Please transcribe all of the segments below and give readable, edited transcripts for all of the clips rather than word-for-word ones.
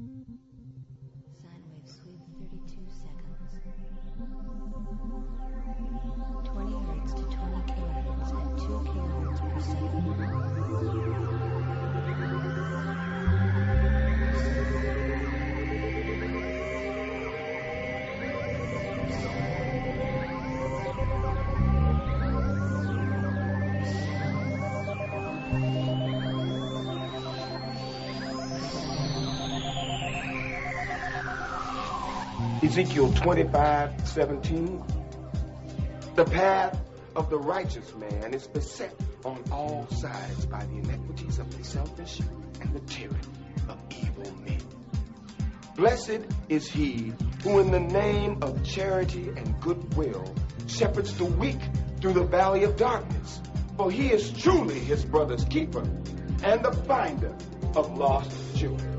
Sine wave sweep 32 seconds. 20 hertz to 20 kilohertz at 2 kilohertz per second. Ezekiel 25:17. The path of the righteous man is beset on all sides by the iniquities of the selfish and the tyranny of evil men. Blessed is he who in the name of charity and goodwill shepherds the weak through the valley of darkness, for he is truly his brother's keeper and the finder of lost children.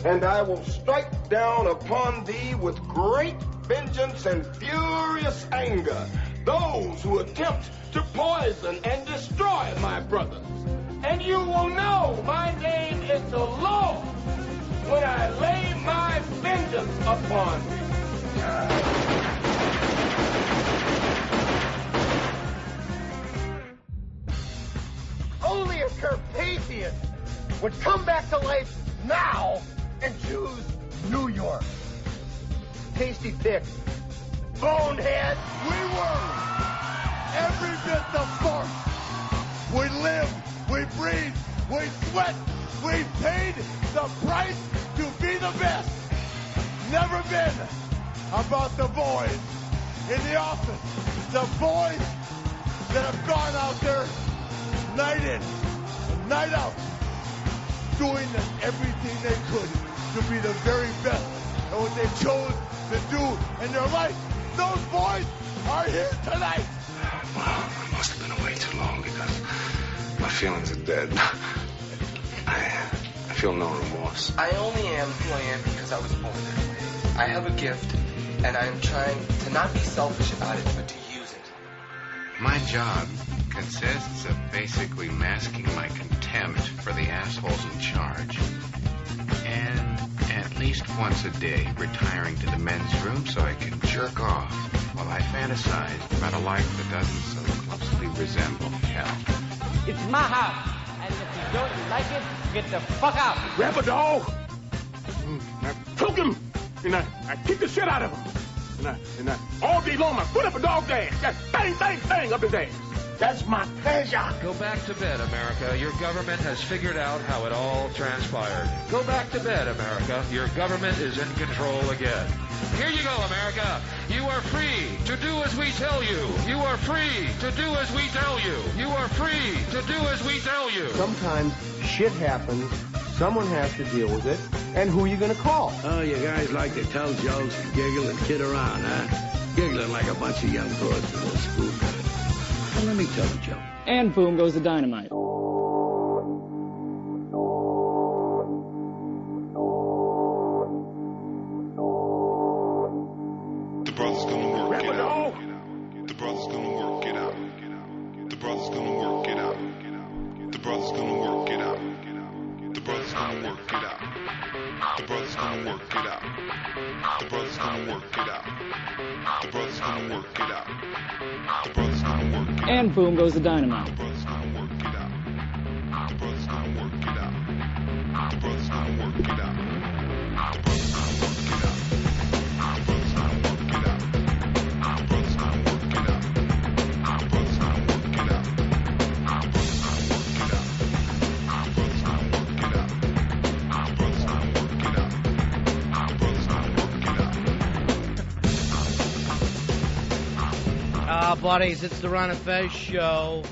And I will strike down upon thee with great vengeance and furious anger those who attempt to poison and destroy my brothers. And you will know my name is the Lord when I lay my vengeance upon thee. Only a Carpathian would come back to life now and choose New York. Tasty pick. Bonehead. We were every bit the first. We lived, we breathed, we sweat, we paid the price to be the best. Never been about the boys in the office. The boys that have gone out there night in, night out, doing everything they could to be the very best at what they chose to do in their life. Those boys are here tonight. Well, I must have been away too long because my feelings are dead. I feel no remorse. I only am who I am because I was born that way. I have a gift, and I am trying to not be selfish about it, but to use it. My job consists of basically masking my contempt for the assholes in charge. And at least once a day retiring to the men's room so I can jerk off while I fantasize about a life that doesn't so closely resemble hell. It's my house, and if you don't like it, get the fuck out. Grab a dog. I choke him, and I kick the shit out of him. And I all day long I put up a dog's ass. Just bang, bang, bang up his ass. That's my pleasure. Go back to bed, America. Your government has figured out how it all transpired. Go back to bed, America. Your government is in control again. Here you go, America. You are free to do as we tell you. You are free to do as we tell you. You are free to do as we tell you. Sometimes shit happens. Someone has to deal with it. And who are you going to call? Oh, you guys like to tell jokes, giggle, and kid around, huh? Giggling like a bunch of young broads in a school bed. Well, let me tell a joke. And boom goes the dynamite. The brother's gonna work it out. The brother's gonna work it out. The brother's gonna work it out. The brother's gonna work it out. The brother's gonna work it out. The brother's gonna work it out. The brother's gonna work it out. The brother's gonna work it out. The brother's gonna work it out. And boom goes the dynamite. The brother's gonna work it out. The brother's gonna work it out. The brother's gonna work it out. The brother's gonna work it out. The brother's gonna work it out. The brother's gonna work it out. The brother's gonna work it out. The brother's gonna work it out. The brother's gonna work it out. The brother's gonna work it out. The brother's gonna work it out. Buddies, it's the Ron and Fez show.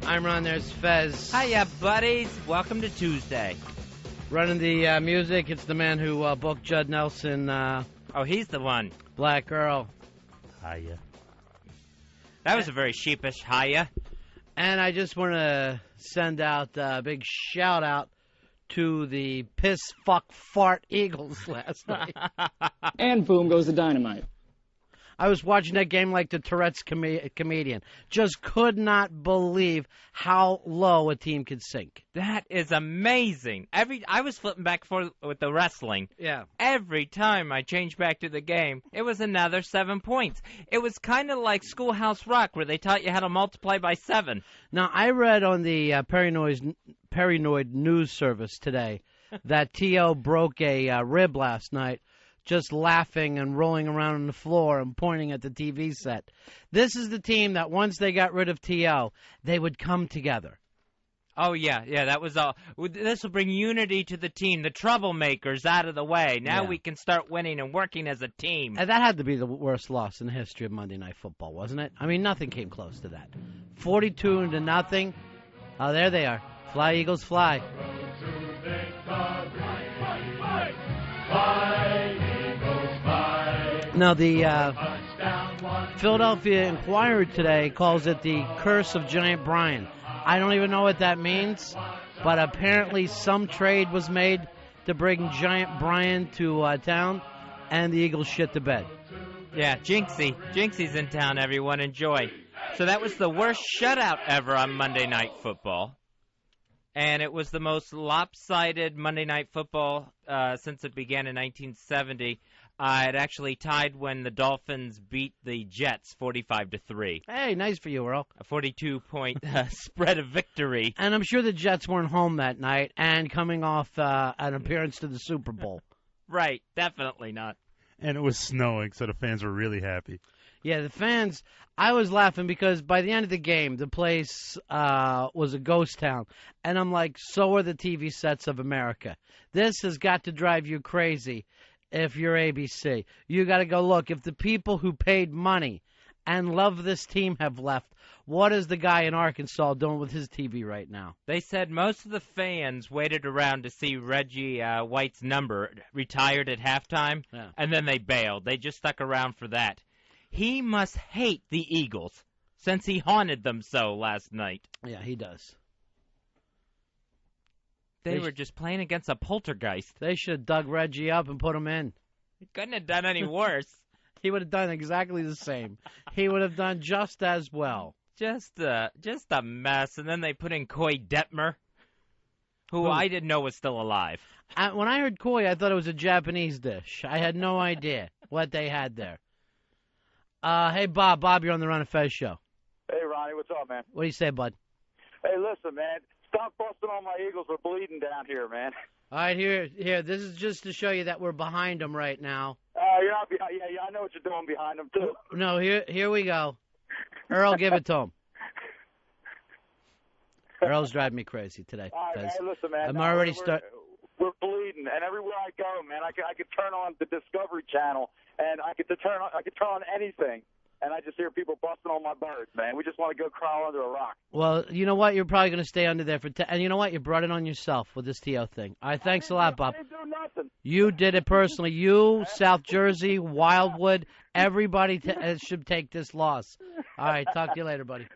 I'm Ron, there's Fez. Hiya, buddies. Welcome to Tuesday. Running the music, it's the man who booked Judd Nelson. Oh, he's the one. Black Girl. Hiya. That was a very sheepish hiya. And I just want to send out a big shout out to the piss, fuck, fart Eagles last night. And boom goes the dynamite. I was watching that game like the Tourette's comedian. Just could not believe how low a team could sink. That is amazing. I was flipping back and forth with the wrestling. Yeah. Every time I changed back to the game, it was another 7 points. It was kind of like Schoolhouse Rock, where they taught you how to multiply by 7. Now, I read on the Paranoid News Service today that T.O. broke a rib last night just laughing and rolling around on the floor and pointing at the TV set. This is the team that once they got rid of T.O., they would come together. Oh, yeah, that was all. This will bring unity to the team, the troublemakers out of the way. Now we can start winning and working as a team. And that had to be the worst loss in the history of Monday Night Football, wasn't it? I mean, nothing came close to that. 42-0. Oh, there they are. Fly, Eagles, fly. Now, the Philadelphia Inquirer today calls it the curse of Giant Brian. I don't even know what that means, but apparently some trade was made to bring Giant Brian to town, and the Eagles shit the bed. Yeah, Jinxie. Jinxie's in town, everyone. Enjoy. So that was the worst shutout ever on Monday Night Football. And it was the most lopsided Monday Night Football since it began in 1970. It actually tied when the Dolphins beat the Jets 45-3. Hey, nice for you, Earl. A 42-point spread of victory. And I'm sure the Jets weren't home that night and coming off an appearance to the Super Bowl. Right, definitely not. And it was snowing, so the fans were really happy. Yeah, the fans, I was laughing because by the end of the game, the place was a ghost town. And I'm like, so are the TV sets of America. This has got to drive you crazy if you're ABC. You got to go, look, if the people who paid money and love this team have left, what is the guy in Arkansas doing with his TV right now? They said most of the fans waited around to see Reggie White's number retired at halftime, and then they bailed. They just stuck around for that. He must hate the Eagles since he haunted them so last night. Yeah, he does. They were just playing against a poltergeist. They should have dug Reggie up and put him in. He couldn't have done any worse. He would have done exactly the same. He would have done just as well. Just a mess. And then they put in Coy Detmer, who I didn't know was still alive. When I heard Coy, I thought it was a Japanese dish. I had no idea what they had there. Hey, Bob. Bob, you're on the Ron and Fez show. Hey, Ronnie. What's up, man? What do you say, bud? Hey, listen, man. Stop busting on my Eagles. We're bleeding down here, man. All right, here. This is just to show you that we're behind them right now. You're not behind. Yeah, I know what you're doing behind them, too. No, here we go. Earl, give it to him. Earl's driving me crazy today. All right, man, listen, man. I'm already We're bleeding, and everywhere I go, man, I could turn on the Discovery Channel, and I could turn on anything. And I just hear people busting on my birds, man. We just want to go crawl under a rock. Well, you know what? You're probably going to stay under there for and you know what? You brought it on yourself with this T.O. thing. All right, thanks a lot, Bob. I didn't do nothing. You did it personally. You, South Jersey, Wildwood, everybody should take this loss. All right, talk to you later, buddy.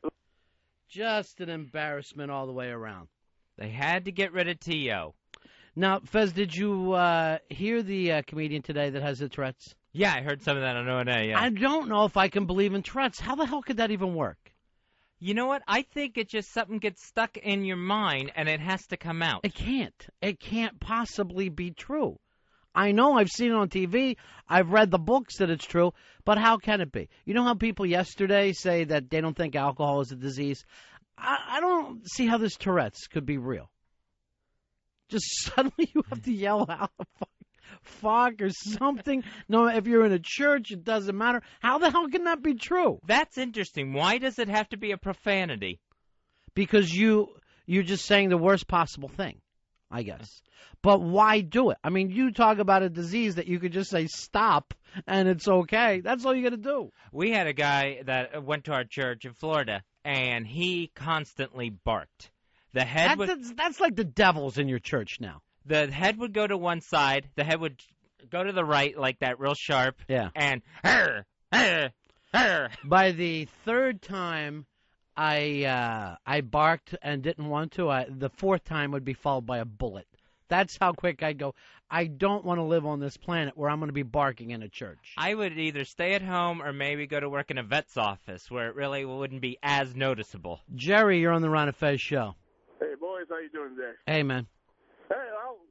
Just an embarrassment all the way around. They had to get rid of T.O. Now, Fez, did you hear the comedian today that has the Tourette's? Yeah, I heard some of that on O&A, yeah. I don't know if I can believe in Tourette's. How the hell could that even work? You know what? I think it's just something gets stuck in your mind, and it has to come out. It can't. It can't possibly be true. I know I've seen it on TV. I've read the books that it's true, but how can it be? You know how people yesterday say that they don't think alcohol is a disease? I don't see how this Tourette's could be real. Just suddenly you have to yell out fuck or something. No, if you're in a church, it doesn't matter. How the hell can that be true? That's interesting. Why does it have to be a profanity? Because you're just saying the worst possible thing, I guess. But why do it? I mean, you talk about a disease that you could just say stop and it's okay. That's all you got to do. We had a guy that went to our church in Florida, and he constantly barked. The head that's like the devil's in your church now. The head would go to one side. The head would go to the right like that, real sharp. Yeah. And by the third time I barked and didn't want to, the fourth time would be followed by a bullet. That's how quick I'd go. I don't want to live on this planet where I'm going to be barking in a church. I would either stay at home or maybe go to work in a vet's office where it really wouldn't be as noticeable. Jerry, you're on the Ron and Fez show. Hey, boys, how you doing today? Hey, man. Hey,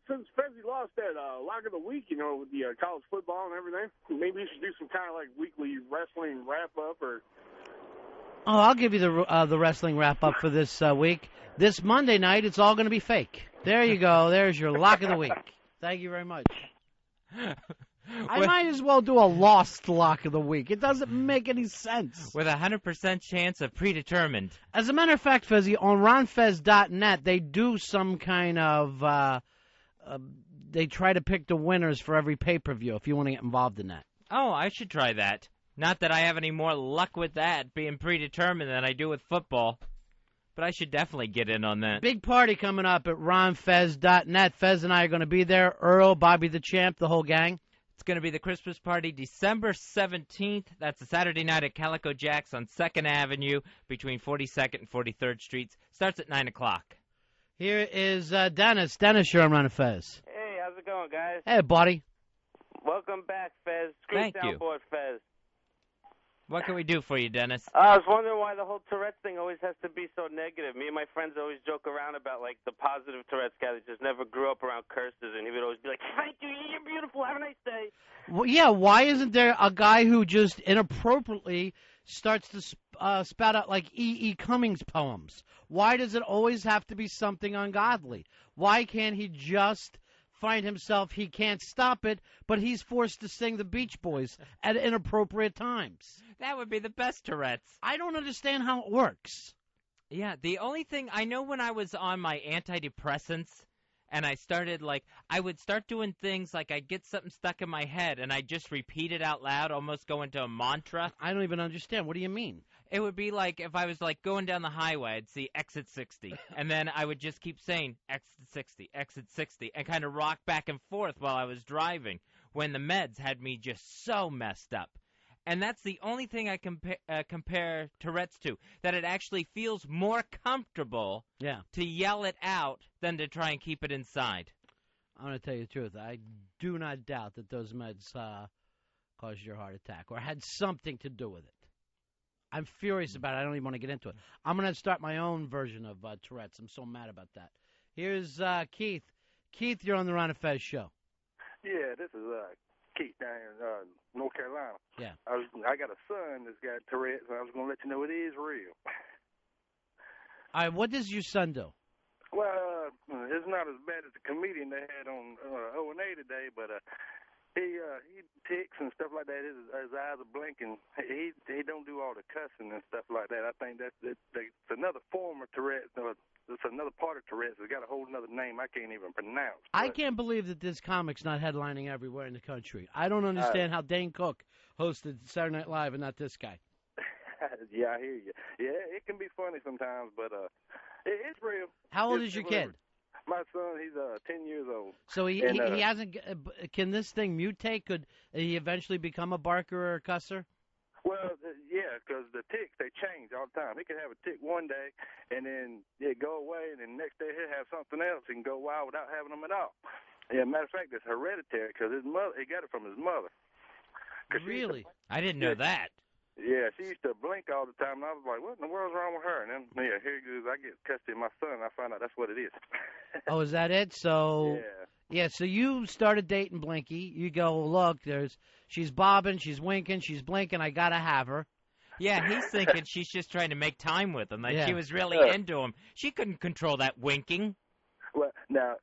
since Fezzy lost that lock of the week, you know, with the college football and everything, maybe you should do some kind of like weekly wrestling wrap-up or... Oh, I'll give you the wrestling wrap-up for this week. This Monday night, it's all going to be fake. There you go. There's your lock of the week. Thank you very much. I might as well do a lost lock of the week. It doesn't make any sense. With 100% chance of predetermined. As a matter of fact, Fezzy, on ronfez.net, they do some kind of, they try to pick the winners for every pay-per-view if you want to get involved in that. Oh, I should try that. Not that I have any more luck with that being predetermined than I do with football. But I should definitely get in on that. Big party coming up at ronfez.net. Fez and I are going to be there. Earl, Bobby the Champ, the whole gang. It's going to be the Christmas party December 17th. That's a Saturday night at Calico Jack's on 2nd Avenue between 42nd and 43rd Streets. Starts at 9 o'clock. Here is Dennis. Dennis, you're on Ron and Fez. Hey, how's it going, guys? Hey, buddy. Welcome back, Fez. Thank you. Board, Fez. What can we do for you, Dennis? I was wondering why the whole Tourette's thing always has to be so negative. Me and my friends always joke around about, like, the positive Tourette's guy that just never grew up around curses, and he would always be like, thank you, you're beautiful, have a nice day. Well, yeah, why isn't there a guy who just inappropriately starts to spout out, like, E.E. Cummings poems? Why does it always have to be something ungodly? Why can't he just find himself, he can't stop it, but he's forced to sing the Beach Boys at inappropriate times? That would be the best Tourette's. I don't understand how it works. Yeah, the only thing, I know when I was on my antidepressants and I started, like, I would start doing things like I'd get something stuck in my head and I'd just repeat it out loud, almost go into a mantra. I don't even understand. What do you mean? It would be like if I was, like, going down the highway, I'd see exit 60, and then I would just keep saying exit 60, and kind of rock back and forth while I was driving when the meds had me just so messed up. And that's the only thing I compare Tourette's to, that it actually feels more comfortable to yell it out than to try and keep it inside. I'm going to tell you the truth. I do not doubt that those meds caused your heart attack or had something to do with it. I'm furious about it. I don't even want to get into it. I'm going to start my own version of Tourette's. I'm so mad about that. Here's Keith. Keith, you're on the Ron and Fez show. Yeah, this is Keith down in North Carolina. Yeah. I got a son that's got Tourette's, and I was going to let you know it is real. All right, what does your son do? Well, it's not as bad as the comedian they had on O&A today, but he ticks and stuff like that. His eyes are blinking. He don't do all the cussing and stuff like that. I think it's another form of Tourette's. It's another part of Tourette's. It's got a whole other name I can't even pronounce. I can't believe that this comic's not headlining everywhere in the country. I don't understand how Dane Cook hosted Saturday Night Live and not this guy. Yeah, I hear you. Yeah, it can be funny sometimes, but it's real. How old is your kid? My son, he's 10 years old. So he hasn't. Can this thing mutate? Could he eventually become a barker or a cusser? Well, yeah, because the ticks, they change all the time. He could have a tick one day, and then it go away, and then the next day he'll have something else and go wild without having them at all. Yeah, matter of fact, it's hereditary because his mother, he got it from his mother. Really? I didn't know that. Yeah, she used to blink all the time, and I was like, what in the world's wrong with her? And then, yeah, here goes, I get custody of my son, and I find out that's what it is. Oh, is that it? So, yeah, so you started dating Blinky. You go, look, she's bobbing, she's winking, she's blinking, I got to have her. Yeah, he's thinking she's just trying to make time with him, like she was really into him. She couldn't control that winking. Well, now,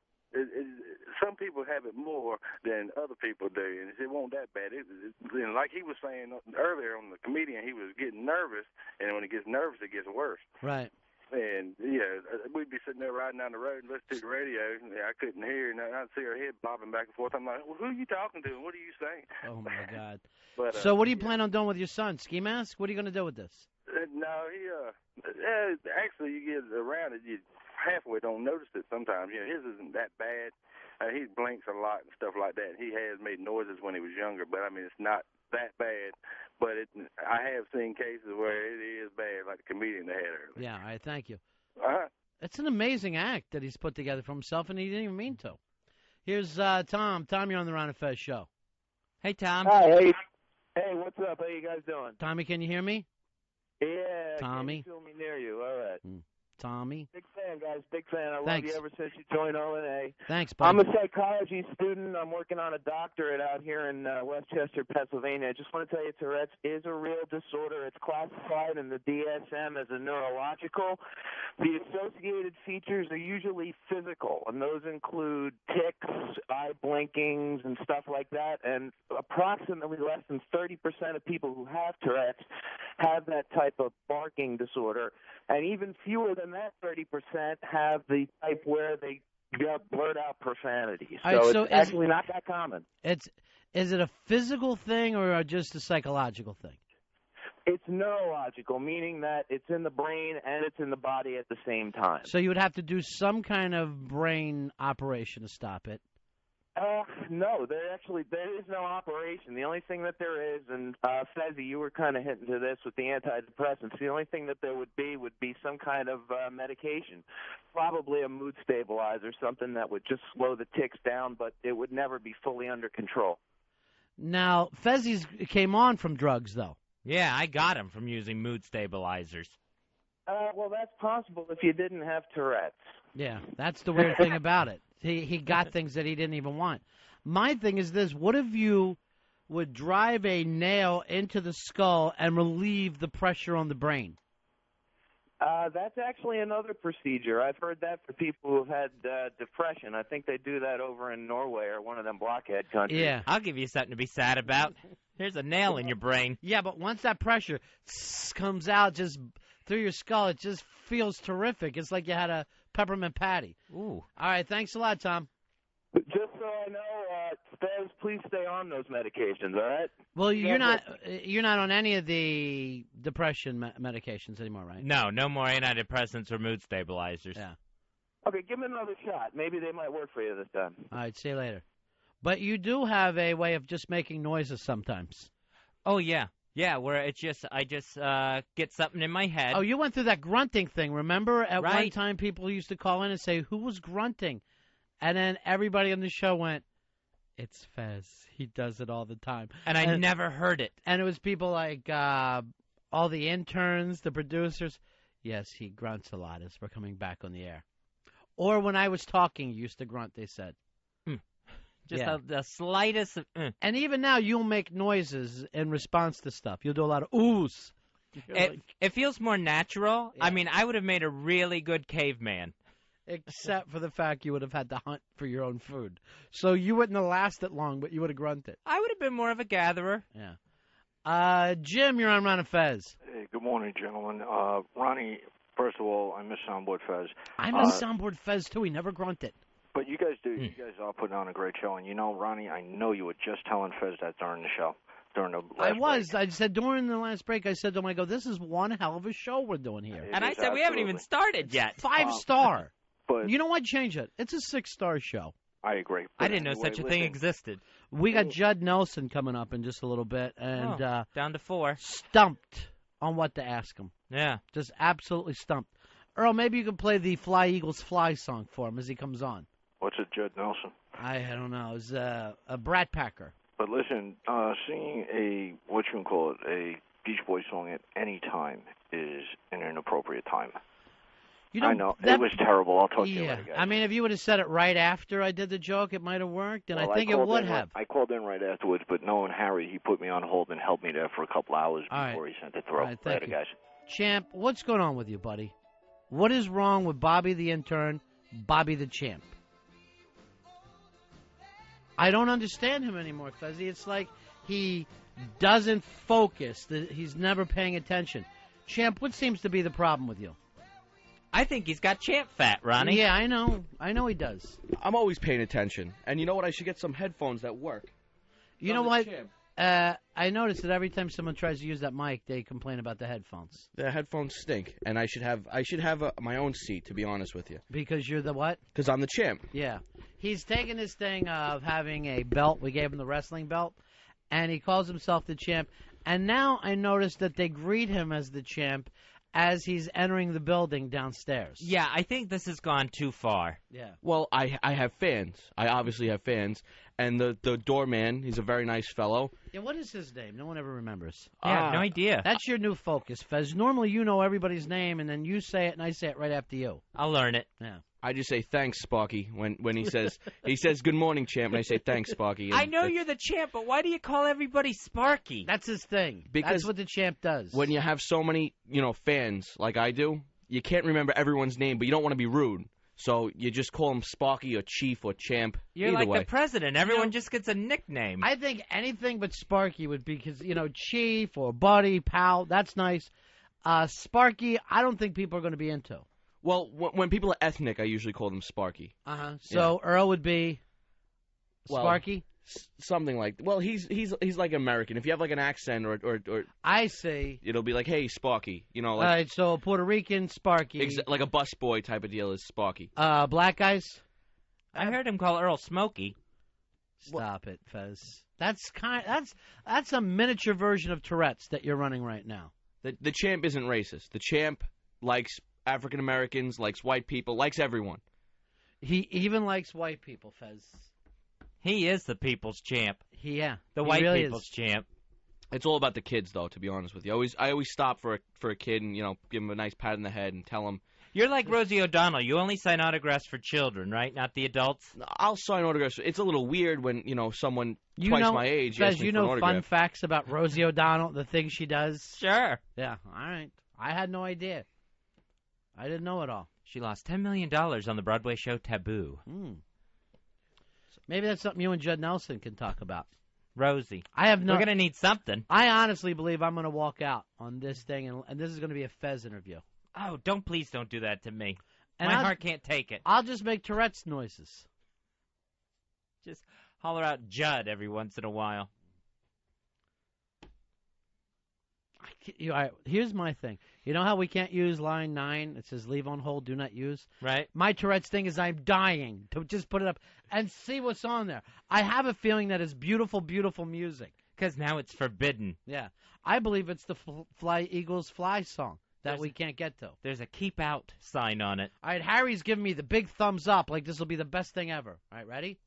some people have it more than other people do, and it wasn't that bad. And like he was saying earlier on the comedian, he was getting nervous, and when he gets nervous, it gets worse. Right. And, yeah, we'd be sitting there riding down the road and listening to the radio, and I couldn't hear, and I'd see her head bobbing back and forth. I'm like, well, who are you talking to, and what are you saying? Oh, my God. But, so what do you plan on doing with your son? Ski mask? What are you going to do with this? No, actually, you get around it, you halfway don't notice it sometimes. You know, his isn't that bad. He blinks a lot and stuff like that. He has made noises when he was younger, but, I mean, it's not that bad. But I have seen cases where it is bad, like the comedian they had earlier. Yeah, all right, thank you. Uh-huh. It's an amazing act that he's put together for himself, and he didn't even mean to. Here's Tom. Tom, you're on the Ron and Fez show. Hey, Tom. Hi, hey, what's up? How you guys doing? Tommy, can you hear me? Yeah, Tommy. Can you feel me near you? All right. Tommy. Big fan, guys. Big fan. I Thanks. love you ever since you joined O&A. Thanks, buddy. I'm a psychology student. I'm working on a doctorate out here in Westchester, Pennsylvania. I just want to tell you, Tourette's is a real disorder. It's classified in the DSM as a neurological. The associated features are usually physical, and those include tics, eye blinkings, and stuff like that. And approximately less than 30% of people who have Tourette's have that type of barking disorder. And even fewer than that 30% have the type where they blurt out profanity. So it's actually not that common. Is it a physical thing or just a psychological thing? It's neurological, meaning that it's in the brain and it's in the body at the same time. So you would have to do some kind of brain operation to stop it. No, there is no operation. The only thing that there is, and Fezzy, you were kind of hitting to this with the antidepressants, the only thing that there would be some kind of medication, probably a mood stabilizer, something that would just slow the tics down, but it would never be fully under control. Now, Fezzy's came on from drugs, though. Yeah, I got him from using mood stabilizers. Well, that's possible if you didn't have Tourette's. Yeah, that's the weird thing about it. He got things that he didn't even want. My thing is this. What if you would drive a nail into the skull and relieve the pressure on the brain? That's actually another procedure. I've heard that for people who've had depression. I think they do that over in Norway or one of them blockhead countries. Yeah, I'll give you something to be sad about. Here's a nail in your brain. Yeah, but once that pressure comes out just through your skull, it just feels terrific. It's like you had a peppermint patty. Ooh. All right, thanks a lot, Tom. Just so I know, Fez, please stay on those medications, all right? Well, you're not on any of the depression medications anymore, right? No more antidepressants or mood stabilizers. Yeah. Okay, give them another shot. Maybe they might work for you this time. All right, see you later. But you do have a way of just making noises sometimes. Oh, yeah. Yeah, where I just get something in my head. Oh, you went through that grunting thing, remember? At one Right. time, people used to call in and say, who was grunting? And then everybody on the show went, it's Fez. He does it all the time. And I never heard it. And it was people like all the interns, the producers. Yes, he grunts a lot as we're coming back on the air. Or when I was talking, you used to grunt, they said. Just Yeah. the slightest of... And even now, you'll make noises in response to stuff. You'll do a lot of oohs. It feels more natural. Yeah. I mean, I would have made a really good caveman. Except for the fact you would have had to hunt for your own food. So you wouldn't have lasted long, but you would have grunted. I would have been more of a gatherer. Yeah. Jim, you're on Ron and Fez. Hey, good morning, gentlemen. Ronnie, first of all, I miss Soundboard Fez. I miss Soundboard Fez, too. He never grunted. But you guys do. You guys are putting on a great show. And, you know, Ronnie, I know you were just telling Fez that during the show. During the last break. I said during the last break, I said to him, I go, this is one hell of a show we're doing here. And I said, we haven't even started yet. 5-star. But you know what? Change it. It's a 6-star show. I agree. I didn't know such a thing existed. We got Judd Nelson coming up in just a little bit. And down to 4. Stumped on what to ask him. Yeah. Just absolutely stumped. Earl, maybe you could play the Fly Eagles Fly song for him as he comes on. What's it, Judd Nelson? I don't know. It's a Brat Packer. But listen, singing a Beach Boys song at any time is an inappropriate time. You know, I know. It was terrible. I'll talk to you later, guys. I mean, if you would have said it right after I did the joke, it might have worked, and I think it would have. I called in right afterwards, but knowing Harry, he put me on hold and held me there for a couple hours before he sent it through. All right, thank you. Guys. Champ, what's going on with you, buddy? What is wrong with Bobby the intern, Bobby the champ? I don't understand him anymore, Fezzy. It's like he doesn't focus. He's never paying attention. Champ, what seems to be the problem with you? I think he's got champ fat, Ronnie. Yeah, I know. I know he does. I'm always paying attention. And you know what? I should get some headphones that work. You know what? I noticed that every time someone tries to use that mic, they complain about the headphones. The headphones stink, and I should have my own seat, to be honest with you. Because you're the what? Because I'm the champ. Yeah. He's taken this thing of having a belt. We gave him the wrestling belt, and he calls himself the champ. And now I noticed that they greet him as the champ, as he's entering the building downstairs. Yeah, I think this has gone too far. Yeah. Well, I have fans. I obviously have fans. And the doorman, he's a very nice fellow. Yeah, what is his name? No one ever remembers. Yeah, I have no idea. That's your new focus, Fez. Normally you know everybody's name, and then you say it, and I say it right after you. I'll learn it. Yeah. I just say thanks, Sparky, when he says good morning, champ, and I say thanks, Sparky. I know you're the champ, but why do you call everybody Sparky? That's his thing. Because that's what the champ does. When you have so many, fans like I do, you can't remember everyone's name, but you don't want to be rude. So you just call him Sparky or Chief or Champ. You're Either like way. the president. Everyone just gets a nickname. I think anything but Sparky would be, because, Chief or Buddy, Pal, that's nice. Sparky, I don't think people are going to be into. Well, when people are ethnic, I usually call them Sparky. Uh-huh. So Earl would be Sparky? Something like. Well, he's like American. If you have like an accent or I see. It'll be like, hey, Sparky. All right, so Puerto Rican, Sparky. Like a busboy type of deal is Sparky. Black guys? I heard him call Earl Smokey. Stop it, Fez. That's a miniature version of Tourette's that you're running right now. The champ isn't racist. The champ likes African Americans, likes white people, likes everyone. He even likes white people, Fez. He is the people's champ. The white really people's champ. It's all about the kids, though. To be honest with you, I always stop for a kid and give him a nice pat on the head and tell him. You're like Rosie O'Donnell. You only sign autographs for children, right? Not the adults. I'll sign autographs. It's a little weird when someone twice my age Fez, asks me for an autograph. Fun facts about Rosie O'Donnell, the things she does? Sure. Yeah. All right. I had no idea. I didn't know it all. She lost $10 million on the Broadway show Taboo. Maybe that's something you and Judd Nelson can talk about. Rosie. We're going to need something. I honestly believe I'm going to walk out on this thing, and this is going to be a Fez interview. Oh, please don't do that to me. And My heart can't take it. I'll just make Tourette's noises. Just holler out Judd every once in a while. Here's my thing. You know how we can't use line 9? It says leave on hold, do not use? Right. My Tourette's thing is I'm dying to just put it up and see what's on there. I have a feeling that it's beautiful, beautiful music. Because now it's forbidden. Yeah. I believe it's the Fly Eagles Fly song that we can't get to. There's a keep out sign on it. All right, Harry's giving me the big thumbs up, like this will be the best thing ever. All right, ready?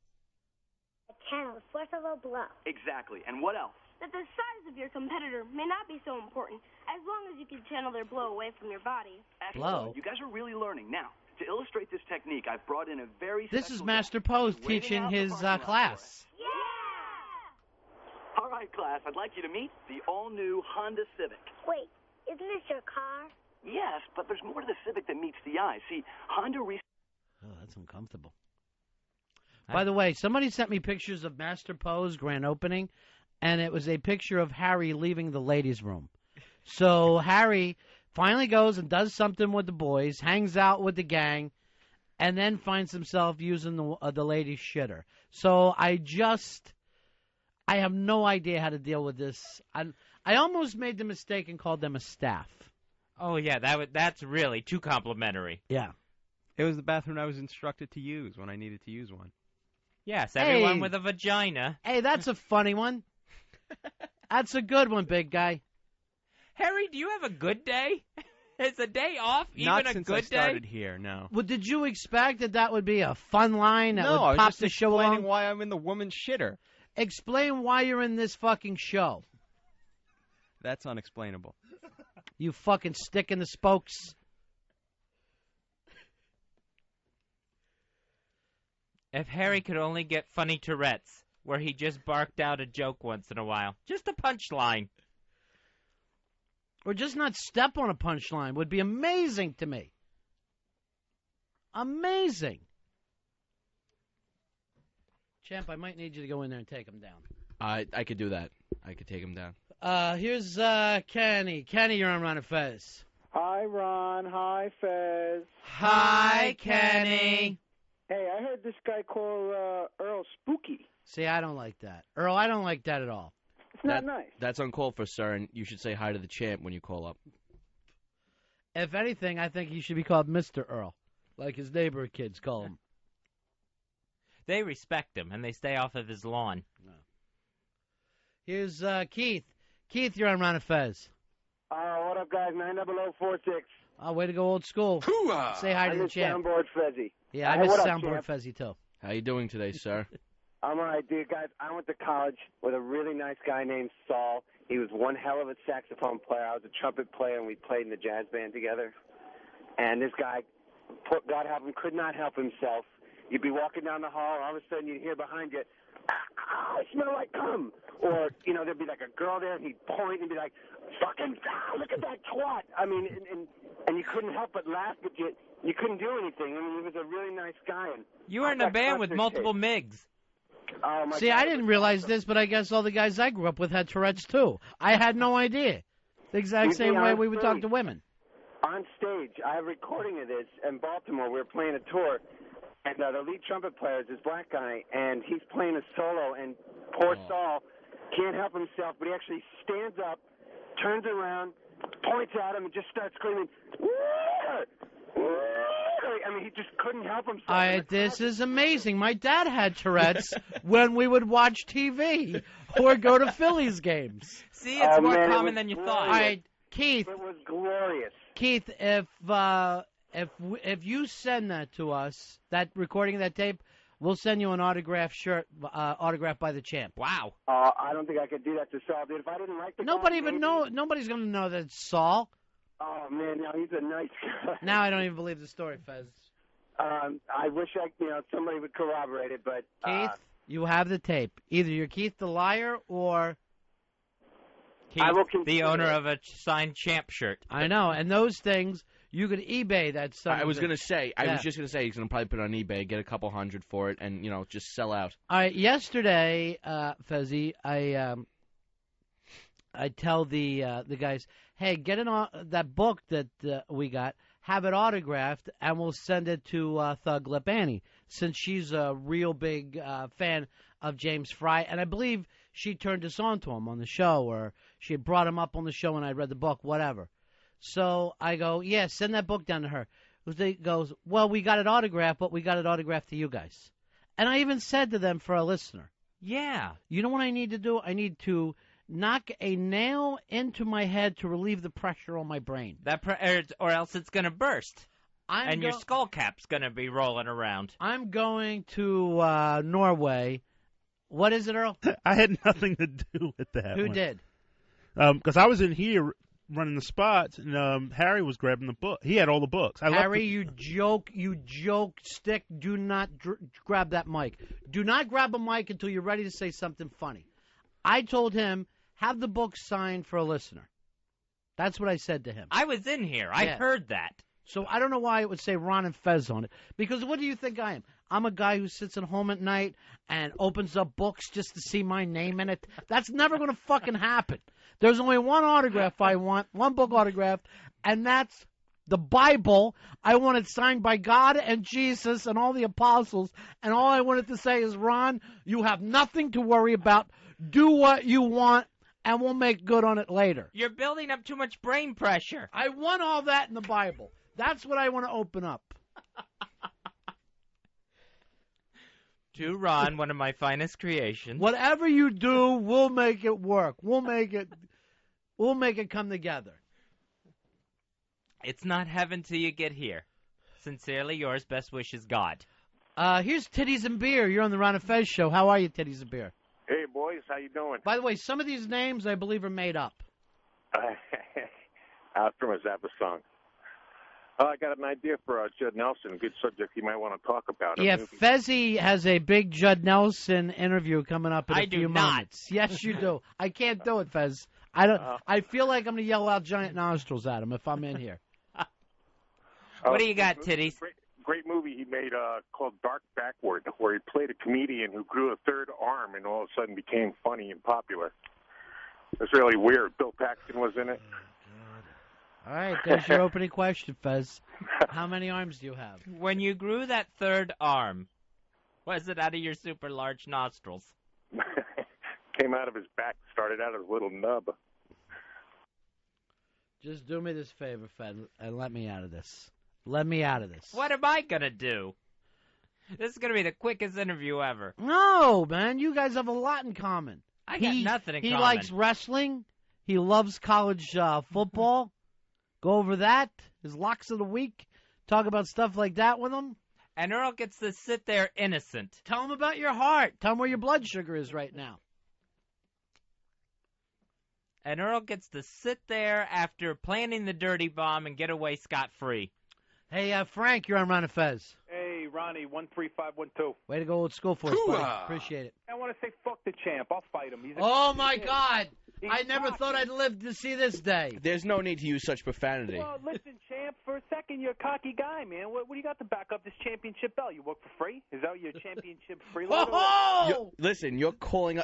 A channel, a source of a blow. Exactly. And what else? That the size of your competitor may not be so important, as long as you can channel their blow away from your body. Excellent. You guys are really learning. Now, to illustrate this technique, I've brought in a very This is Master Pose teaching his class. All right, class, I'd like you to meet the all-new Honda Civic. Wait, isn't this your car? Yes, but there's more to the Civic than meets the eye. See, Honda Oh, that's uncomfortable. By the way, somebody sent me pictures of Master Pose grand opening, and it was a picture of Harry leaving the ladies' room. So Harry finally goes and does something with the boys, hangs out with the gang, and then finds himself using the ladies' shitter. So I have no idea how to deal with this. I almost made the mistake and called them a staff. Oh, yeah, that's really too complimentary. Yeah. It was the bathroom I was instructed to use when I needed to use one. Yes, everyone with a vagina. Hey, that's a funny one. That's a good one, big guy. Harry, do you have a good day? Is a day off even Not a since good I started day? here, no. Well, did you expect that would be a fun line that No, I would was pop just the show explaining along? why I'm in the woman's shitter. Explain why you're in this fucking show. That's unexplainable. You fucking stick in the spokes. If Harry could only get funny Tourette's, where he just barked out a joke once in a while. Just a punchline. Or just not step on a punchline would be amazing to me. Amazing. Champ, I might need you to go in there and take him down. I could do that. I could take him down. Here's Kenny. Kenny, you're on Ron and Fez. Hi, Ron. Hi, Fez. Hi, Kenny. Hey, I heard this guy call Earl Spooky. See, I don't like that. Earl, I don't like that at all. It's not nice. That's uncalled for, sir, and you should say hi to the champ when you call up. If anything, I think he should be called Mr. Earl, like his neighbor kids call him. They respect him, and they stay off of his lawn. Here's Keith. Keith, you're on Ron and Fez. What up, guys? 90046. Way to go, old school. Say hi to the champ. Soundboard Fezzy. Yeah, I Hey, miss what up, Soundboard champ? Fezzy, too. How you doing today, sir? I'm all right, dude. Guys, I went to college with a really nice guy named Saul. He was one hell of a saxophone player. I was a trumpet player, and we played in the jazz band together. And this guy, God help him, could not help himself. You'd be walking down the hall, and all of a sudden you'd hear behind you, I smell like cum. Or, you know, there'd be like a girl there, and he'd point and be like, fucking, look at that twat. I mean, and you couldn't help but laugh, but you couldn't do anything. I mean, he was a really nice guy. And You were in a band with multiple MIGs. Oh, my See, God, I it didn't was realize awesome. this, but I guess all the guys I grew up with had Tourette's, too. I had no idea. The exact You'd same be way on we would talk stage. to women. On stage, I have a recording of this in Baltimore. We were playing a tour, and the lead trumpet player is this black guy, and he's playing a solo, and poor Saul can't help himself, but he actually stands up, turns around, points at him, and just starts screaming, I mean, he just couldn't help himself. This is amazing. My dad had Tourette's when we would watch TV or go to Phillies games. See, it's more man, it common was than you glorious. thought. All right, Keith. It was glorious. Keith, if you send that to us, that recording of that tape, we'll send you an autographed shirt, autographed by the champ. Wow. I don't think I could do that to Saul, dude. If I didn't like the Nobody guy, even maybe- Nobody's going to know that it's Saul. Oh, man, no, he's a nice guy. Now I don't even believe the story, Fez. I wish somebody would corroborate it, but Keith, you have the tape. Either you're Keith the liar or Keith, I will the consider owner it. of a signed champ shirt. I know. And those things, you could eBay that stuff. I was just gonna say he's gonna probably put it on eBay, get a couple hundred for it, and just sell out. All right. Yesterday, Fezzy, I tell the guys, hey, get that book that we got, have it autographed, and we'll send it to Thug Lip Annie, since she's a real big fan of James Fry, and I believe she turned us on to him on the show, or she had brought him up on the show and I read the book, whatever. So I go, yeah, send that book down to her. He goes, well, we got it autographed, but we got it autographed to you guys. And I even said to them, for a listener, yeah, you know what I need to do? I need to knock a nail into my head to relieve the pressure on my brain. Or else it's going to burst. And your skull cap's going to be rolling around. I'm going to Norway. What is it, Earl? I had nothing to do with that. Who did? Because I was in here running the spots, and Harry was grabbing the book. He had all the books. Harry, you joke stick. Do not grab that mic. Do not grab a mic until you're ready to say something funny. I told him, have the book signed for a listener. That's what I said to him. I was in here. I heard that. So I don't know why it would say Ron and Fez on it. Because what do you think I am? I'm a guy who sits at home at night and opens up books just to see my name in it. That's never going to fucking happen. There's only one autograph I want, one book autograph, and that's the Bible. I want it signed by God and Jesus and all the apostles. And all I wanted to say is, Ron, you have nothing to worry about. Do what you want, and we'll make good on it later. You're building up too much brain pressure. I want all that in the Bible. That's what I want to open up. To Ron, one of my finest creations. Whatever you do, we'll make it work. We'll make it come together. It's not heaven till you get here. Sincerely yours, best wishes, God. Here's Titties and Beer. You're on the Ron and Fez show. How are you, Titties and Beer? Hey, boys. How you doing? By the way, some of these names I believe are made up. Out from a Zappa song. I got an idea for Judd Nelson, a good subject you might want to talk about. Yeah, Fezzy has a big Judd Nelson interview coming up in a few moments. Yes, you do. I can't do it, Fez. I don't. I feel like I'm going to yell out giant nostrils at him if I'm in here. What do you got, Titties? Great movie he made called Dark Backward, where he played a comedian who grew a third arm and all of a sudden became funny and popular. It was really weird. Bill Paxton was in it. All right, there's your opening question, Fez. How many arms do you have? When you grew that third arm, was it out of your super large nostrils? Came out of his back, started out as a little nub. Just do me this favor, Fez, and let me out of this. Let me out of this. What am I going to do? This is going to be the quickest interview ever. No, man, you guys have a lot in common. I got nothing in he common. likes wrestling. He loves college football. Go over that, his locks of the week. Talk about stuff like that with him. And Earl gets to sit there innocent. Tell him about your heart. Tell him where your blood sugar is right now. And Earl gets to sit there after planning the dirty bomb and get away scot-free. Hey, Frank, you're on Ron and Fez. Hey, Ronnie, 13512. Way to go old school for us, buddy. Appreciate it. I want to say fuck the champ. I'll fight him. Oh, my God. I never thought I'd live to see this day. There's no need to use such profanity. Well, listen, champ, for a second, you're a cocky guy, man. What do you got to back up this championship belt? You work for free? Is that your championship freeloader? Listen, you're calling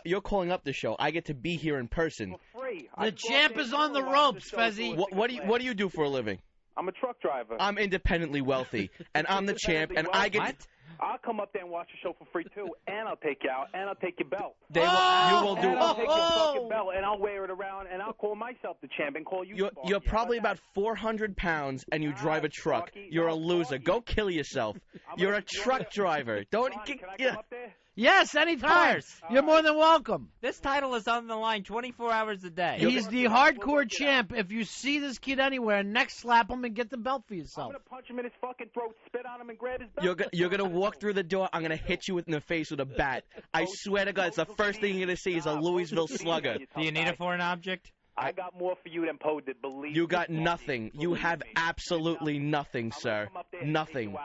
up the show. I get to be here in person. For free. The champ is on the ropes, Fezzy. What do you do for a living? I'm a truck driver. I'm independently wealthy, and I'm the champ, and I get. What? I'll come up there and watch the show for free too, and I'll take you out, and I'll take your belt. You will do. And I'll take your fucking belt, and I'll wear it around, and I'll call myself the champ and call you. You're probably about 400 pounds, and you drive a truck. You're a loser. Go kill yourself. You're a truck driver. Don't. Can I come up there? Yes, anytime. You're more than welcome. This title is on the line 24 hours a day. He's the hardcore champ. If you see this kid anywhere, next slap him and get the belt for yourself. I'm going to punch him in his fucking throat, spit on him, and grab his belt. You're going to walk through the door. I'm going to hit you in the face with a bat. I swear to God, it's the first thing you're going to see is a Louisville slugger. Do you need a foreign object? I got more for you than Poe did, believe me. You got nothing. You have absolutely nothing, sir. Nothing.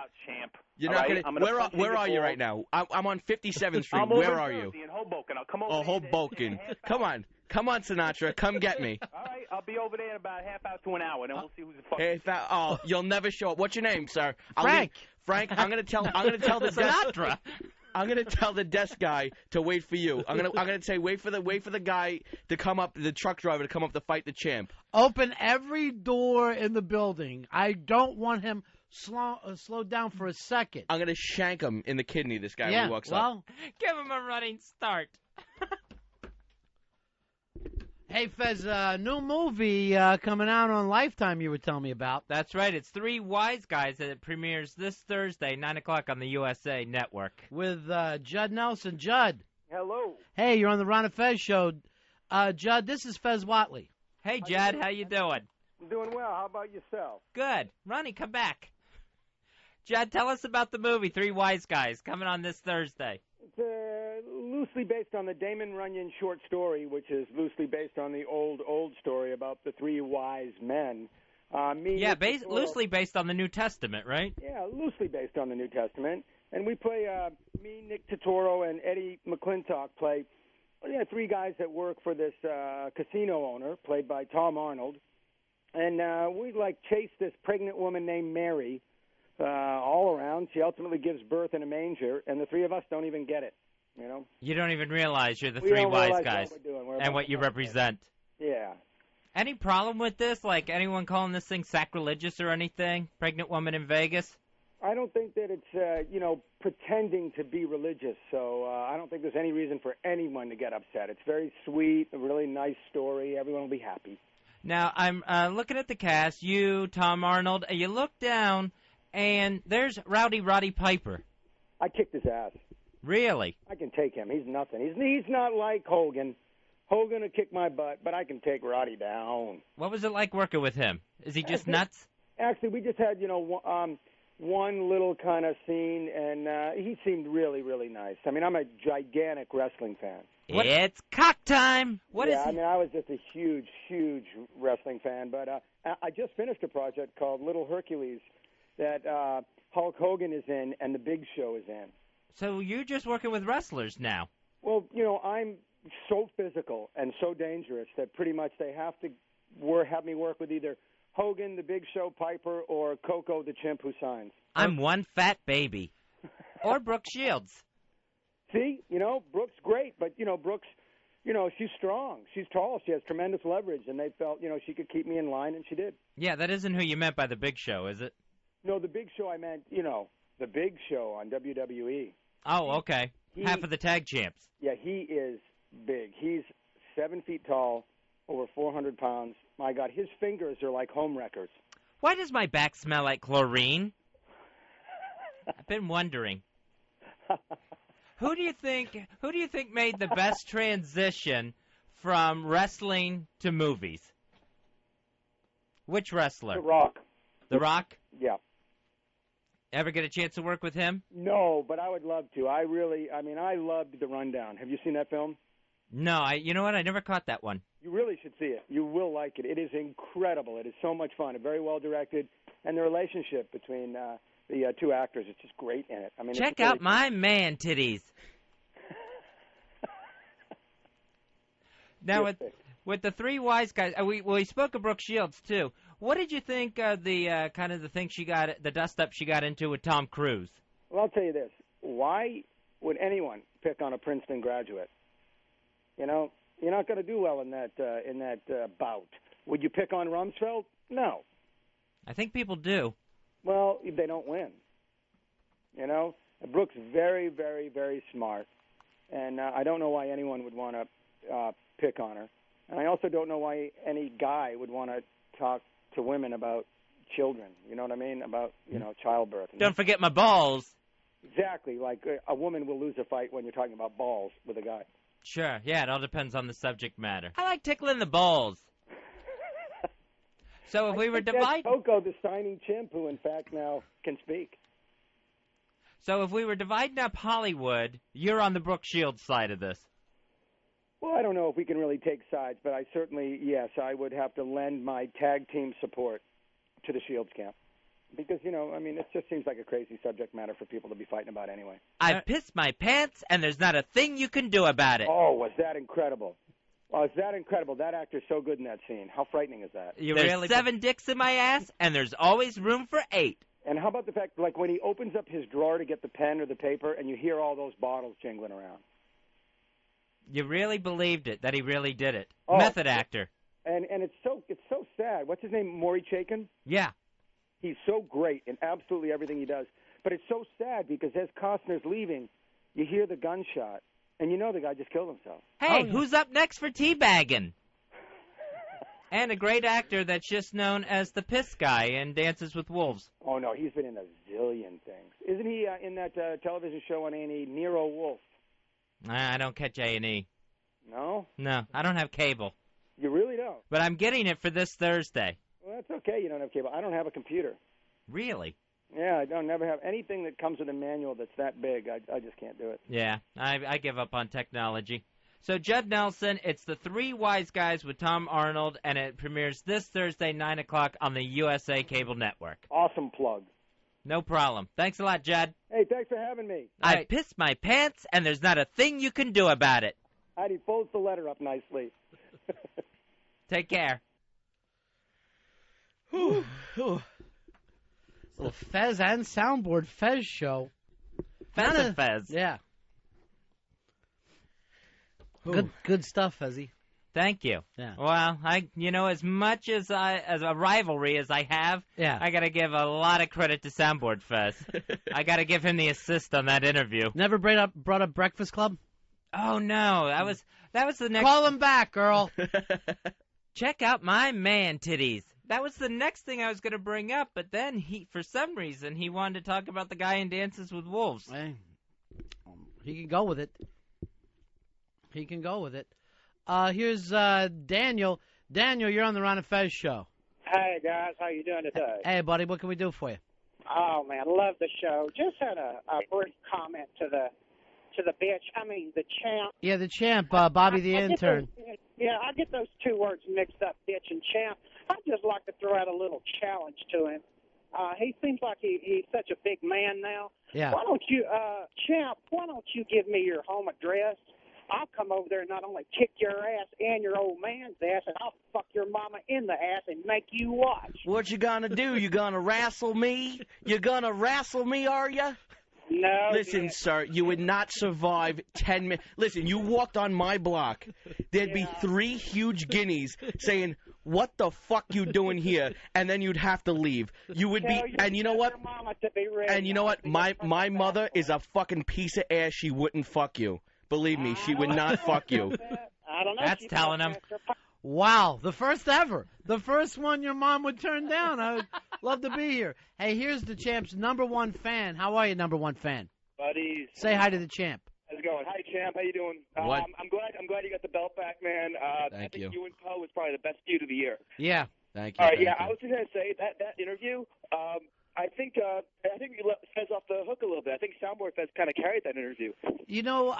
You're not gonna. Where are you right now? I'm on 57th Street. Where are you? In Hoboken. I'll come over. Oh, Hoboken. Come on, Sinatra. Come get me. All right, I'll be over there in about half hour to an hour, and then we'll see who's the fuck. Hey, you'll never show up. What's your name, sir? Frank. Frank. I'm gonna tell the Sinatra. I'm gonna tell the desk guy to wait for you. I'm gonna say wait for the guy to come up, the truck driver to come up to fight the champ. Open every door in the building. I don't want him slow down for a second. I'm gonna shank him in the kidney. This guy when he walks up. Give him a running start. Hey, Fez, new movie coming out on Lifetime you were telling me about. That's right. It's Three Wise Guys, and it premieres this Thursday, 9 o'clock on the USA Network. With Judd Nelson. Judd. Hello. Hey, you're on the Ron and Fez show. Judd, this is Fez Watley. Hey, Judd, how you doing? I'm doing well. How about yourself? Good. Ronnie, come back. Judd, tell us about the movie Three Wise Guys coming on this Thursday. It's loosely based on the Damon Runyon short story, which is loosely based on the old story about the three wise men. Loosely based on the New Testament, right? Yeah, loosely based on the New Testament. And we play, me, Nick Totoro, and Eddie McClintock play three guys that work for this casino owner, played by Tom Arnold. And we, chase this pregnant woman named Mary all around. She ultimately gives birth in a manger, and the three of us don't even get it, you know? You don't even realize you're the Three Wise Guys what we're doing. and what you represent. Yeah. Any problem with this? Like anyone calling this thing sacrilegious or anything? Pregnant woman in Vegas? I don't think that it's, pretending to be religious, so I don't think there's any reason for anyone to get upset. It's very sweet, a really nice story. Everyone will be happy. Now, I'm looking at the cast, you, Tom Arnold, and you look down, and there's Rowdy Roddy Piper. I kicked his ass. Really? I can take him. He's nothing. He's not like Hogan. Hogan will kick my butt, but I can take Roddy down. What was it like working with him? Is he just nuts? Actually, we just had, one little kind of scene, and he seemed really, really nice. I mean, I'm a gigantic wrestling fan. It's cock time. What is he? I mean, I was just a huge, huge wrestling fan, but I just finished a project called Little Hercules that Hulk Hogan is in and The Big Show is in. So you're just working with wrestlers now? Well, I'm so physical and so dangerous that pretty much they have to have me work with either Hogan, The Big Show, Piper, or Coco the Chimp who signs. I'm one fat baby. Or Brooke Shields. See, Brooke's great, but, Brooke's, she's strong. She's tall. She has tremendous leverage, and they felt, she could keep me in line, and she did. Yeah, that isn't who you meant by The Big Show, is it? No, The Big Show I meant, The Big Show on WWE. Oh, okay. Half of the tag champs. Yeah, he is big. He's 7 feet tall, over 400 pounds. My God, his fingers are like home wreckers. Why does my back smell like chlorine? I've been wondering. Who do you think made the best transition from wrestling to movies? Which wrestler? The Rock. The Rock? Yeah. Ever get a chance to work with him? No, but I would love to. I loved The Rundown. Have you seen that film? No, you know what? I never caught that one. You really should see it. You will like it. It is incredible. It is so much fun. Very well directed, and the relationship between the two actors is just great in it. I mean, check out my man titties. Now with the three wise guys, we spoke of Brooke Shields too. What did you think of the kind of the thing the dust up she got into with Tom Cruise? Well, I'll tell you this: why would anyone pick on a Princeton graduate? You know, you're not going to do well in that bout. Would you pick on Rumsfeld? No. I think people do. Well, they don't win. You know, Brooke's very, very, very smart, and I don't know why anyone would want to pick on her. And I also don't know why any guy would want to talk to women about children. You know what I mean? About, childbirth. Don't forget my balls. Exactly. Like a woman will lose a fight when you're talking about balls with a guy. Sure. Yeah, it all depends on the subject matter. I like tickling the balls. So if we were dividing... Coco, the signing chimp, who in fact now can speak. So if we were dividing up Hollywood, you're on the Brooke Shields side of this. Well, I don't know if we can really take sides, but I certainly, yes, I would have to lend my tag team support to the Shields camp. Because, it just seems like a crazy subject matter for people to be fighting about anyway. I pissed my pants, and there's not a thing you can do about it. Oh, was that incredible? Oh, is that incredible? That actor's so good in that scene. How frightening is that? There's 7 dicks in my ass, and there's always room for 8. And how about the fact, like, when he opens up his drawer to get the pen or the paper, and you hear all those bottles jingling around? You really believed it, that he really did it. Oh, Method actor. And it's so sad. What's his name? Maury Chaykin? Yeah. He's so great in absolutely everything he does. But it's so sad because as Costner's leaving, you hear the gunshot, and you know the guy just killed himself. Hey, who's up next for teabagging? And a great actor that's just known as the piss guy in Dances with Wolves. Oh, no, he's been in a zillion things. Isn't he in that television show on A&E, Nero Wolf? I don't catch A&E. No? No, I don't have cable. You really don't? But I'm getting it for this Thursday. Well, that's okay. You don't have cable. I don't have a computer. Really? Yeah, I don't never have anything that comes with a manual that's that big. I just can't do it. Yeah, I give up on technology. So, Judd Nelson, it's The Three Wise Guys with Tom Arnold, and it premieres this Thursday, 9 o'clock on the USA Cable Network. Awesome plug. No problem. Thanks a lot, Judd. Hey, thanks for having me. I pissed my pants, and there's not a thing you can do about it. He folds the letter up nicely. Take care. Whew. Little Fez and Soundboard Fez show. Fez and Fez. Yeah. Good stuff, Fezzy. Thank you. Yeah. Well, as much as a rivalry as I have, yeah. I got to give a lot of credit to Soundboard Fez. I got to give him the assist on that interview. Never brought up Breakfast Club? Oh no, that was the next. Call him back, girl. Check out my man titties. That was the next thing I was going to bring up, but then for some reason, he wanted to talk about the guy in Dances with Wolves. Hey, he can go with it. Here's Daniel. Daniel, you're on the Ron and Fez show. Hey, guys. How you doing today? Hey, buddy. What can we do for you? Oh, man. Love the show. Just had a brief comment to the champ. Yeah, the champ, Bobby the intern. I get those two words mixed up, bitch and champ. I'd just like to throw out a little challenge to him. He seems like he's such a big man now. Yeah. Why don't you, champ, why don't you give me your home address? I'll come over there and not only kick your ass and your old man's ass, and I'll fuck your mama in the ass and make you watch. What you gonna do? You gonna wrestle me? You gonna wrestle me, are you? No. Listen, sir, you would not survive 10 minutes. Listen, you walked on my block. There'd be 3 huge guineas saying, what the fuck you doing here? And then you'd have to leave. You would be, and you know what? And you know what? My mother is a fucking piece of ass. She wouldn't fuck you. Believe me, she would not fuck you. I don't know. That's telling him. Wow, the first ever. The first one your mom would turn down. I would love to be here. Hey, here's the champ's #1 fan. How are you, #1 fan? Buddies. Say hi to the champ. How's it going, going? Hi, champ. How you doing? What? I'm glad you got the belt back, man. I think you. you and Poe was probably the best feud of the year. Yeah. Thank you. All right, thank yeah. you. I was just gonna say that interview. I think you let Fez off the hook a little bit. I think Soundboard Fez kind of carried that interview. You know,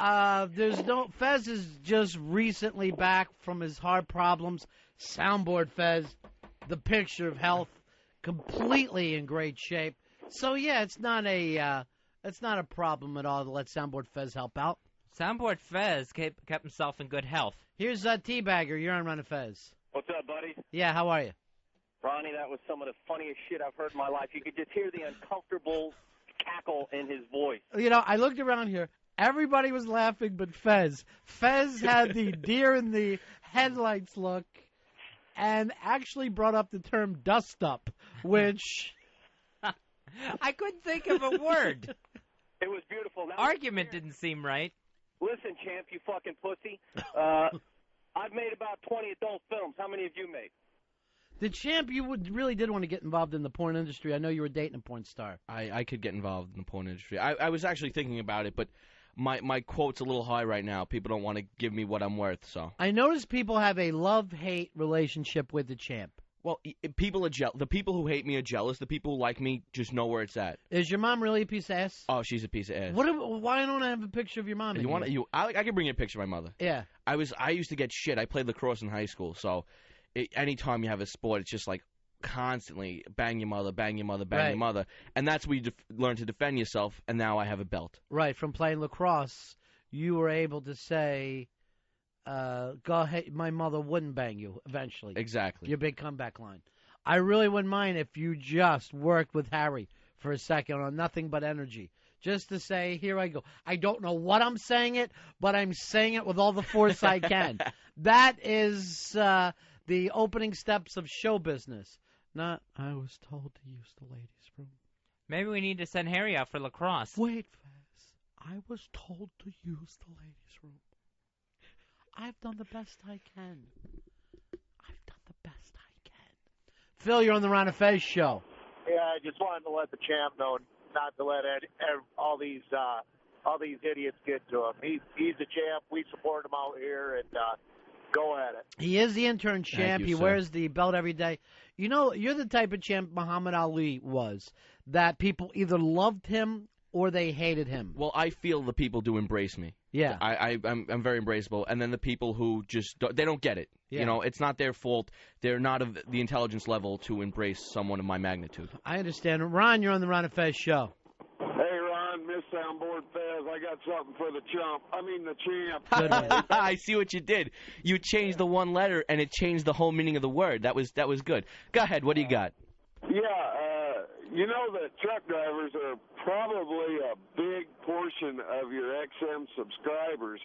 Fez is just recently back from his heart problems. Soundboard Fez, the picture of health, completely in great shape. So yeah, it's not a problem at all to let Soundboard Fez help out. Soundboard Fez kept himself in good health. Here's Teabagger. You're on Ron and Fez. What's up, buddy? Yeah, how are you? Ronnie, that was some of the funniest shit I've heard in my life. You could just hear the uncomfortable cackle in his voice. You know, I looked around here. Everybody was laughing but Fez. Fez had the deer in the headlights look and actually brought up the term dust up, which... I couldn't think of a word. It was beautiful. Argument didn't seem right. Listen, champ, you fucking pussy. I've made about 20 adult films. How many have you made? The champ, really did want to get involved in the porn industry. I know you were dating a porn star. I could get involved in the porn industry. I was actually thinking about it, but my quote's a little high right now. People don't want to give me what I'm worth, so. I notice people have a love-hate relationship with the champ. Well, people are the people who hate me are jealous. The people who like me just know where it's at. Is your mom really a piece of ass? Oh, she's a piece of ass. Why don't I have a picture of your mom? I can bring you a picture of my mother. Yeah. I used to get shit. I played lacrosse in high school, so anytime you have a sport, it's just like constantly bang your mother, bang your mother, bang your mother, and that's where you learn to defend yourself. And now I have a belt. Right, from playing lacrosse, you were able to say, "Go ahead, my mother wouldn't bang you." Eventually, exactly. Your big comeback line. I really wouldn't mind if you just worked with Harry for a second on nothing but energy. Just to say, here I go. I don't know what I'm saying it, but I'm saying it with all the force I can. That is the opening steps of show business. Not, I was told to use the ladies' room. Maybe we need to send Harry out for lacrosse. Wait, Fez. I was told to use the ladies' room. I've done the best I can. Phil, you're on the Ron and Fez show. Yeah, I just wanted to let the champ know not to let all these idiots get to him. He's the champ. We support him out here, and go at it. He is the intern champ. He wears the belt every day. You know, you're the type of champ Muhammad Ali was, that people either loved him or they hated him. Well, I feel the people do embrace me. Yeah. I'm very embraceable. And then the people who just they don't get it. Yeah. You know, it's not their fault. They're not of the intelligence level to embrace someone of my magnitude. I understand. Ron, you're on the Ron and Fez show. Hey, Ron, Miss Soundboard Fez, I got something for the champ. I see what you did. You changed the one letter, and it changed the whole meaning of the word. That was good. Go ahead. What do you got? Yeah, you know that truck drivers are probably a big portion of your XM subscribers.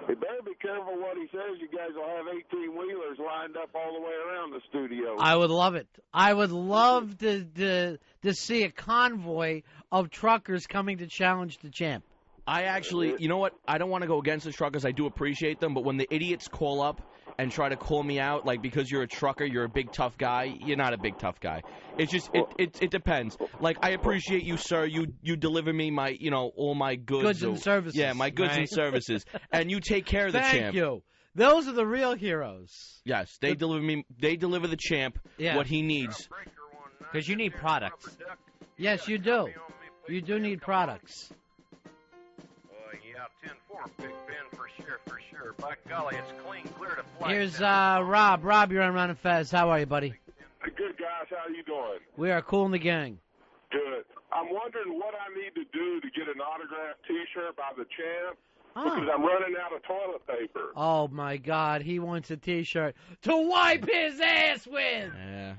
You better be careful what he says. You guys will have 18-wheelers lined up all the way around the studio. I would love it. I would love to see a convoy of truckers coming to challenge the champ. I actually, you know what? I don't want to go against the truckers. I do appreciate them, but when the idiots call up and try to call me out, like, because you're a trucker, you're a big tough guy, you're not a big tough guy. It's just, it depends. Like, I appreciate you, sir. You deliver me my, all my goods. Goods and services. Yeah, my goods and services. And you take care of the champ. Thank you. Those are the real heroes. Yes, they deliver the champ what he needs. Because you need products. Yes, you do. You do need products. Yeah, 10-4, Big Ben for sure. By golly, it's clean, clear to flight. Here's Rob. Rob, you're on Ron and Fez. How are you, buddy? Good, guys. How you doing? We are cool in the gang. Good. I'm wondering what I need to do to get an autographed T-shirt by the champ, because I'm running out of toilet paper. Oh, my God. He wants a T-shirt to wipe his ass with. Yeah.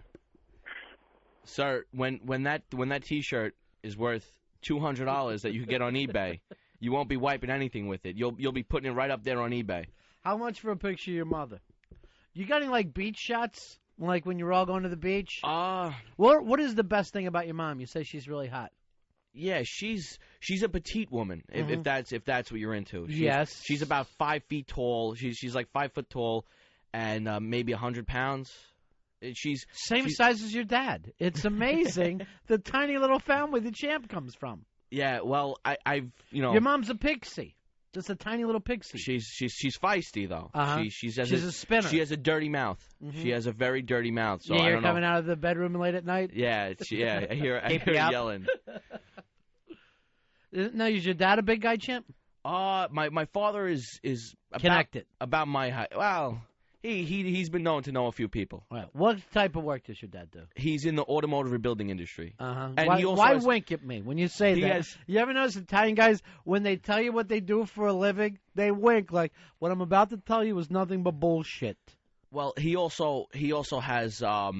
Sir, when that T-shirt is worth $200 that you can get on eBay, you won't be wiping anything with it. You'll be putting it right up there on eBay. How much for a picture of your mother? You got any, like, beach shots? Like when you're all going to the beach? What is the best thing about your mom? You say she's really hot. Yeah, she's a petite woman. If that's what you're into. Yes. She's about 5 feet tall. She's like 5 foot tall, and maybe 100 pounds. She's same size as your dad. It's amazing the tiny little family the champ comes from. Yeah, well, I've Your mom's a pixie. Just a tiny little pixie. She's feisty though. Uh-huh. She's a spinner. She has a dirty mouth. Mhm. She has a very dirty mouth. So you I hear don't her coming know. out of the bedroom late at night? Yeah, I hear Keep her you up. yelling. Now, is your dad a big guy, Champ? My father is Connected. about my height. Well, he's been known to know a few people. Right. What type of work does your dad do? He's in the automotive rebuilding industry. Uh-huh. And Why, he also why has- wink at me when you say He that? has- You ever notice Italian guys, when they tell you what they do for a living, they wink like, what I'm about to tell you is nothing but bullshit. Well, he also has a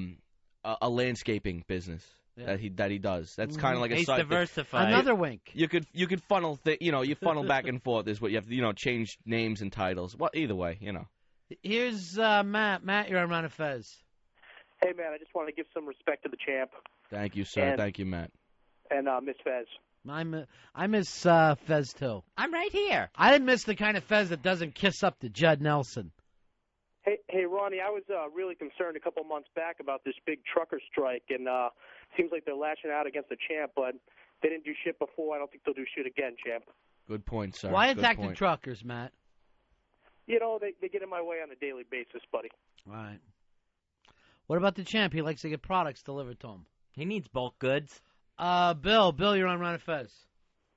landscaping business that he does. That's kind of like a He's side thing. diversified. Another wink. You could funnel you funnel back and forth is what you have to change names and titles. Well, either way, Here's Matt. Matt, you're on Ron and Fez. Hey, man, I just want to give some respect to the champ Thank you, sir. And- Thank you, Matt. and Miss Fez. I miss Fez, too. I'm right here. I didn't miss the kind of Fez that doesn't kiss up to Judd Nelson. Hey, Ronnie, I was really concerned a couple months back about this big trucker strike, and seems like they're lashing out against the champ, but they didn't do shit before. I don't think they'll do shit again, champ. Good point, sir. Why Good attack the point. truckers, Matt? You know, they get in my way on a daily basis, buddy. All right. What about the champ? He likes to get products delivered to him. He needs bulk goods. Bill, you're on Ron and Fez.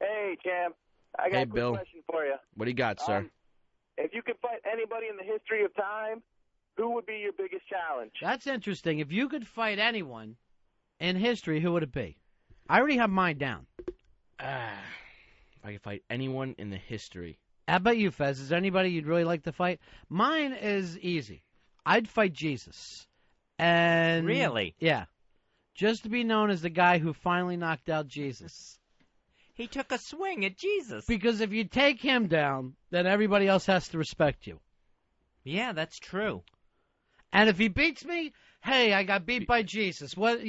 Hey, champ. I got Hey, a quick Bill. question for you. What do you got, sir? If you could fight anybody in the history of time, who would be your biggest challenge? That's interesting. If you could fight anyone in history, who would it be? I already have mine down. If I could fight anyone in the history. How about you, Fez? Is there anybody you'd really like to fight? Mine is easy. I'd fight Jesus. And Really? Yeah. Just to be known as the guy who finally knocked out Jesus. He took a swing at Jesus. Because if you take him down, then everybody else has to respect you. Yeah, that's true. And if he beats me, hey, I got beat by Jesus. What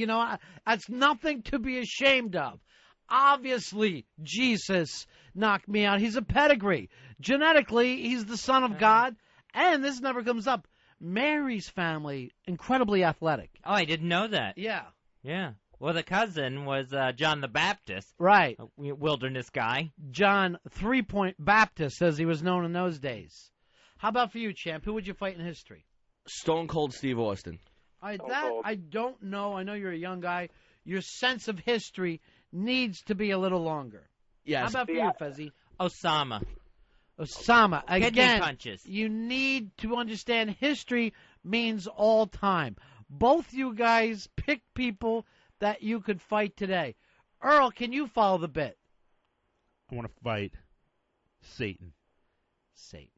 that's nothing to be ashamed of. Obviously, Jesus knocked me out. He's a pedigree. Genetically, he's the son of God. And this never comes up. Mary's family, incredibly athletic. Oh, I didn't know that. Yeah. Yeah. Well, the cousin was John the Baptist. Right. A wilderness guy. John 3-Point Baptist, as he was known in those days. How about for you, champ? Who would you fight in history? Stone Cold Steve Austin. I don't know. I know you're a young guy. Your sense of history needs to be a little longer. Yes. How about for you, Fezzi? Osama. Again, Kidney punches. You need to understand history means all time. Both you guys pick people that you could fight today. Earl, can you follow the bit? I want to fight Satan.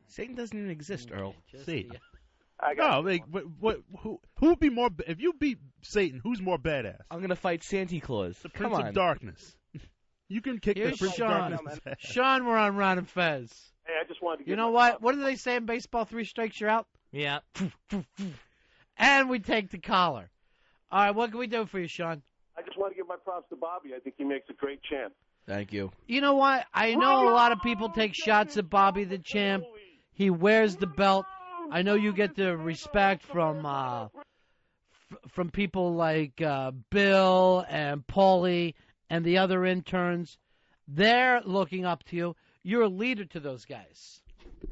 Satan doesn't even exist, Earl. Satan. No, who would be more? If you beat Satan, who's more badass? I'm gonna fight Santa Claus. The Come Prince on. of Darkness. You can kick Here's the Prince Sean. of Darkness. Sean, we're on Ron and Fez. Hey, I just wanted to. You know what? What do they say in baseball? 3 strikes, you're out. Yeah. And we take the collar. All right, what can we do for you, Sean? I just want to give my props to Bobby. I think he makes a great champ. Thank you. You know what? I know a lot of people take shots at Bobby the Champ. He wears the belt. I know you get the respect from people like Bill and Paulie and the other interns. They're looking up to you. You're a leader to those guys.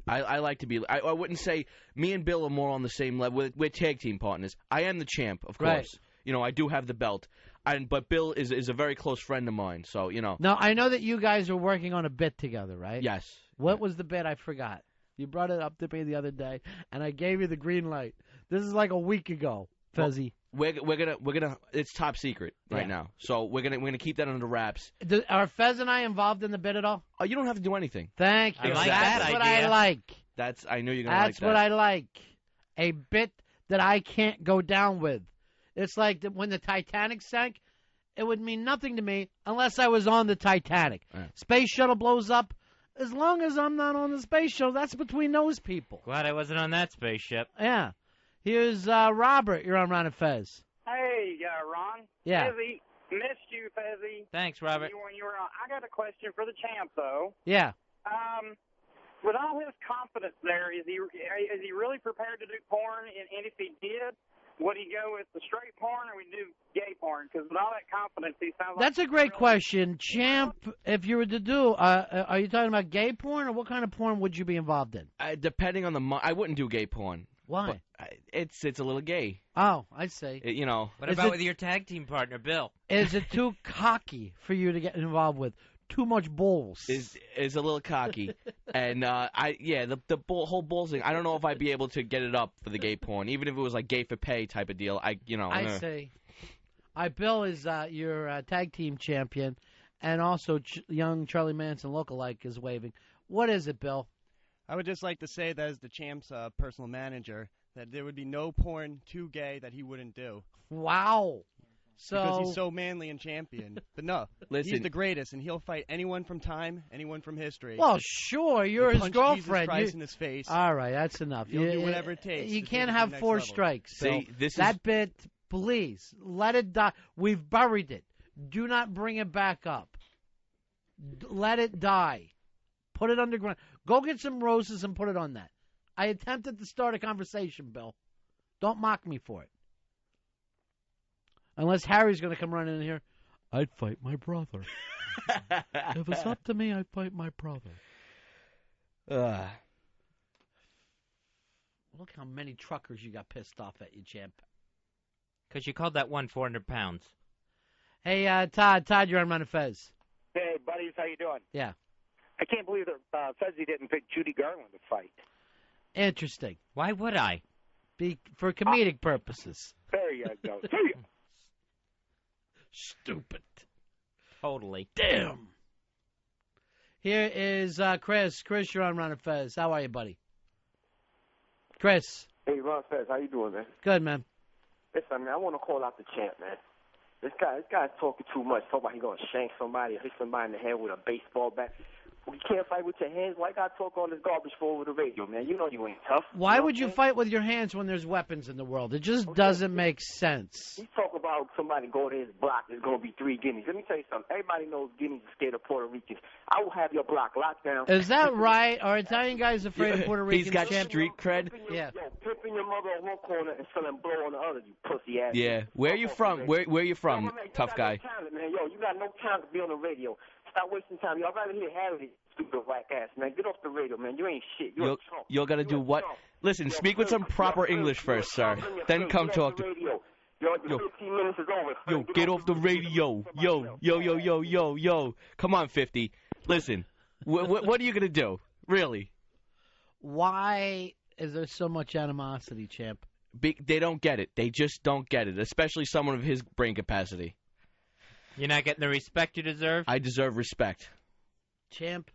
I like to be. I wouldn't say me and Bill are more on the same level. We're tag team partners. I am the champ, of course. Right. I do have the belt. But Bill is a very close friend of mine. So Now I know that you guys are working on a bit together, right? Yes. What was the bit? I forgot. You brought it up to me the other day, and I gave you the green light. This is like a week ago, Fezzi. We're gonna. It's top secret right now. So we're gonna keep that under wraps. Are Fez and I involved in the bit at all? Oh, you don't have to do anything. Thank you. I like That's that what idea. I like. I knew you're gonna like that. That's what I like. A bit that I can't go down with. It's like when the Titanic sank, it would mean nothing to me unless I was on the Titanic. Right. Space shuttle blows up. As long as I'm not on the space shuttle, that's between those people. Glad I wasn't on that spaceship. Yeah. Here's Robert. You're on Ron and Fez. Hey, Ron. Yeah. Fezzy, missed you, Fezzy. Thanks, Robert. When you were on. I got a question for the champ, though. Yeah. With all his confidence there, is he really prepared to do porn? And if he did, would he go with the straight porn or we do gay porn? Because with all that confidence, he sounds like That's a great question. Champ, if you were to do, are you talking about gay porn, or what kind of porn would you be involved in? Depending on the I wouldn't do gay porn. Why? But it's a little gay. Oh, I see. You know. What about with your tag team partner, Bill? Is it too cocky for you to get involved with? Too much balls. Is a little cocky, and the whole balls thing. I don't know if I'd be able to get it up for the gay porn, even if it was like gay for pay type of deal. I see. Bill is your tag team champion, and also young Charlie Manson lookalike is waving. What is it, Bill? I would just like to say that as the champ's personal manager, that there would be no porn too gay that he wouldn't do. Wow. Because he's so manly and champion. But no, listen, he's the greatest, and he'll fight anyone from time, anyone from history. Well, sure, you're his punch girlfriend. Jesus Christ in his face. All right, that's enough. He'll do whatever it takes. You to can't take it to have the next 4 level. strikes. See, that bit, please, let it die. We've buried it. Do not bring it back up. Let it die. Put it underground. Go get some roses and put it on that. I attempted to start a conversation, Bill. Don't mock me for it. Unless Harry's going to come running in here. I'd fight my brother. If it's up to me, I'd fight my brother. Look how many truckers you got pissed off at you, champ. Because you called that one 400 pounds. Hey, Todd. Todd, you're on Ron and Fez. Hey, buddies, how you doing? Yeah. I can't believe that Fezzy didn't pick Judy Garland to fight. Interesting. Why would I? For comedic purposes. There you go. Stupid. Totally. Damn. Here is Chris. Chris, you're on Ron and Fez. How are you, buddy? Chris. Hey, Ron Fez, how you doing, man? Good, man. Listen, man, I want to call out the champ, man. This guy's talking too much. Talking about he gonna shank somebody or hit somebody in the head with a baseball bat. You can't fight with your hands. Why you gotta talk all this garbage for over the radio, man? You know you ain't tough. Why would you fight with your hands when there's weapons in the world? It just doesn't make sense. He talk about somebody go to his block. There's gonna be 3 guineas. Let me tell you something. Everybody knows guineas are scared of Puerto Ricans. I will have your block locked down. Is that right? Are Italian guys afraid of Puerto Ricans? He's got street cred. Yeah. Yo, pimping your mother on one corner and selling blow on the other, you pussy ass. Yeah. Where are you from? Where are you from, tough guy? No talent, man. Yo, you got no talent to be on the radio. Stop wasting time. Y'all rather hear Harry, stupid whack ass, man. Get off the radio, man. You ain't shit. You're a chump. You're gonna do what? Listen, speak with some proper English first, sir. Then come talk to. Your 15 minutes is over. Yo, get off the radio. Yo. Come on, 50. Listen, what are you gonna do? Really? Why is there so much animosity, champ? They don't get it. They just don't get it, especially someone of his brain capacity. You're not getting the respect you deserve? I deserve respect. Champ?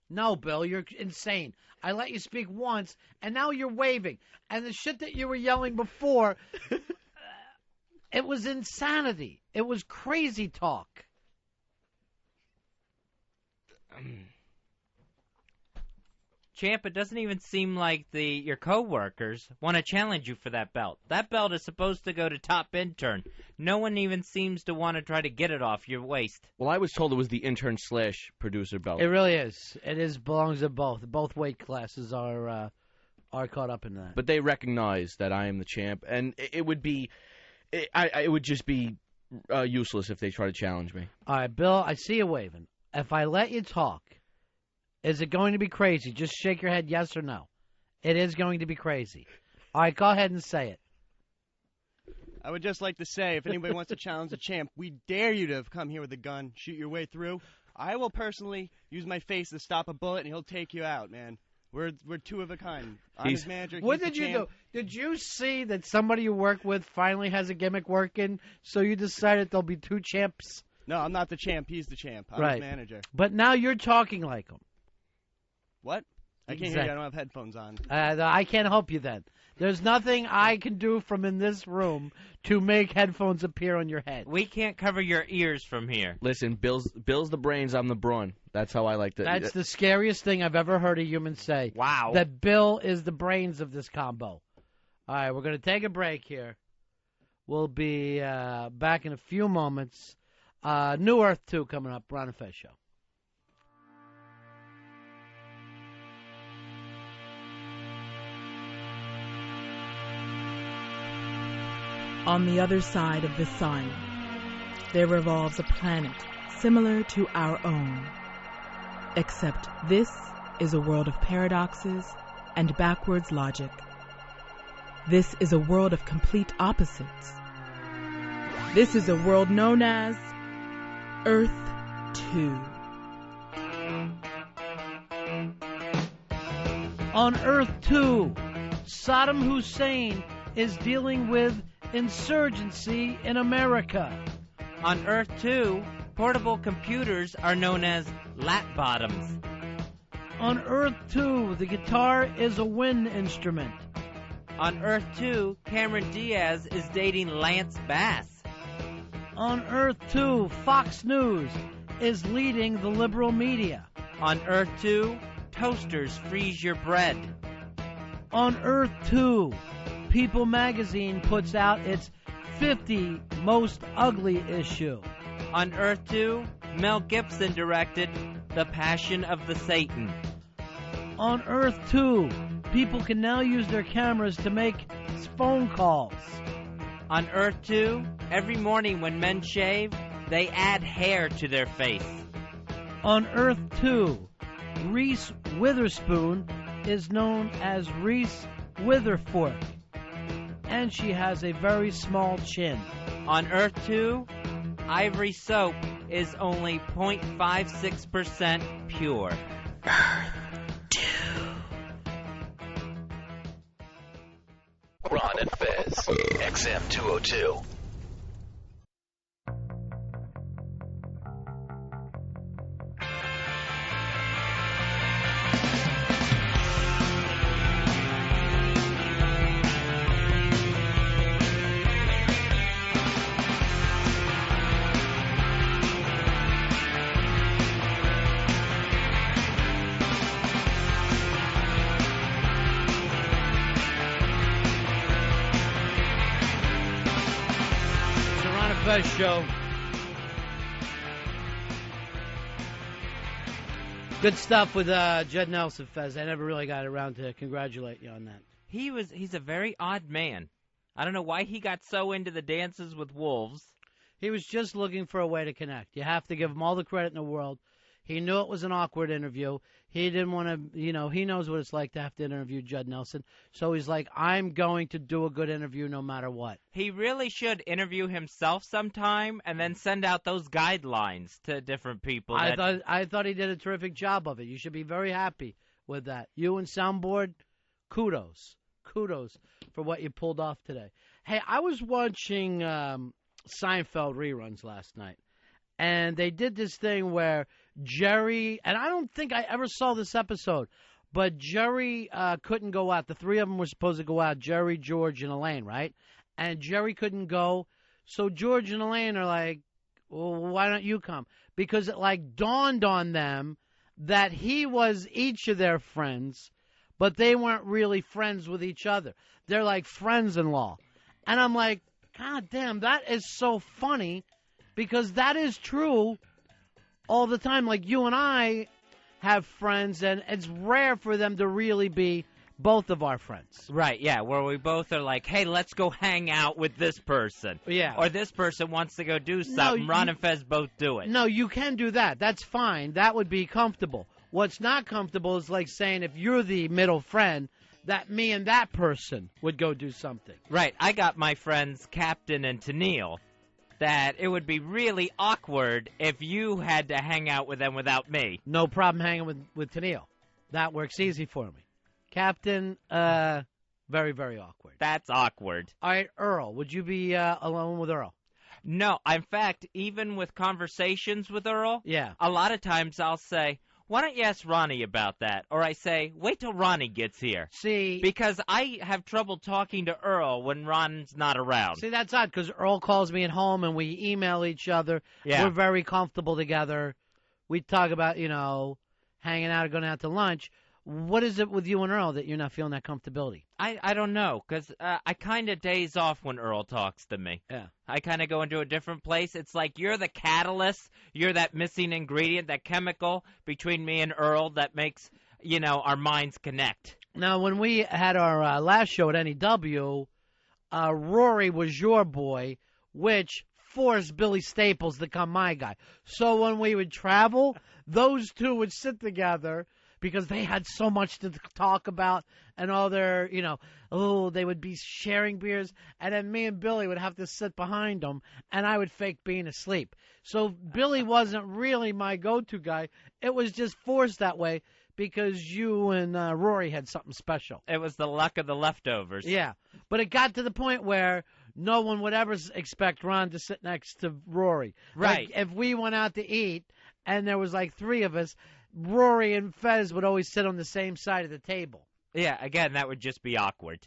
No, Bill, you're insane. I let you speak once, and now you're waving. And the shit that you were yelling before, it was insanity. It was crazy talk. Champ, it doesn't even seem like your co-workers want to challenge you for that belt. That belt is supposed to go to top intern. No one even seems to want to try to get it off your waist. Well, I was told it was the intern/producer belt. It really is. It belongs to both. Both weight classes are caught up in that. But they recognize that I am the champ, and it would just be useless if they try to challenge me. All right, Bill, I see you waving. If I let you talk, is it going to be crazy? Just shake your head yes or no. It is going to be crazy. All right, go ahead and say it. I would just like to say, if anybody wants to challenge the champ, we dare you to come here with a gun, shoot your way through. I will personally use my face to stop a bullet, and he'll take you out, man. We're 2 of a kind. I'm his manager. What did you do? Did you see that somebody you work with finally has a gimmick working, so you decided there'll be 2 champs? No, I'm not the champ. He's the champ. I'm right. his manager. But now you're talking like him. What? I can't hear you. I don't have headphones on. I can't help you then. There's nothing I can do from in this room to make headphones appear on your head. We can't cover your ears from here. Listen, Bill's the brains, I'm the brawn. That's how I like to. That's the scariest thing I've ever heard a human say. Wow. That Bill is the brains of this combo. All right, we're going to take a break here. We'll be back in a few moments. New Earth 2 coming up. Ron and Fez Show. On the other side of the sun, there revolves a planet similar to our own. Except this is a world of paradoxes and backwards logic. This is a world of complete opposites. This is a world known as Earth 2. On Earth 2, Saddam Hussein is dealing with insurgency in America. On Earth 2, portable computers are known as lap bottoms. On Earth 2, the guitar is a wind instrument. On Earth 2, Cameron Diaz is dating Lance Bass. On Earth 2, Fox News is leading the liberal media. On Earth 2, toasters freeze your bread. On Earth 2, People magazine puts out its 50 Most Ugly issue. On Earth 2, Mel Gibson directed The Passion of the Satan. On Earth 2, people can now use their cameras to make phone calls. On Earth 2, every morning when men shave, they add hair to their face. On Earth 2, Reese Witherspoon is known as Reese Witherfork, and she has a very small chin. On Earth 2, Ivory soap is only 0.56% pure. Earth 2. Ron and Fez, XM 202. Show. Good stuff with Judd Nelson, Fez. I never really got around to congratulate you on that. He's a very odd man. I don't know why he got so into the dances with wolves. He was just looking for a way to connect. You have to give him all the credit in the world. He knew it was an awkward interview. He didn't want to, he knows what it's like to have to interview Judd Nelson. So he's like, I'm going to do a good interview no matter what. He really should interview himself sometime and then send out those guidelines to different people. I thought he did a terrific job of it. You should be very happy with that. You and Soundboard, kudos. Kudos for what you pulled off today. Hey, I was watching Seinfeld reruns last night. And they did this thing where Jerry, and I don't think I ever saw this episode, but Jerry couldn't go out. The three of them were supposed to go out, Jerry, George, and Elaine, right? And Jerry couldn't go. So George and Elaine are like, well, why don't you come? Because it like dawned on them that he was each of their friends, but they weren't really friends with each other. They're like friends-in-law. And I'm like, God damn, that is so funny. Because that is true all the time. Like you and I have friends, and it's rare for them to really be both of our friends. Right, yeah, where we both are like, hey, let's go hang out with this person. Yeah. Or this person wants to go do something. No, Ron and Fez both do it. No, you can do that. That's fine. That would be comfortable. What's not comfortable is like saying if you're the middle friend, that me and that person would go do something. Right, I got my friends Captain and Tennille. That it would be really awkward if you had to hang out with them without me. No problem hanging with Tennille. That works easy for me. Captain, very, very awkward. That's awkward. All right, Earl, would you be alone with Earl? No, in fact, even with conversations with Earl, yeah, a lot of times I'll say, why don't you ask Ronnie about that? Or I say, wait till Ronnie gets here. See, because I have trouble talking to Earl when Ron's not around. See, that's odd, because Earl calls me at home and we email each other. Yeah. We're very comfortable together. We talk about, hanging out or going out to lunch. What is it with you and Earl that you're not feeling that comfortability? I don't know, because I kind of daze off when Earl talks to me. Yeah. I kind of go into a different place. It's like you're the catalyst. You're that missing ingredient, that chemical between me and Earl that makes, our minds connect. Now, when we had our last show at NEW, Rory was your boy, which forced Billy Staples to become my guy. So when we would travel, those two would sit together because they had so much to talk about and all their, they would be sharing beers. And then me and Billy would have to sit behind them, and I would fake being asleep. So Billy wasn't really my go-to guy. It was just forced that way because you and Rory had something special. It was the luck of the leftovers. Yeah. But it got to the point where no one would ever expect Ron to sit next to Rory. Right. Like, if we went out to eat and there was like three of us, Rory and Fez would always sit on the same side of the table. Yeah, again, that would just be awkward.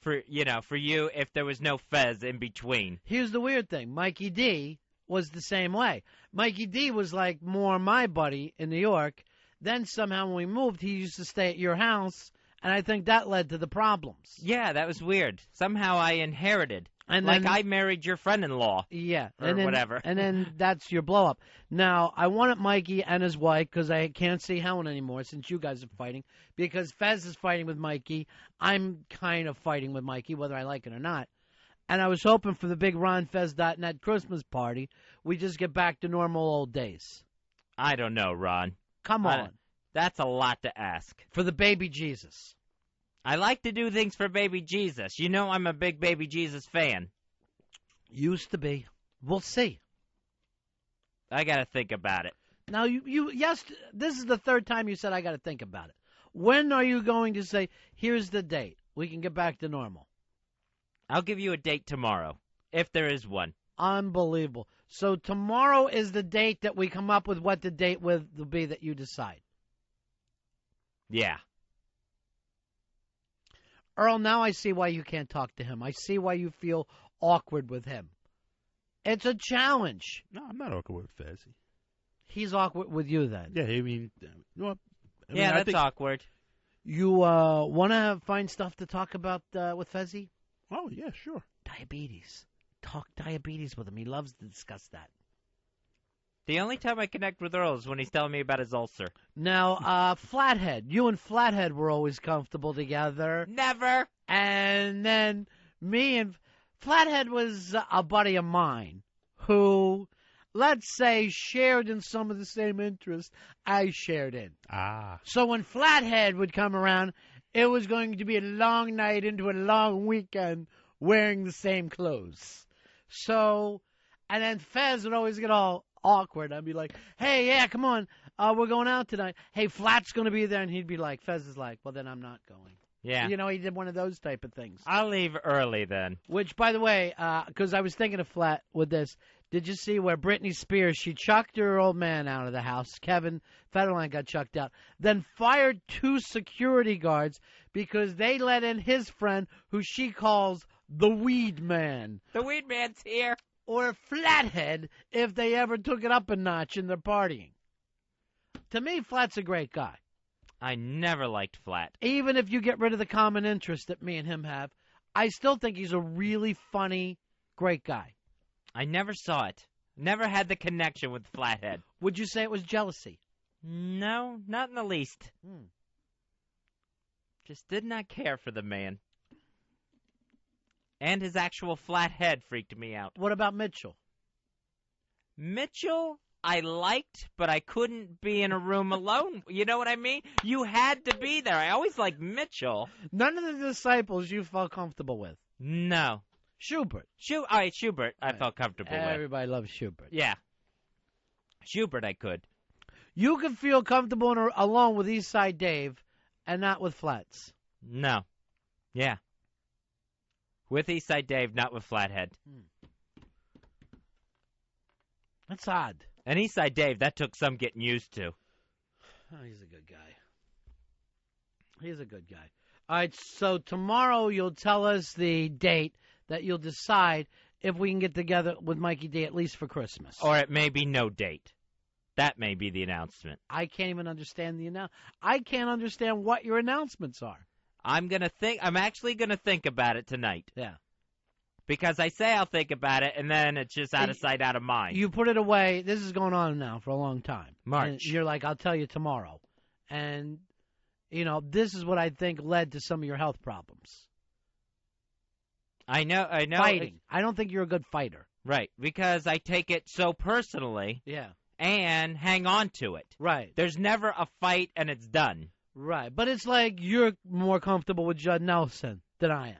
For you, if there was no Fez in between. Here's the weird thing. Mikey D was the same way. Mikey D was like more my buddy in New York. Then somehow when we moved, he used to stay at your house, and I think that led to the problems. Yeah, that was weird. Somehow I inherited. And like then, I married your friend-in-law. Yeah. Or and then, whatever. And then that's your blow-up. Now, I wanted Mikey and his wife, because I can't see Helen anymore since you guys are fighting, because Fez is fighting with Mikey. I'm kind of fighting with Mikey, whether I like it or not. And I was hoping for the big RonFez.net Christmas party, we just get back to normal old days. I don't know, Ron. Come on. That's a lot to ask. For the baby Jesus. I like to do things for baby Jesus. You know I'm a big baby Jesus fan. Used to be. We'll see. I got to think about it. Now, yes, this is the third time you said I got to think about it. When are you going to say, here's the date, we can get back to normal? I'll give you a date tomorrow, if there is one. Unbelievable. So tomorrow is the date that we come up with what the date will be that you decide. Yeah. Earl, now I see why you can't talk to him. I see why you feel awkward with him. It's a challenge. No, I'm not awkward with Fez. He's awkward with you then. Yeah, I mean, that's awkward. You want to find stuff to talk about with Fezzy? Oh, yeah, sure. Diabetes. Talk diabetes with him. He loves to discuss that. The only time I connect with Earl is when he's telling me about his ulcer. Now, Flathead. You and Flathead were always comfortable together. Never. And then me and Flathead was a buddy of mine who, let's say, shared in some of the same interests I shared in. Ah. So when Flathead would come around, it was going to be a long night into a long weekend wearing the same clothes. So, and then Fez would always get all awkward. I'd be like, hey, yeah, come on. We're going out tonight. Hey, Flat's going to be there. And he'd be like, Fez is like, well, then I'm not going. Yeah. You know, he did one of those type of things. I'll leave early then. Which, by the way, because I was thinking of Flat with this, did you see where Britney Spears, she chucked her old man out of the house, Kevin Federline got chucked out, then fired 2 security guards because they let in his friend who she calls the Weed Man. The Weed Man's here. Or Flathead if they ever took it up a notch in their partying. To me, Flat's a great guy. I never liked Flat. Even if you get rid of the common interest that me and him have, I still think he's a really funny, great guy. I never saw it. Never had the connection with Flathead. Would you say it was jealousy? No, not in the least. Just did not care for the man. And his actual flat head freaked me out. What about Mitchell? Mitchell, I liked, but I couldn't be in a room alone. You know what I mean? You had to be there. I always liked Mitchell. None of the disciples you felt comfortable with? No. Schubert. All right, Schubert I felt comfortable with. Everybody loves Schubert. Yeah. Schubert I could. You could feel comfortable alone with Eastside Dave and not with Flats. No. Yeah. With Eastside Dave, not with Flathead. That's odd. And Eastside Dave, that took some getting used to. Oh, he's a good guy. He's a good guy. All right, so tomorrow you'll tell us the date that you'll decide if we can get together with Mikey D at least for Christmas. Or it may be no date. That may be the announcement. I can't even understand the announcement. I can't understand what your announcements are. I'm actually going to think about it tonight. Yeah. Because I say I'll think about it, and then it's just out of sight, out of mind. You put it away. This is going on now for a long time. March. And you're like, I'll tell you tomorrow. And, you know, this is what I think led to some of your health problems. I know. Fighting. I don't think you're a good fighter. Right, because I take it so personally. Yeah. And hang on to it. Right. There's never a fight and it's done. Right, but it's like you're more comfortable with Judd Nelson than I am.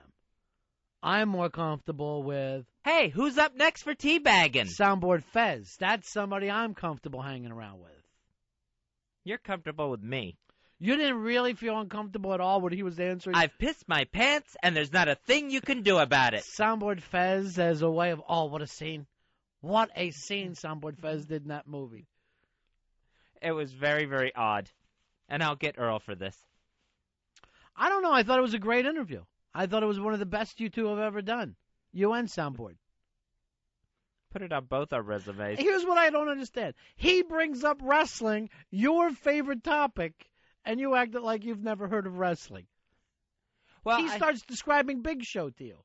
I'm more comfortable with... Hey, who's up next for teabagging? Soundboard Fez. That's somebody I'm comfortable hanging around with. You're comfortable with me. You didn't really feel uncomfortable at all when he was answering? I've pissed my pants, and there's not a thing you can do about it. Soundboard Fez as a way of... Oh, what a scene. What a scene Soundboard Fez did in that movie. It was very, very odd. And I'll get Earl for this. I don't know. I thought it was a great interview. I thought it was one of the best you two have ever done. You and Soundboard. Put it on both our resumes. Here's what I don't understand. He brings up wrestling, your favorite topic, and you act like you've never heard of wrestling. Well, he starts describing Big Show to you.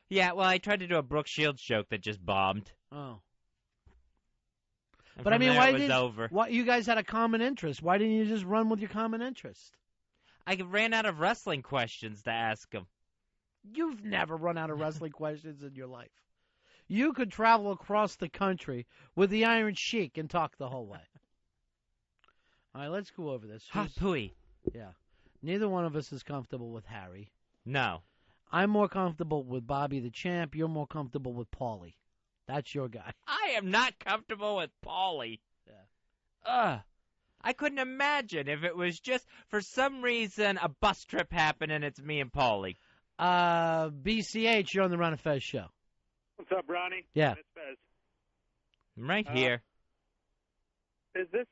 Yeah, well, I tried to do a Brooke Shields joke that just bombed. Oh. And But I mean, why did over. What you guys had a common interest? Why didn't you just run with your common interest? I ran out of wrestling questions to ask him. You've never run out of wrestling questions in your life. You could travel across the country with the Iron Sheik and talk the whole way. All right, let's go over this. Ha pooey. Yeah. Neither one of us is comfortable with Harry. No. I'm more comfortable with Bobby the Champ. You're more comfortable with Paulie. That's your guy. I am not comfortable with Paulie. Yeah. I couldn't imagine if it was just, for some reason, a bus trip happened and it's me and Paulie. BCH, you're on the Ron and Fez show. What's up, Ronnie? Yeah. It's Fez. I'm right here. Is this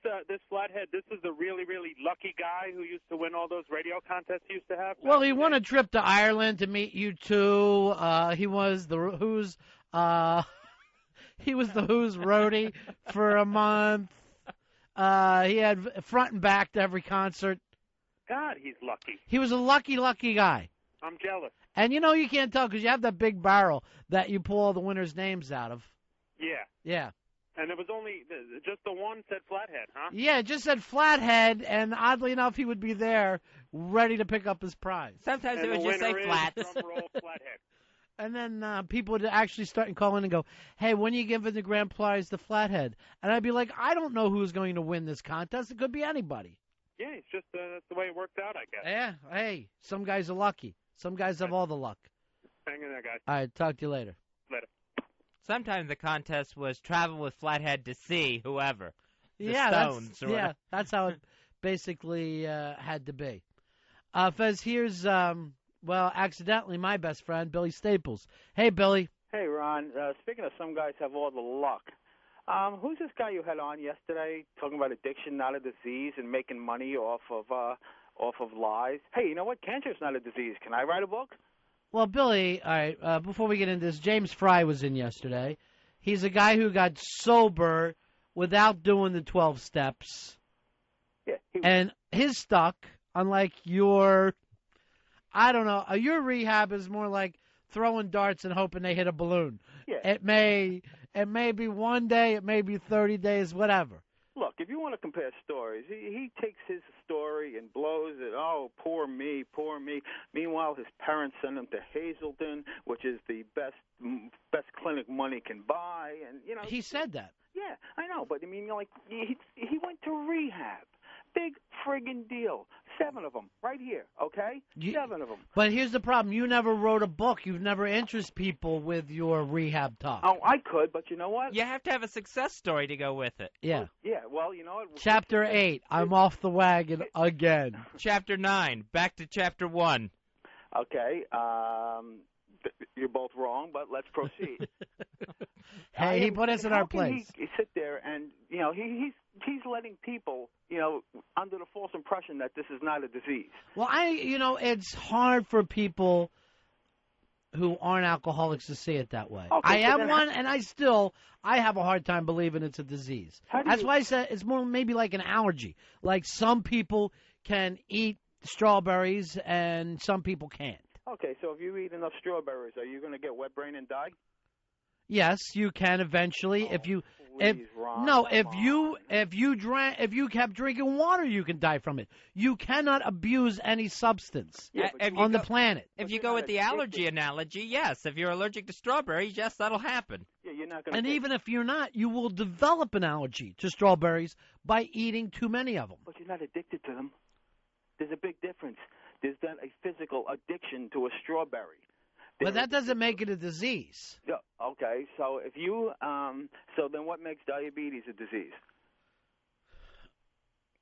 flathead, this is the really, really lucky guy who used to win all those radio contests he used to have? Well, he won a trip to Ireland to meet you two. He was the Who's roadie for a month. He had front and back to every concert. God, he's lucky. He was a lucky guy. I'm jealous. And you know you can't tell because you have that big barrel that you pull all the winners' names out of. Yeah. Yeah. And there was only just the one said flathead, huh? Yeah, it just said Flathead, and oddly enough, he would be there ready to pick up his prize. Sometimes And it would just say flat. Drum roll, flathead. And then people would actually start and call in and go, hey, when are you giving the grand prize to Flathead? And I'd be like, I don't know who's going to win this contest. It could be anybody. Yeah, it's just that's the way it worked out, I guess. Yeah, hey, some guys are lucky. Some guys have all the luck. Hang in there, guys. All right, talk to you later. Later. Sometimes the contest was travel with Flathead to see whoever. The yeah, Stones or whatever. That's how it basically had to be. Fez, here's, accidentally my best friend, Billy Staples. Hey, Billy. Hey, Ron. Speaking of some guys have all the luck, who's this guy you had on yesterday talking about addiction, not a disease, and making money off of lies? Hey, you know what? Cancer's not a disease. Can I write a book? Well, Billy, all right, before we get into this, James Fry was in yesterday. He's a guy who got sober without doing the 12 steps. Yeah. And his stuck, unlike your, I don't know, your rehab is more like throwing darts and hoping they hit a balloon. Yeah. It may be one day, it may be 30 days, whatever. Look, if you want to compare stories, he takes his story and blows it. Oh, poor me, poor me. Meanwhile, his parents send him to Hazleton, which is the best clinic money can buy, and you know. He said that. Yeah, I know, but I mean, like he went to rehab. Big friggin' deal. 7 of them, right here. Okay, 7 of them. But here's the problem: you never wrote a book. You've never interested people with your rehab talk. Oh, I could, but you know what? You have to have a success story to go with it. Yeah. Yeah. Well, you know what? Chapter 8. I'm off the wagon again. Chapter 9. Back to Chapter 1. Okay. You're both wrong, but let's proceed. Hey, he put us in our place. He sit there and you know he's letting people under the false impression that this is not a disease. Well, it's hard for people who aren't alcoholics to see it that way. Okay, I am one, and I have a hard time believing it's a disease. That's why I said it's more maybe like an allergy. Like some people can eat strawberries and some people can't. Okay, so if you eat enough strawberries, are you going to get wet brain and die? Yes, you can eventually if you if you kept drinking water, you can die from it. You cannot abuse any substance on the planet. If you go with the allergy analogy, yes. If you're allergic to strawberries, yes, that'll happen. Yeah, you're not going And even if you're not, you will develop an allergy to strawberries by eating too many of them. But you're not addicted to them. There's a big difference. There's then a physical addiction to a strawberry. But that doesn't make it a disease. Yeah, okay, so if you, so then what makes diabetes a disease?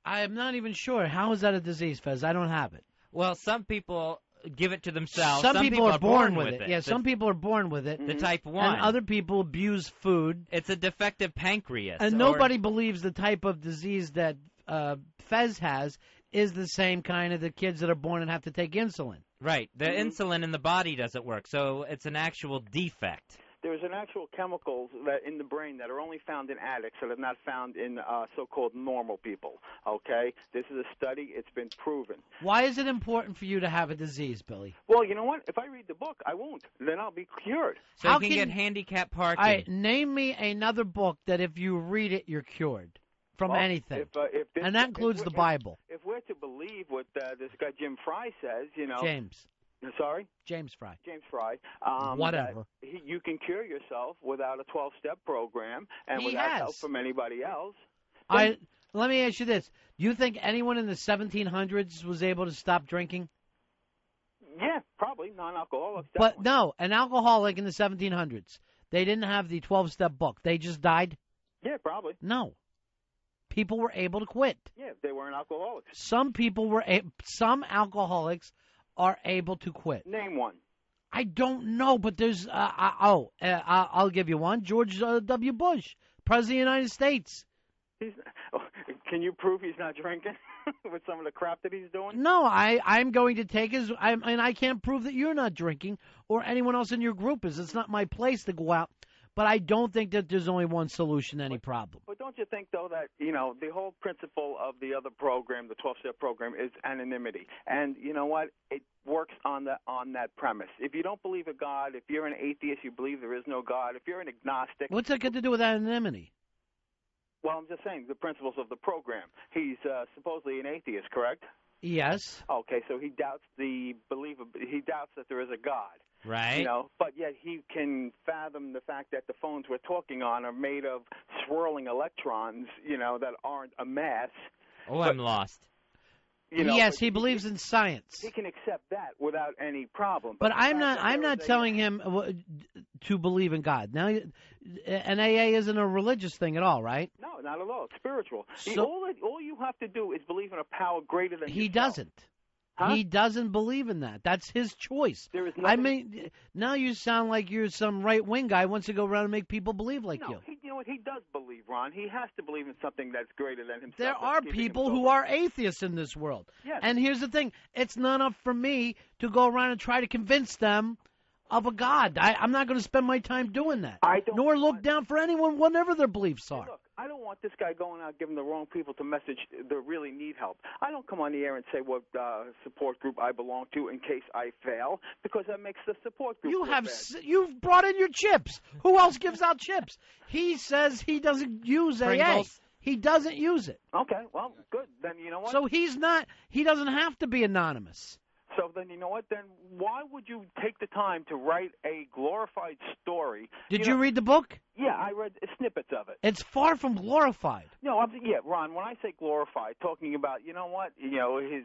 I am not even sure. How is that a disease, Fez? I don't have it. Well, some people give it to themselves. Some people are born with it. Yeah, The- some people are born with it. The type 1. And other people abuse food. It's a defective pancreas. And nobody believes the type of disease that Fez has is the same kind of the kids that are born and have to take insulin. Right. The insulin in the body doesn't work, so it's an actual defect. There's an actual chemicals that in the brain that are only found in addicts that are not found in so-called normal people. Okay, this is a study; it's been proven. Why is it important for you to have a disease, Billy? Well, you know what? If I read the book, I won't. Then I'll be cured. So you can get handicap parking. All right, name me another book that if you read it, you're cured from anything. And that includes the Bible. If we're to believe what this guy Jim Fry says, you know. James. Sorry? James Fry. James Fry. Whatever. You can cure yourself without a 12-step program and without help from anybody else. Let me ask you this. Do you think anyone in the 1700s was able to stop drinking? Yeah, probably. Non-alcoholics. But no, an alcoholic in the 1700s, they didn't have the 12-step book. They just died? Yeah, probably. No. People were able to quit. Yeah, they weren't alcoholics. Some people were some alcoholics are able to quit. Name one. I don't know, but there's I'll give you one. George W. Bush, President of the United States. Can you prove he's not drinking with some of the crap that he's doing? No, I'm going to take his and I can't prove that you're not drinking or anyone else in your group is. It's not my place to go out. But I don't think that there's only one solution to any problem. But don't you think, though, that, you know, the whole principle of the other program, the 12-step program, is anonymity. And you know what? It works on that premise. If you don't believe in God, if you're an atheist, you believe there is no God, if you're an agnostic. What's that got to do with anonymity? Well, I'm just saying the principles of the program. He's supposedly an atheist, correct? Yes. Okay, so he doubts he doubts that there is a God. Right. You know, but yet he can fathom the fact that the phones we're talking on are made of swirling electrons, you know, that aren't a mass. I'm lost. You know, yes, he believes in science. He can accept that without any problem. But I'm not telling him to believe in God. Now, an AA isn't a religious thing at all, right? No, not at all. It's spiritual. So, all you have to do is believe in a power greater than he yourself. Doesn't. Huh? He doesn't believe in that. That's his choice. There is I mean, now you sound like you're some right-wing guy who wants to go around and make people believe like you. You know what? He does believe, Ron. He has to believe in something that's greater than himself. There are people who are atheists in this world. Yes. And here's the thing. It's not up for me to go around and try to convince them of a God. I'm not going to spend my time doing that. Nor look down for anyone, whatever their beliefs are. Look, I don't want this guy going out giving the wrong people the message that really need help. I don't come on the air and say what support group I belong to in case I fail, because that makes the support group look bad. You've brought in your chips. Who else gives out chips? He says he doesn't use Pringles. AA. He doesn't use it. Okay, well, good. Then you know what? So he doesn't have to be anonymous. So then, you know what? Then why would you take the time to write a glorified story? Did you read the book? Yeah, I read snippets of it. It's far from glorified. No, Ron, when I say glorified, talking about, you know what, you know, his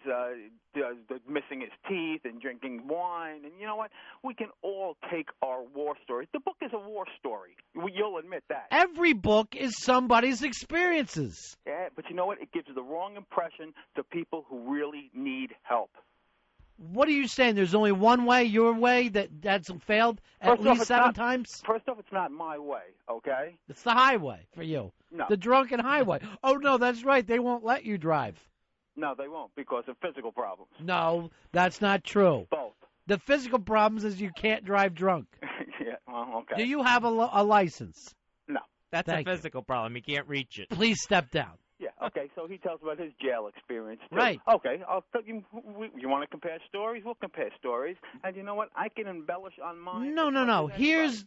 missing his teeth and drinking wine, and you know what, we can all take our war stories. The book is a war story. You'll admit that. Every book is somebody's experiences. Yeah, but you know what? It gives the wrong impression to people who really need help. What are you saying? There's only one way, your way, that's failed at least 7 times? First off, it's not my way, okay? It's the highway for you. No. The drunken highway. Oh, no, that's right. They won't let you drive. No, they won't because of physical problems. No, that's not true. Both. The physical problems is you can't drive drunk. Yeah, well, okay. Do you have a license? No. That's Thank a physical problem. You can't reach it. Please step down. Yeah. Okay, so he tells about his jail experience, too. Right. Okay, I'll tell you, you want to compare stories? We'll compare stories. And you know what? I can embellish on mine. No. Here's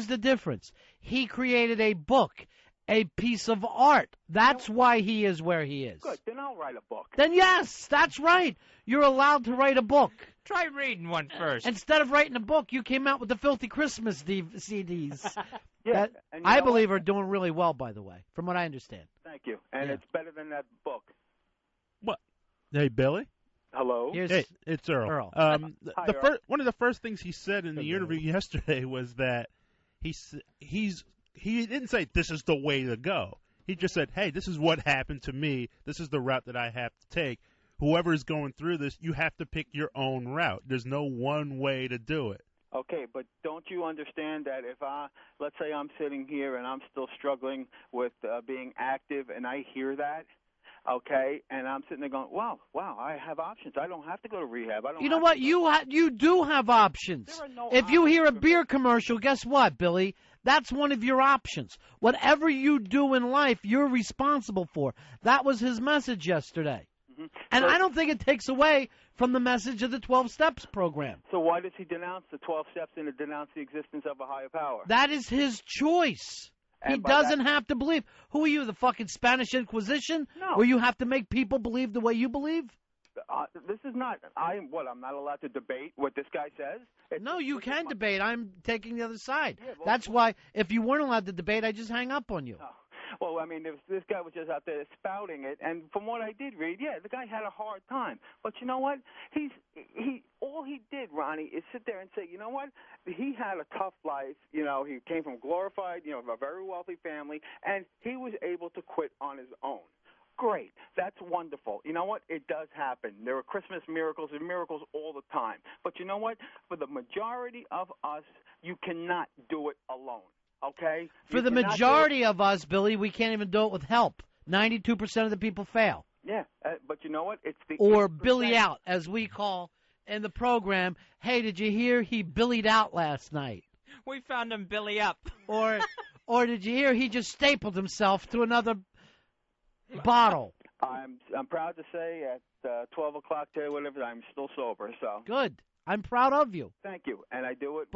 the difference. He created a book, a piece of art. That's why he is where he is. Good, then I'll write a book. Then yes, that's right. You're allowed to write a book. Try reading one first. Instead of writing a book, you came out with the Filthy Christmas CDs. Yeah, that, and you I know believe what? are doing really well, by the way, from what I understand. Thank you. And Yeah. it's better than that book. What? Hey, Billy. Hello. Hey, it's Earl. Hi, The Earl. one of the first things he said in the interview yesterday was that he didn't say this is the way to go. He just said, hey, this is what happened to me. This is the route that I have to take. Whoever is going through this, you have to pick your own route. There's no one way to do it. Okay, but don't you understand that if let's say I'm sitting here and I'm still struggling with being active and I hear that, okay, and I'm sitting there going, wow, I have options. I don't have to go to rehab. You know what? You do have options. If you hear a beer commercial, guess what, Billy? That's one of your options. Whatever you do in life, you're responsible for. That was his message yesterday. Mm-hmm. And I don't think it takes away from the message of the 12 Steps program. So why does he denounce the 12 steps and denounce the existence of a higher power? That is his choice. He doesn't have to believe. Who are you, the fucking Spanish Inquisition? No. Where you have to make people believe the way you believe? This is not. I'm not allowed to debate what this guy says? No, you can debate. I'm taking the other side. Yeah, well, That's why, if you weren't allowed to debate, I'd just hang up on you. Well, I mean, this guy was just out there spouting it, and from what I did read, yeah, the guy had a hard time. But you know what? All he did, Ronnie, is sit there and say, you know what? He had a tough life. You know, he came from glorified, a very wealthy family, and he was able to quit on his own. Great. That's wonderful. You know what? It does happen. There are Christmas miracles and miracles all the time. But you know what? For the majority of us, you cannot do it alone. Okay? For the majority of us, Billy, we can't even do it with help. 92% of the people fail. Yeah, but you know what? It's the Or 8%. Billy out, as we call in the program. Hey, did you hear he billied out last night? We found him Billy up. Or did you hear he just stapled himself to another bottle? I'm proud to say at 12 o'clock today, whatever, I'm still sober. So good. I'm proud of you. Thank you, and I do it.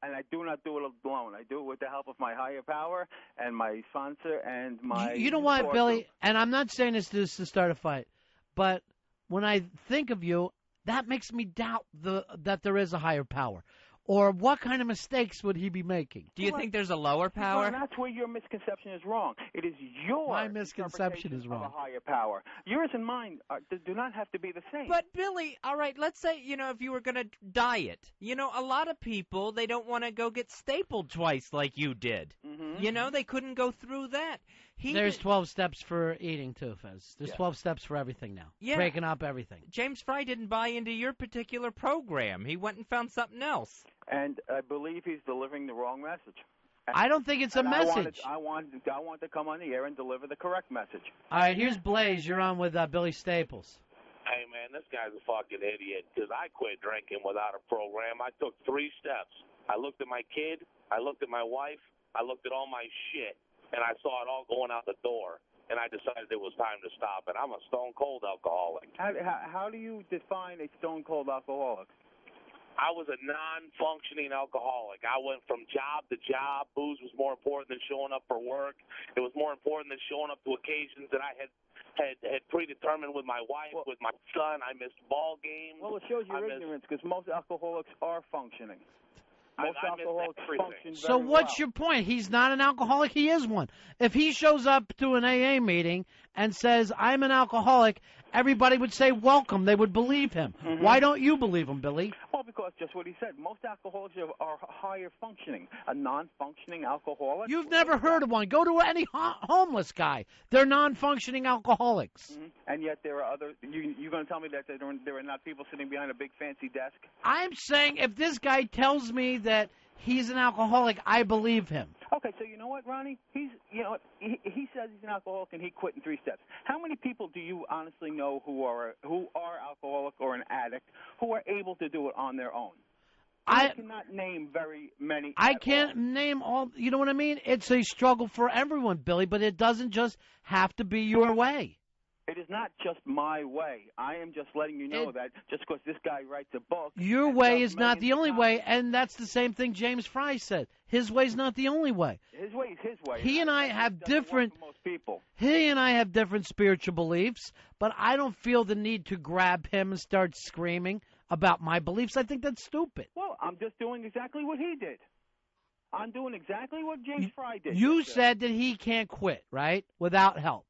And I do not do it alone. I do it with the help of my higher power and my sponsor and my. You know what, Billy? group. And I'm not saying this to start a fight, but when I think of you, that makes me doubt that there is a higher power. Or what kind of mistakes would he be making? Do you think there's a lower power? Well, that's where your misconception is wrong. It is your My misconception is interpretation wrong. of a higher power. Yours and mine do not have to be the same. But, Billy, all right, let's say, if you were going to diet, a lot of people, they don't want to go get stapled twice like you did. Mm-hmm. They couldn't go through that. There's 12 steps for eating, too, Fez. There's 12 steps for everything now. Yeah. Breaking up everything. James Fry didn't buy into your particular program. He went and found something else. And I believe he's delivering the wrong message. I don't think it's a message. I want to come on the air and deliver the correct message. All right, here's Blaze. You're on with Billy Staples. Hey, man, this guy's a fucking idiot because I quit drinking without a program. I took 3 steps. I looked at my kid. I looked at my wife. I looked at all my shit, and I saw it all going out the door. And I decided it was time to stop. And I'm a stone-cold alcoholic. How do you define a stone-cold alcoholic? I was a non-functioning alcoholic. I went from job to job. Booze was more important than showing up for work. It was more important than showing up to occasions that I had predetermined with my wife, with my son. I missed ball games. Well, it shows your ignorance because most alcoholics are functioning. Most I alcoholics function So very what's well. your point? He's not an alcoholic. He is one. If he shows up to an AA meeting and says, I'm an alcoholic, everybody would say welcome. They would believe him. Mm-hmm. Why don't you believe him, Billy? Well, because just what he said. Most alcoholics are higher functioning. A non-functioning alcoholic. You've never heard of one. Go to any homeless guy. They're non-functioning alcoholics. Mm-hmm. And yet there are other. You're going to tell me that there are not people sitting behind a big fancy desk? I'm saying if this guy tells me that he's an alcoholic, I believe him. Okay, so you know what, Ronnie? He says he's an alcoholic and he quit in 3 steps. How many people do you honestly know who are alcoholic or an addict who are able to do it on their own? I cannot name very many. I can't name all. You know what I mean? It's a struggle for everyone, Billy, but it doesn't just have to be your way. It is not just my way. I am just letting you know that just because this guy writes a book. Your way is not the only way, and that's the same thing James Fry said. His way is not the only way. His way is his way. He and I have different. Most people. He and I have different spiritual beliefs, but I don't feel the need to grab him and start screaming about my beliefs. I think that's stupid. Well, I'm just doing exactly what he did. I'm doing exactly what James Fry did. You said that he can't quit, right? Without help.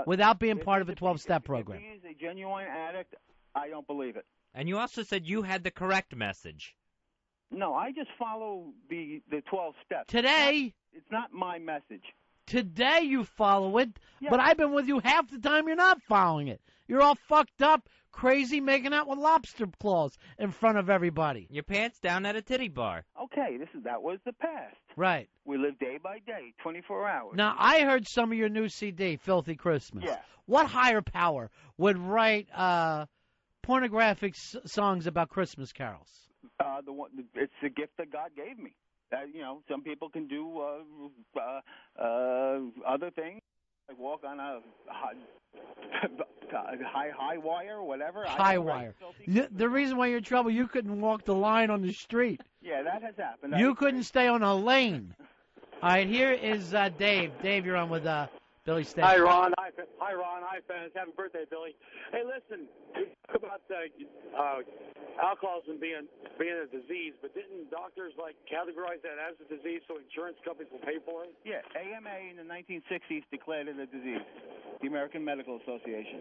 Without being part of a 12-step program. If he is a genuine addict, I don't believe it. And you also said you had the correct message. No, I just follow the 12 steps. Today. It's not my message. Today you follow it, Yeah. but I've been with you half the time you're not following it. You're all fucked up, crazy, making out with lobster claws in front of everybody. Your pants down at a titty bar. Okay, that was the past. Right. We live day by day, 24 hours. Now, I heard some of your new CD, Filthy Christmas. Yeah. What higher power would write pornographic songs about Christmas carols? It's a gift that God gave me. Some people can do other things, like walk on a high wire or whatever. High wire. The reason why you're in trouble, you couldn't walk the line on the street. Yeah, that has happened. You couldn't stay on a lane. All right, here is Dave. Dave, you're on with Billy State. Hi, Ron. Hi, Ron. Hi, fans. Happy birthday, Billy. Hey, listen, you talk about alcoholism being a disease, but didn't doctors categorize that as a disease so insurance companies will pay for it? Yeah, AMA in the 1960s declared it a disease, the American Medical Association.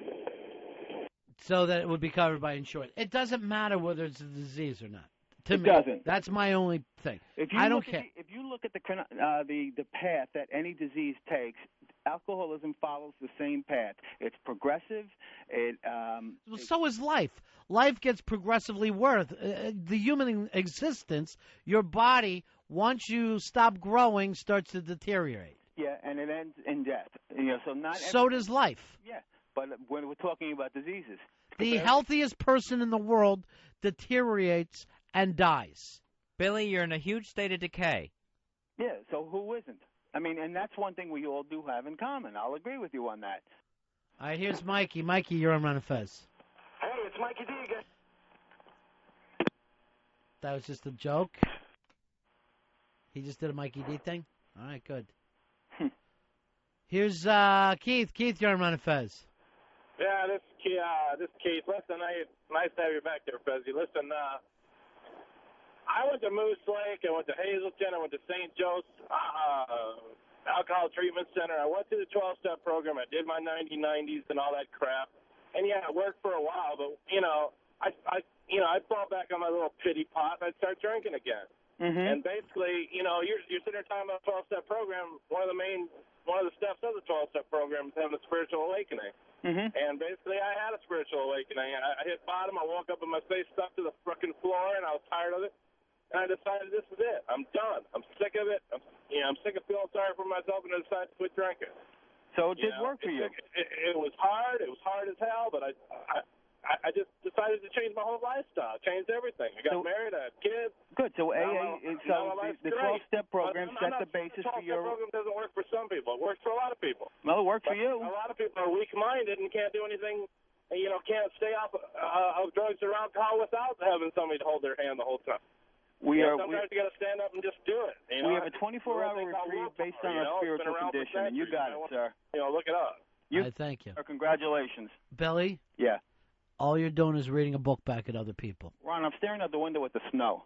So that it would be covered by insurance. It doesn't matter whether it's a disease or not. To me, doesn't. That's my only thing. I don't care. If you look at the path that any disease takes, alcoholism follows the same path. It's progressive. Well, so is life. Life gets progressively worse. The human existence, your body, once you stop growing, starts to deteriorate. Yeah, and it ends in death. So does life. Yeah, but when we're talking about diseases, the healthiest person in the world deteriorates and dies. Billy, you're in a huge state of decay. Yeah, so who isn't? I mean, and that's one thing we all do have in common. I'll agree with you on that. All right, here's Mikey. Mikey, you're on Ron and Fez. Hey, it's Mikey D again. That was just a joke? He just did a Mikey D thing? All right, good. Here's Keith. Keith, you're on Ron and Fez. Yeah, this is Keith. Listen, nice to have you back there, Fezzy. Listen, I went to Moose Lake, I went to Hazelton, I went to St. Joe's Alcohol Treatment Center. I went to the 12-step program. I did my 90/90s and all that crap. And yeah, it worked for a while, but I'd fall back on my little pity pot and I'd start drinking again. Mm-hmm. And basically, you're sitting there talking about 12-step program. One of the steps of the 12-step program is having a spiritual awakening. Mm-hmm. And basically, I had a spiritual awakening. I hit bottom. I woke up and my face stuck to the frickin' floor, and I was tired of it. And I decided this is it. I'm done. I'm sick of it. I'm sick of feeling sorry for myself, and I decided to quit drinking. So it did work for you. It was hard. It was hard as hell, but I just decided to change my whole lifestyle. Changed everything. I got married. I had kids. Good. So the 12-step program set the basis for your. The 12-step program doesn't work for some people. It works for a lot of people. Well, it worked for you. A lot of people are weak-minded and can't do anything. Can't stay off of drugs or alcohol without having somebody to hold their hand the whole time. Sometimes you got to stand up and just do it. We have a 24-hour reprieve based on our spiritual condition, and you got it, sir. Look it up. Thank you. Congratulations. Billy? Yeah. All you're doing is reading a book back at other people. Ron, I'm staring out the window at the snow.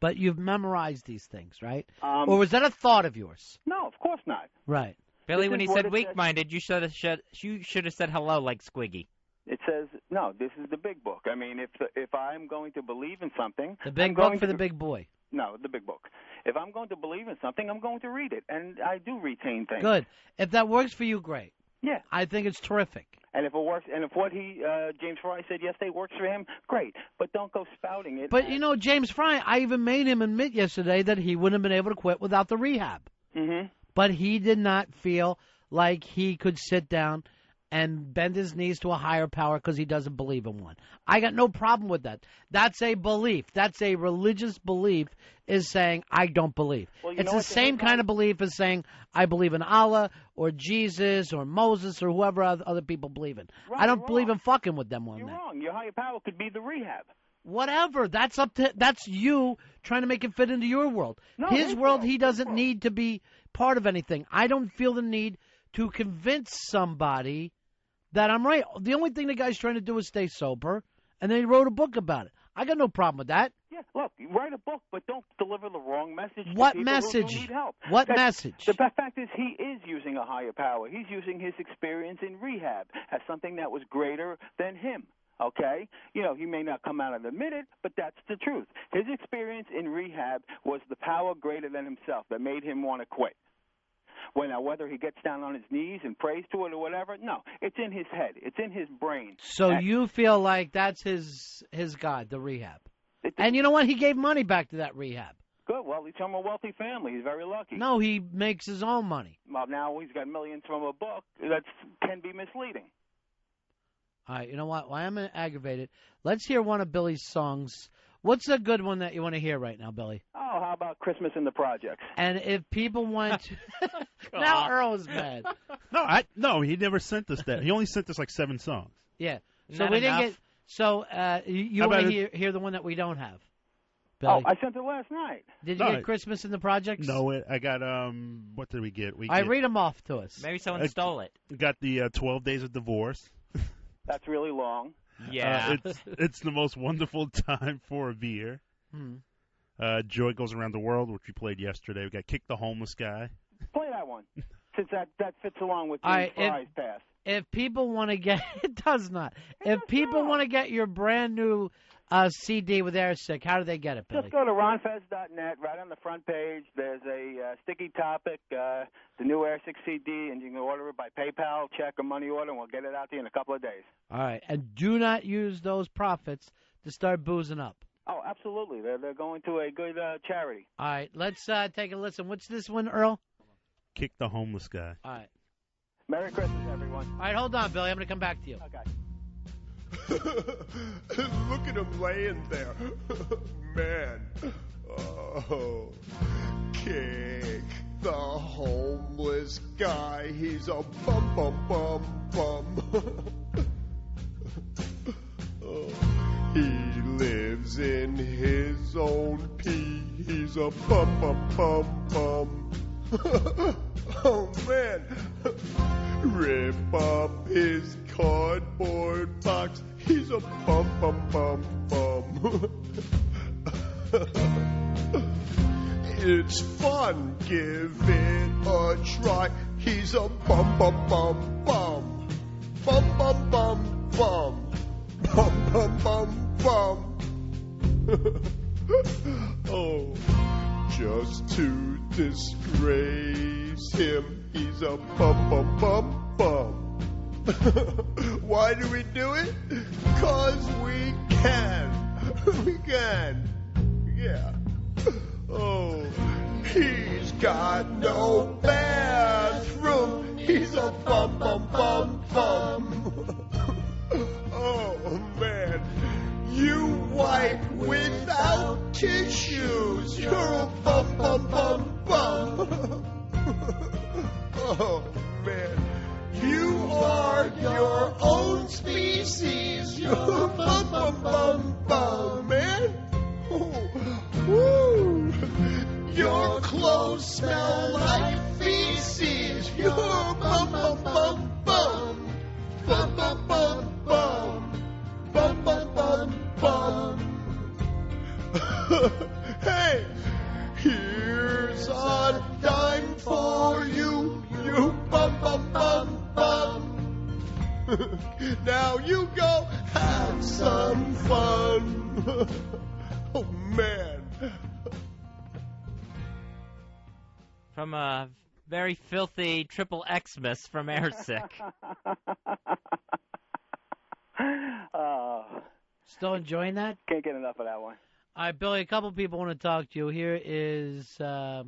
But you've memorized these things, right? Or was that a thought of yours? No, of course not. Right. Billy, when he said weak-minded, you should have said hello like Squiggy. It says, no, this is the big book. I mean, if I'm going to believe in something... The big book for the big boy. No, the big book. If I'm going to believe in something, I'm going to read it. And I do retain things. Good. If that works for you, great. Yeah. I think it's terrific. And if it works, and if what James Fry said yesterday works for him, great. But don't go spouting it. But, James Fry, I even made him admit yesterday that he wouldn't have been able to quit without the rehab. Mm-hmm. But he did not feel like he could sit down and bend his knees to a higher power because he doesn't believe in one. I got no problem with that. That's a belief. That's a religious belief, is saying, I don't believe. Well, it's the same kind of belief as saying, I believe in Allah or Jesus or Moses or whoever other people believe in. Right, I don't you're believe wrong. in fucking with them on You're that. wrong. Your higher power could be the rehab. Whatever. That's you trying to make it fit into your world. No, His his world, world, he his doesn't world. need to be part of anything. I don't feel the need to convince somebody that I'm right. The only thing the guy's trying to do is stay sober, and then he wrote a book about it. I got no problem with that. Yeah, look, write a book, but don't deliver the wrong message What to people message? who need help. What message? The fact is he is using a higher power. He's using his experience in rehab as something that was greater than him. Okay? You know, he may not come out and admit it, but that's the truth. His experience in rehab was the power greater than himself that made him want to quit. Well, now, whether he gets down on his knees and prays to it or whatever, no. It's in his head. It's in his brain. So you feel like that's his God, the rehab. And you know what? He gave money back to that rehab. Good. Well, he's from a wealthy family. He's very lucky. No, he makes his own money. Well, now he's got millions from a book. That can be misleading. All right, you know what? Why I'm aggravated. Let's hear one of Billy's songs. What's a good one that you want to hear right now, Billy? Oh, how about Christmas in the Projects? And if people want to... Now Earl is mad. No, he never sent us that. He only sent us like 7 songs. Yeah. So Not we enough. didn't get... So you How want to about hear the one that we don't have, Oh, Billy? I sent it last night. Did you No, get Christmas in the Projects? No, I got what did we get? I read them off to us. Maybe someone stole it. We got the 12 Days of Divorce. That's really long. Yeah. It's the most wonderful time for a beer. Joy Goes Around the World, which we played yesterday. We got Kick the Homeless Guy. Play that one, since that fits along with the All right, prize pass. If people want to get... It does not. If people want to get your brand new CD with Airsick, how do they get it, Billy? Just go to ronfez.net. Right on the front page, there's a sticky topic, the new Air 6 CD, and you can order it by PayPal, check, or money order, and we'll get it out to you in a couple of days. All right. And do not use those profits to start boozing up. Oh, absolutely. They're going to a good charity. All right. Let's take a listen. What's this one, Earl? Kick the Homeless Guy. All right. Merry Christmas, everyone. All right, hold on, Billy. I'm going to come back to you. Okay. Look at him laying there. Man. Oh. Kick the homeless guy. He's a bum bum bum bum. Oh. He lives in his own pee. He's a bum bum bum bum. Oh man. Rip up his cardboard box. He's a bum bum bum bum. It's fun, give it a try. He's a bum bum bum bum. Bum bum bum bum. Bum bum bum bum. Oh, just to disgrace him, he's a bum bum bum bum. Why do we do it? 'Cause we can. We can. Yeah. Oh, he's got no bathroom. He's a bum bum bum bum. Oh man, you wipe without tissues. You're a bum bum bum bum. Oh man, you are your own species. You're a bum bum bum bum, man. Oh, woo. Your clothes smell like feces. You're bum bum bum bum. Bum bum bum bum. Bum bum bum bum. Hey, here's a dime for you. You bum bum bum bum. Now you go have some fun. Oh man. From a very filthy triple Xmas from Airsick. Still enjoying that? Can't get enough of that one. All right, Billy, a couple people want to talk to you. Here is, let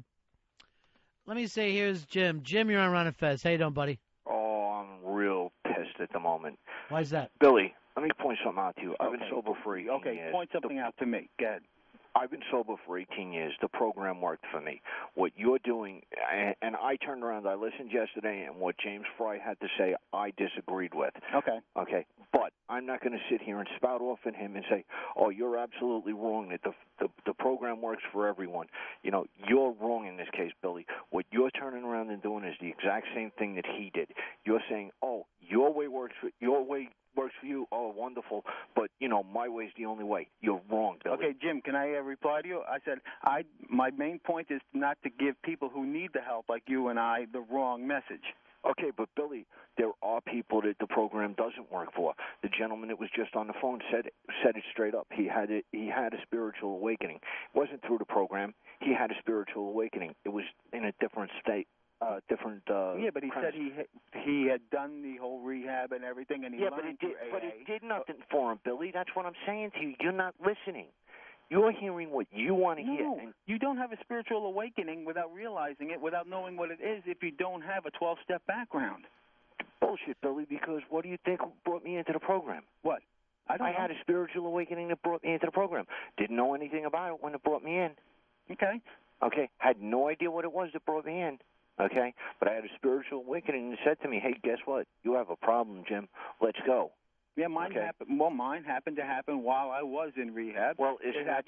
me say, here's Jim. Jim, you're on Ron and Fez. How you doing, buddy? Oh, I'm real pissed at the moment. Why is that? Billy, let me point something out to you. I've been Okay. sober for 18 Okay, years. point something out to me. Go ahead. I've been sober for 18 years. The program worked for me. What you're doing, and I turned around, I listened yesterday, and what James Fry had to say, I disagreed with. Okay. Okay. But I'm not going to sit here and spout off at him and say, oh, you're absolutely wrong, that the program works for everyone. You know, you're wrong in this case, Billy. What you're turning around and doing is the exact same thing that he did. You're saying, oh, your way works for you. Oh, wonderful. But, you know, my way's the only way. You're wrong, Billy. Okay, Jim, can I reply to you? I said my main point is not to give people who need the help like you and I the wrong message. Okay, but Billy, there are people that the program doesn't work for. The gentleman that was just on the phone said it straight up. He had a spiritual awakening. It wasn't through the program. He had a spiritual awakening. It was in a different state. Yeah, but he said he had done the whole rehab and everything, and he learned through AA. But it did nothing for him, Billy. That's what I'm saying to you. You're not listening. You're hearing what you want to hear. No, you don't have a spiritual awakening without realizing it, without knowing what it is, if you don't have a 12-step background. Bullshit, Billy, because what do you think brought me into the program? What? I had a spiritual awakening that brought me into the program. Didn't know anything about it when it brought me in. Okay. Okay, had no idea what it was that brought me in. Okay, but I had a spiritual awakening that said to me, hey, guess what? You have a problem, Jim. Let's go. Yeah, mine happened. Well, mine happened to happen while I was in rehab. Well, it's not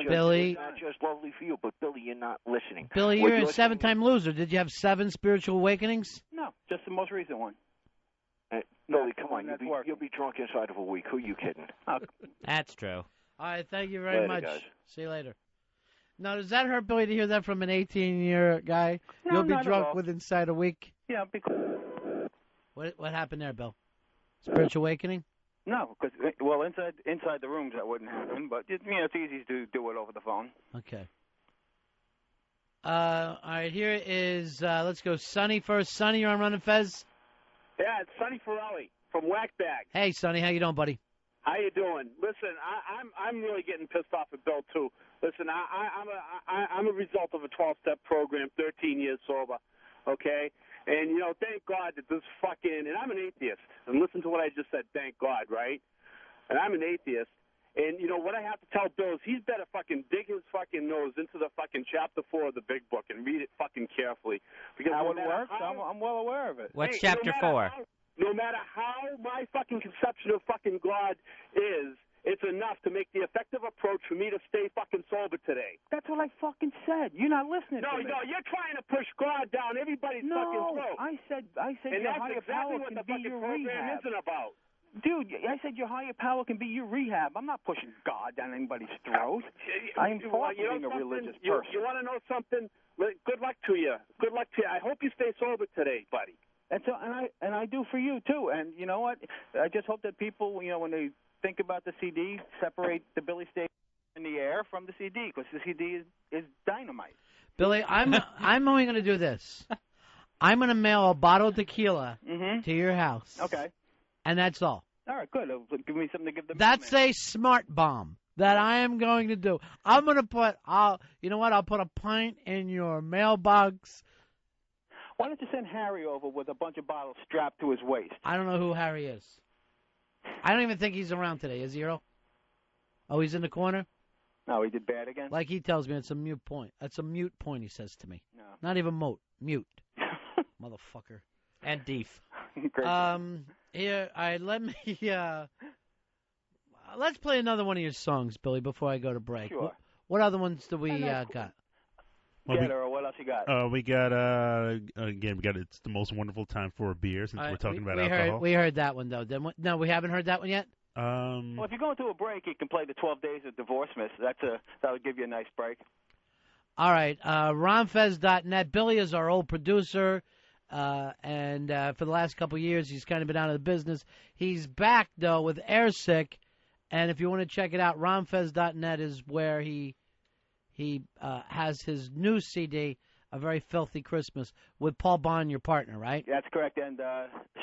just lovely for you, but Billy, you're not listening. Billy, you're a 7-time loser. Did you have 7 spiritual awakenings? No, just the most recent one. Billy, come on, you'll be drunk inside of a week. Who are you kidding? That's true. All right, thank you very Later, much. guys. See you later. Now, does that hurt, Billy, to hear that from an 18-year guy? No, You'll be not at drunk all. within inside a week? Yeah, because... What happened there, Bill? Spiritual awakening? No, because, well, inside the rooms that wouldn't happen, but, it's easy to do it over the phone. Okay. All right, here is, let's go Sonny first. Sonny, you're on Ron and Fez? Yeah, it's Sonny Ferrelli from Whackbag. Hey, Sonny, how you doing, buddy? How you doing? Listen, I'm really getting pissed off at Bill too. Listen, I'm a result of a 12-step program, 13 years sober, okay? And thank God that this fucking, and I'm an atheist. And listen to what I just said. Thank God, right? And I'm an atheist. And what I have to tell Bill is he's better fucking dig his fucking nose into the fucking chapter 4 of the Big Book and read it fucking carefully. Because How it works? I'm well aware of it. What's Hey, chapter 4? No matter how my fucking conception of fucking God is, it's enough to make the effective approach for me to stay fucking sober today. That's what I fucking said. You're not listening No, to me. no, you're trying to push God down everybody's fucking throat. I said and your that's higher exactly power what can the be fucking your program rehab. isn't about. Dude, I said your higher power can be your rehab. I'm not pushing God down anybody's throat. I'm far from being a religious person. You want to know something? Good luck to you. Good luck to you. I hope you stay sober today, buddy. And so, and I do for you too. And you know what? I just hope that people, when they think about the CD, separate the Billy Station in the air from the CD, because the CD is dynamite. Billy, I'm only going to do this. I'm going to mail a bottle of tequila to your house. Okay. And that's all. All right, good. Give me something to give them. That's a smart bomb that I am going to do. I'm going to put, you know what? I'll put a pint in your mailbox. Why don't you send Harry over with a bunch of bottles strapped to his waist? I don't know who Harry is. I don't even think he's around today. Is he, Earl? Oh, he's in the corner? No, he did bad again? Like he tells me, it's a mute point. That's a mute point, he says to me. No. Not even moat. Mute. Motherfucker. And Deef. Here, all right, let me, let's play another one of your songs, Billy, before I go to break. Sure. What other ones do we got? Well, what else you got? We got again. We got It's the Most Wonderful Time for a Beer, since we're talking about alcohol. We heard that one though. No, we haven't heard that one yet. Well, if you're going to a break, you can play the 12 Days of Divorce Miss. That would give you a nice break. All right, ronfez.net. Billy is our old producer, and for the last couple of years, he's kind of been out of the business. He's back though with Airsick, and if you want to check it out, ronfez.net is where he has his new CD, A Very Filthy Christmas, with Paul Bond, your partner, right? That's correct, and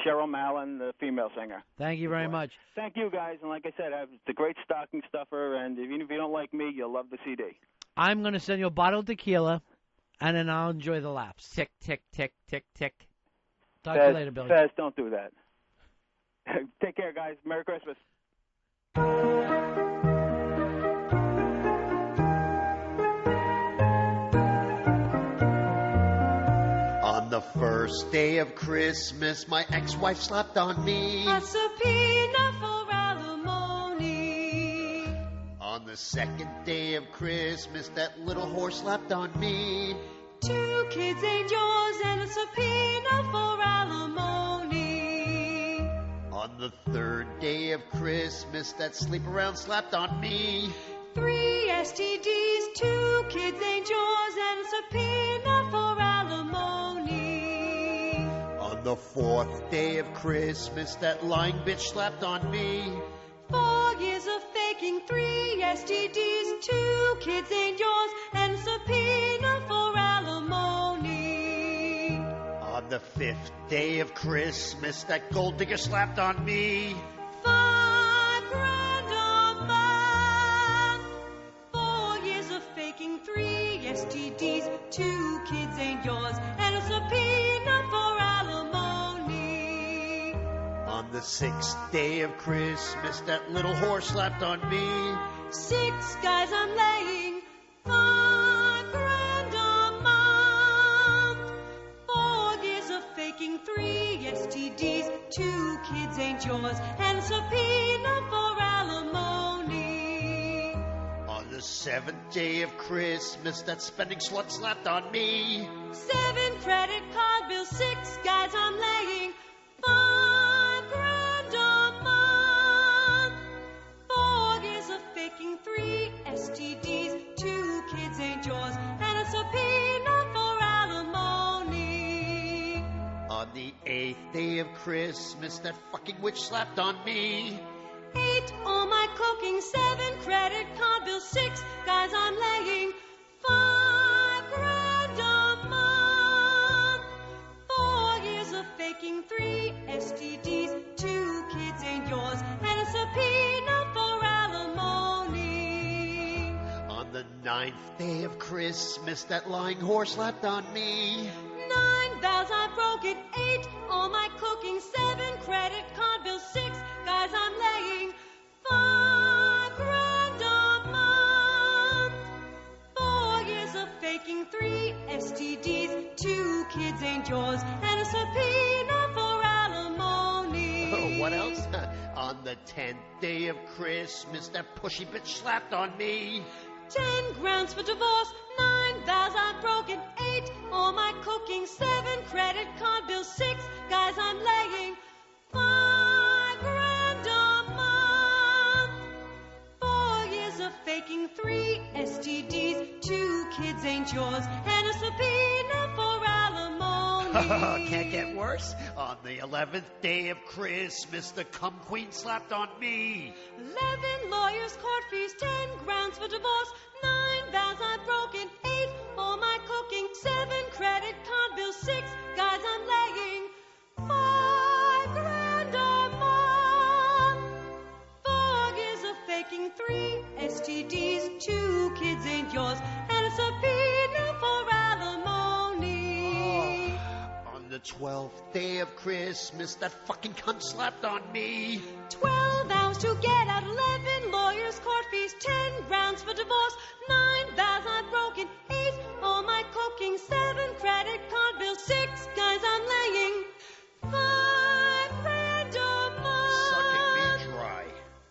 Cheryl Mallon, the female singer. Thank you very much. Thank you, guys, and like I said, it's a great stocking stuffer, and even if you don't like me, you'll love the CD. I'm going to send you a bottle of tequila, and then I'll enjoy the laughs. Tick, tick, tick, tick, tick. Talk to you later, Billy. Fez, don't do that. Take care, guys. Merry Christmas. On the first day of Christmas, my ex-wife slapped on me. A subpoena for alimony. On the second day of Christmas, that little whore slapped on me. 2 kids ain't yours and a subpoena for alimony. On the third day of Christmas, that sleep-around slapped on me. 3 STDs, 2 kids ain't yours and a subpoena for alimony. On the fourth day of Christmas, that lying bitch slapped on me. 4 years of faking, 3 STDs, 2 kids ain't yours, and a subpoena for alimony. On the fifth day of Christmas, that gold digger slapped on me. $5 grand a month. 4 years of faking, 3 STDs, 2 kids ain't yours, and a subpoena for alimony. On the sixth day of Christmas, that little whore slapped on me. 6 guys I'm laying, $5 grand a month. 4 years of faking, 3 STDs, 2 kids ain't yours, and a subpoena for alimony. On the seventh day of Christmas, that spending slut slapped on me. 7 credit card bills, 6 guys I'm laying, $5 grand a month. 4 years of faking, 3 STDs, 2 kids ain't yours, and a subpoena for alimony. On the eighth day of Christmas, that fucking witch slapped on me. 8 all my cooking, 7 credit card bills, 6 guys I'm laying, $5 grand a month. 4 years of faking, 3 STDs, 2 kids ain't yours, and a subpoena for alimony. On the ninth day of Christmas, that lying whore slapped on me. 9 vows I've broken, 8 all my cooking, 7 credit card bills, 6 guys I'm laying, $5 grand a month. 4 years of faking, 3 STDs, 2 kids ain't yours, and a subpoena for alimony. What else? On the 10th day of Christmas, that pushy bitch slapped on me. 10 grounds for divorce, 9 vows I've broken, 8 all my cooking, 7 credit card bills, 6 guys I'm laying, $5 grand a month. 4 years of faking, 3 STDs, 2 kids ain't yours, and a subpoena for alimony. Can't get worse. On the 11th day of Christmas, the cum queen slapped on me. 11 lawyers' court fees, 10 grounds for divorce, 9 vows I've broken, 8 all my cooking, 7 credit card bills, 6 guys I'm laying, $5 grand a month. 4 years of faking, 3 STDs, 2 kids ain't yours, and a subpoena for alimony. On the 12th day of Christmas, that fucking cunt slapped on me. 12 hours to get out, 11 lawyers' court fees, 10 grounds for divorce, 9 vows I've broken, 8 all my cooking, 7 credit card bills, 6 guys I'm laying, $5 grand a month. Sucking me dry.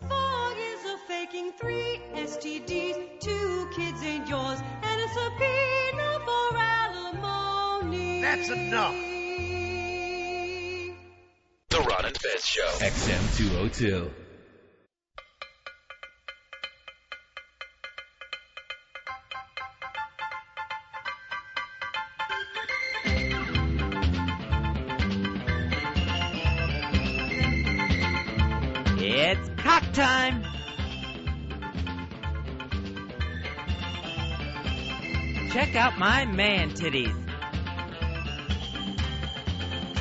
4 years of faking, 3 STDs, 2 kids ain't yours, and a subpoena for alimony. That's enough. The Ron and Fez Show. XM 202. It's cock time. Check out my man titties.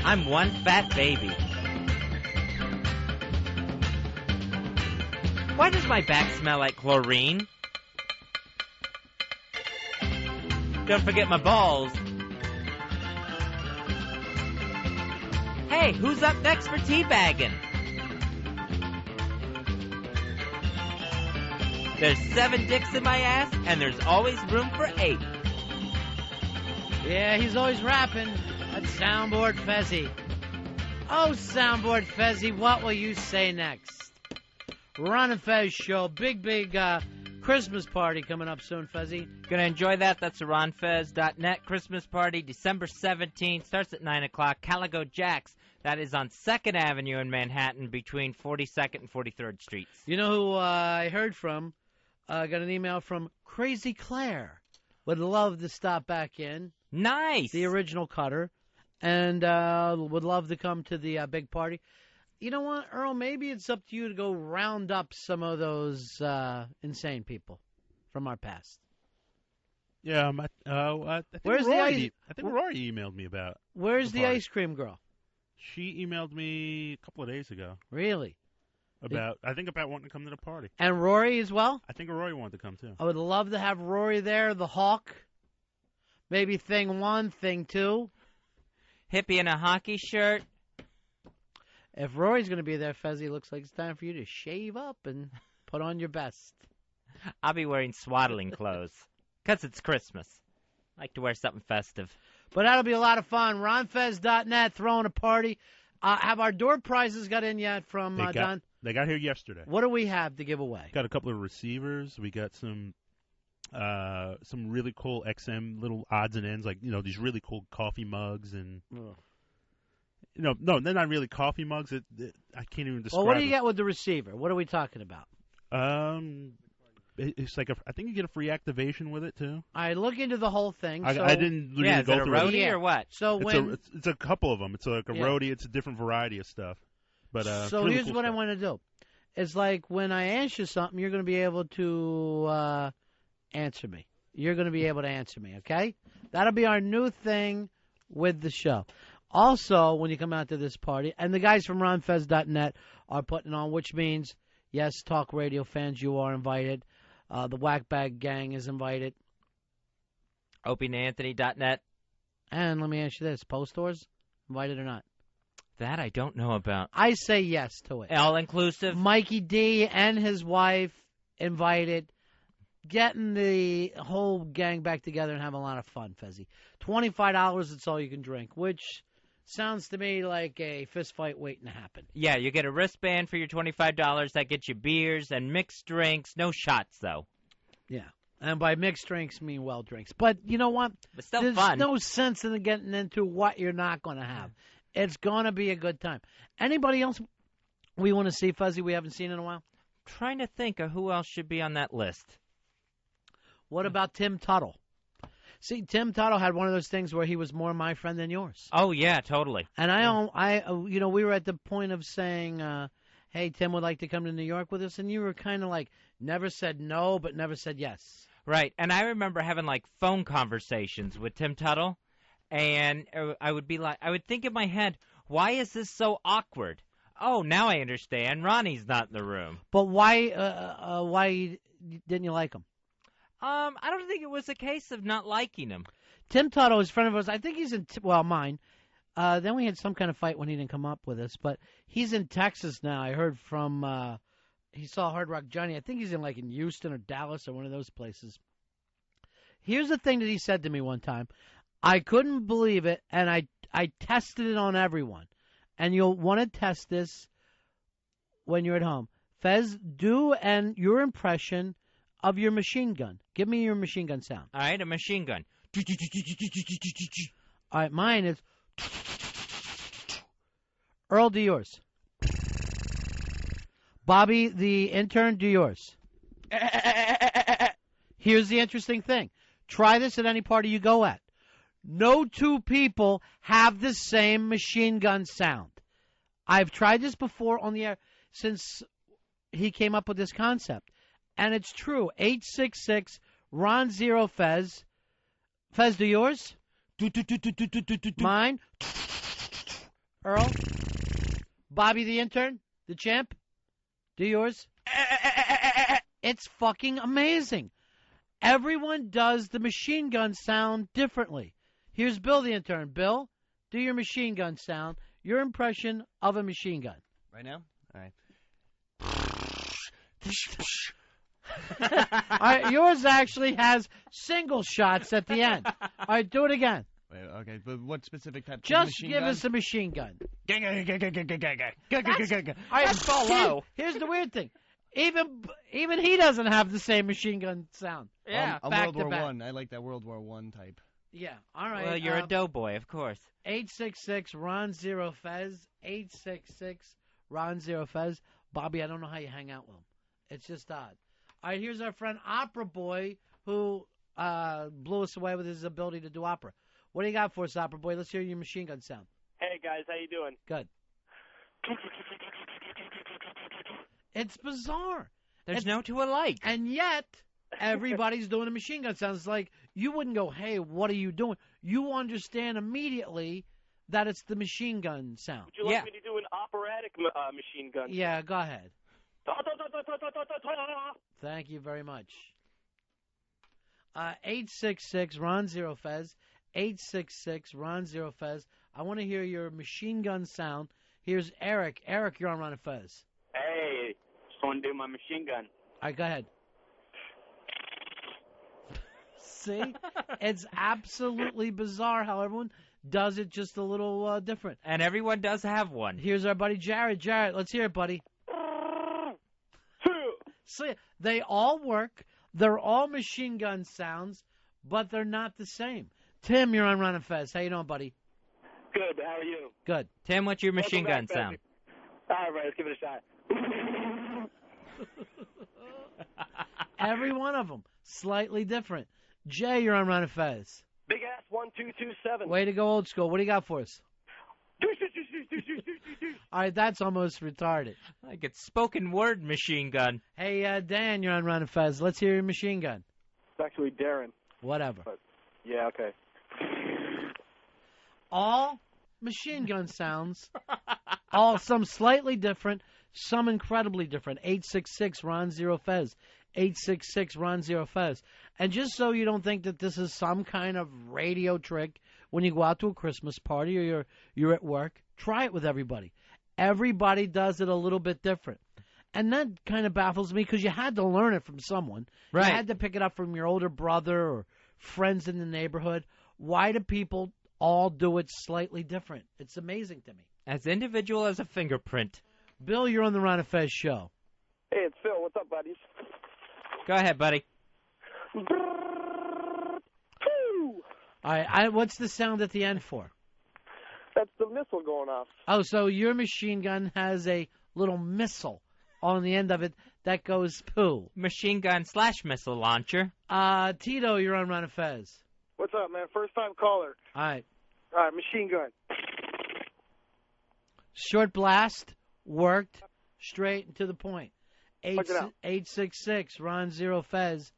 I'm one fat baby. Why does my back smell like chlorine? Don't forget my balls. Hey, who's up next for teabagging? There's 7 dicks in my ass, and there's always room for 8. Yeah, he's always rapping. That's Soundboard Fezzy. Oh, Soundboard Fezzy, what will you say next? Ron and Fez show. Big Christmas party coming up soon, Fezzy. Gonna enjoy that. That's the RonFez.net Christmas party, December 17th. Starts at 9 o'clock. Calico Jack's. That is on 2nd Avenue in Manhattan between 42nd and 43rd Streets. You know who I heard from? Got an email from Crazy Claire. Would love to stop back in. Nice. The original Cutter. And would love to come to the big party. You know what, Earl? Maybe it's up to you to go round up some of those insane people from our past. Yeah, I think Where's the Rory, ice? I think Rory emailed me about. Where's the party. ice cream girl? She emailed me a couple of days ago. Really? About wanting to come to the party. And Rory as well? I think Rory wanted to come too. I would love to have Rory there, the Hawk. Maybe thing 1, thing 2. Hippie in a hockey shirt. If Rory's going to be there, Fezzy, looks like it's time for you to shave up and put on your best. I'll be wearing swaddling clothes. Because it's Christmas. I like to wear something festive. But that'll be a lot of fun. RonFez.net throwing a party. Have our door prizes got in yet from Don? They got here yesterday. What do we have to give away? Got a couple of receivers. We got some really cool XM little odds and ends, like these really cool coffee mugs and. Ugh. No, they're not really coffee mugs. I can't even describe. Well, what do you get with the receiver? What are we talking about? It's like I think you get a free activation with it too. I look into the whole thing. I didn't really go through it. Is it a roadie or what? So it's a couple of them. It's like a roadie. It's a different variety of stuff. But so really here's cool what stuff. I want to do. It's like when I ask you something, you're going to be able to answer me. You're going to be able to answer me. Okay? That'll be our new thing with the show. Also, when you come out to this party, and the guys from RonFez.net are putting on, which means, yes, talk radio fans, you are invited. The Whackbag Gang is invited. OpieandAnthony.net. And let me ask you this, Post Stores, invited or not? That I don't know about. I say yes to it. All-inclusive? Mikey D and his wife invited. Getting the whole gang back together and having a lot of fun, Fezzy. $25, it's all you can drink, which sounds to me like a fist fight waiting to happen. Yeah, you get a wristband for your $25. That gets you beers and mixed drinks. No shots, though. Yeah. And by mixed drinks, mean well drinks. But you know what? It's still There's fun. no sense in getting into what you're not going to have. It's going to be a good time. Anybody else we want to see, Fuzzy, we haven't seen in a while? Trying to think of who else should be on that list. What about Tim Tuttle? See, Tim Tuttle had one of those things where he was more my friend than yours. Oh, yeah, totally. And we were at the point of saying, hey, Tim would like to come to New York with us, and you were kind of like, never said no, but never said yes. Right, and I remember having, like, phone conversations with Tim Tuttle, and I would think in my head, why is this so awkward? Oh, now I understand. Ronnie's not in the room. But why didn't you like him? I don't think it was a case of not liking him. Tim Tuttle is a friend of ours. I think he's in, mine. Then we had some kind of fight when he didn't come up with us. But he's in Texas now. I heard from, he saw Hard Rock Johnny. I think he's in Houston or Dallas or one of those places. Here's the thing that he said to me one time. I couldn't believe it, and I tested it on everyone. And you'll want to test this when you're at home. Fez, do your impression of your machine gun. Give me your machine gun sound. All right, a machine gun. All right, mine is... Earl, do yours. Bobby, the intern, do yours. Here's the interesting thing. Try this at any party you go at. No two people have the same machine gun sound. I've tried this before on the air since he came up with this concept. And it's true. 866-RON-0-FEZ. Fez, do yours? Mine? Earl? Bobby the intern? The champ? Do yours? It's fucking amazing. Everyone does the machine gun sound differently. Here's Bill the intern. Bill, do your machine gun sound. Your impression of a machine gun. Right now? All right. All right, yours actually has single shots at the end. All right, do it again. Wait, okay, but what specific type of Just machine give gun? us a machine gun. That's so low. Here's the weird thing. Even he doesn't have the same machine gun sound. Yeah. I'm back World to War back. One. I like that World War One type. Yeah, all right. Well, you're a doughboy, of course. 866 Ron Zero Fez. 866 Ron Zero Fez. Bobby, I don't know how you hang out with him. It's just odd. All right, here's our friend Opera Boy, who blew us away with his ability to do opera. What do you got for us, Opera Boy? Let's hear your machine gun sound. Hey guys, how you doing? Good. It's bizarre. There's no two alike. And yet, everybody's doing a machine gun sound. It's like you wouldn't go, hey, what are you doing? You understand immediately that it's the machine gun sound. Would you like me to do an operatic machine gun? Yeah, go ahead. Thank you very much. 866 Ron Zero Fez. 866 Ron Zero Fez. I want to hear your machine gun sound. Here's Eric. Eric, you're on Ron and Fez. Hey, just want to do my machine gun. All right, go ahead. See? It's absolutely bizarre how everyone does it just a little different. And everyone does have one. Here's our buddy Jared. Jared, let's hear it, buddy. See, they all work. They're all machine gun sounds, but they're not the same. Tim, you're on Ron and Fez. How you doing, buddy? Good, how are you? Good. Tim, what's your machine gun sound? All right, let's give it a shot. Every one of them, slightly different. Jay, you're on Ron and Fez. Big ass 1227. Way to go old school. What do you got for us? All right, that's almost retarded. Like it's spoken word machine gun. Hey, Dan, you're on Ron and Fez. Let's hear your machine gun. It's actually Darren. Whatever. But, yeah, okay. All machine gun sounds, all some slightly different, some incredibly different. 866 Ron Zero Fez. 866 Ron Zero Fez. And just so you don't think that this is some kind of radio trick when you go out to a Christmas party or you're at work, try it with everybody. Everybody does it a little bit different. And that kind of baffles me because you had to learn it from someone. Right. You had to pick it up from your older brother or friends in the neighborhood. Why do people all do it slightly different? It's amazing to me. As individual as a fingerprint. Bill, you're on the Ron and Fez show. Hey, it's Phil. What's up, buddies? Go ahead, buddy. All right, what's the sound at the end for? That's the missile going off. Oh, so your machine gun has a little missile on the end of it that goes poo. Machine gun / missile launcher. Tito, you're on Ron and Fez. What's up, man? First time caller. All right. All right, machine gun. Short blast, worked, straight and to the point. Check it out. 866 Ron Zero Fez.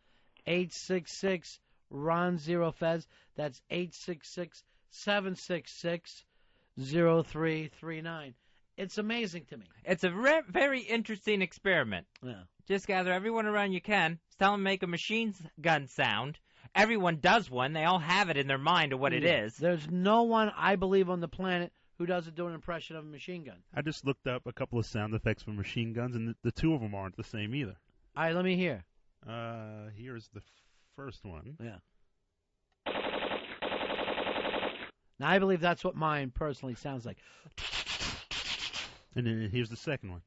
866 Ron Zero Fez. That's 866-766-0339. It's amazing to me. It's a very interesting experiment. Yeah. Just gather everyone around you can. Tell them to make a machine gun sound. Everyone does one. They all have it in their mind of what it is. There's no one, I believe, on the planet who doesn't do an impression of a machine gun. I just looked up a couple of sound effects for machine guns, and the two of them aren't the same either. All right, let me hear. Here's the first one. Yeah. Now, I believe that's what mine personally sounds like. And then here's the second one.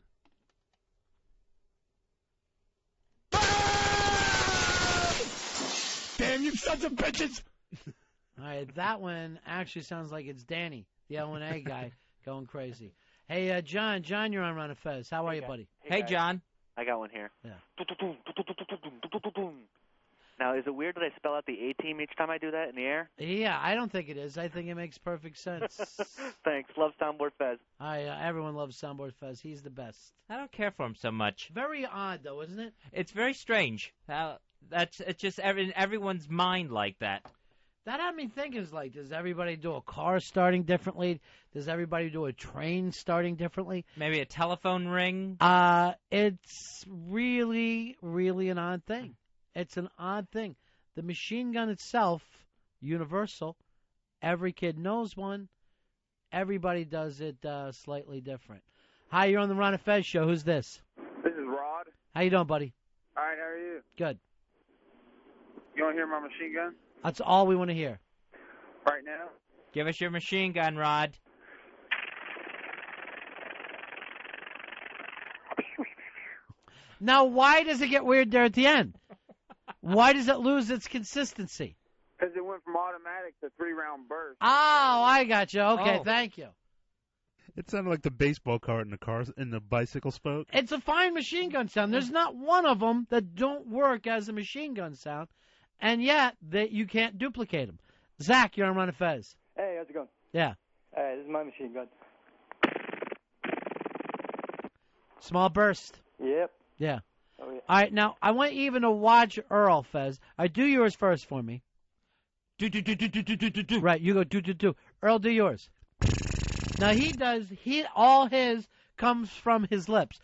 Damn you sons of bitches! All right, that one actually sounds like it's Danny, the L&A guy, going crazy. Hey, John. John, you're on Ron and Fez. How are you, buddy? Hey, John. I got one here. Yeah. Now, is it weird that I spell out the A-team each time I do that in the air? Yeah, I don't think it is. I think it makes perfect sense. Thanks. Love Soundboard Fez. Everyone loves Soundboard Fez. He's the best. I don't care for him so much. Very odd, though, isn't it? It's very strange. It's just in everyone's mind like that. That had me thinking, is like, does everybody do a car starting differently? Does everybody do a train starting differently? Maybe a telephone ring? It's really, really an odd thing. It's an odd thing. The machine gun itself, universal. Every kid knows one. Everybody does it slightly different. Hi, you're on the Ron and Fez show. Who's this? This is Rod. How you doing, buddy? All right, how are you? Good. You want to hear my machine gun That's all we want to hear. right now? Give us your machine gun, Rod. Now, why does it get weird there at the end? Why does it lose its consistency? Because it went from automatic to 3-round burst. Oh, I got you. Okay, Oh. thank you. It sounded like the baseball cart in the bicycle spoke. It's a fine machine gun sound. There's not one of them that don't work as a machine gun sound, and yet that you can't duplicate them. Zach, you're on Ron and Fez. Hey, how's it going? Yeah. Hey, this is my machine gun. Small burst. Yep. Yeah. Oh, yeah. All right, now I want you even to watch Earl, Fez. I do yours first for me. Do. Right, you go do. Earl, do yours. Now all his comes from his lips.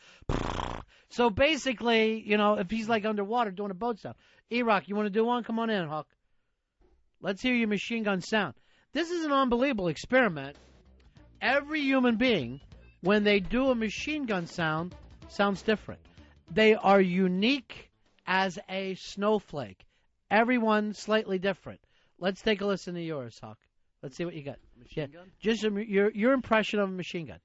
So basically, if he's like underwater doing a boat sound. E-Rock, you want to do one? Come on in, Huck. Let's hear your machine gun sound. This is an unbelievable experiment. Every human being, when they do a machine gun sound, sounds different. They are unique as a snowflake. Everyone slightly different. Let's take a listen to yours, Huck. Let's see what you got. Machine gun? Just your impression of a machine gun.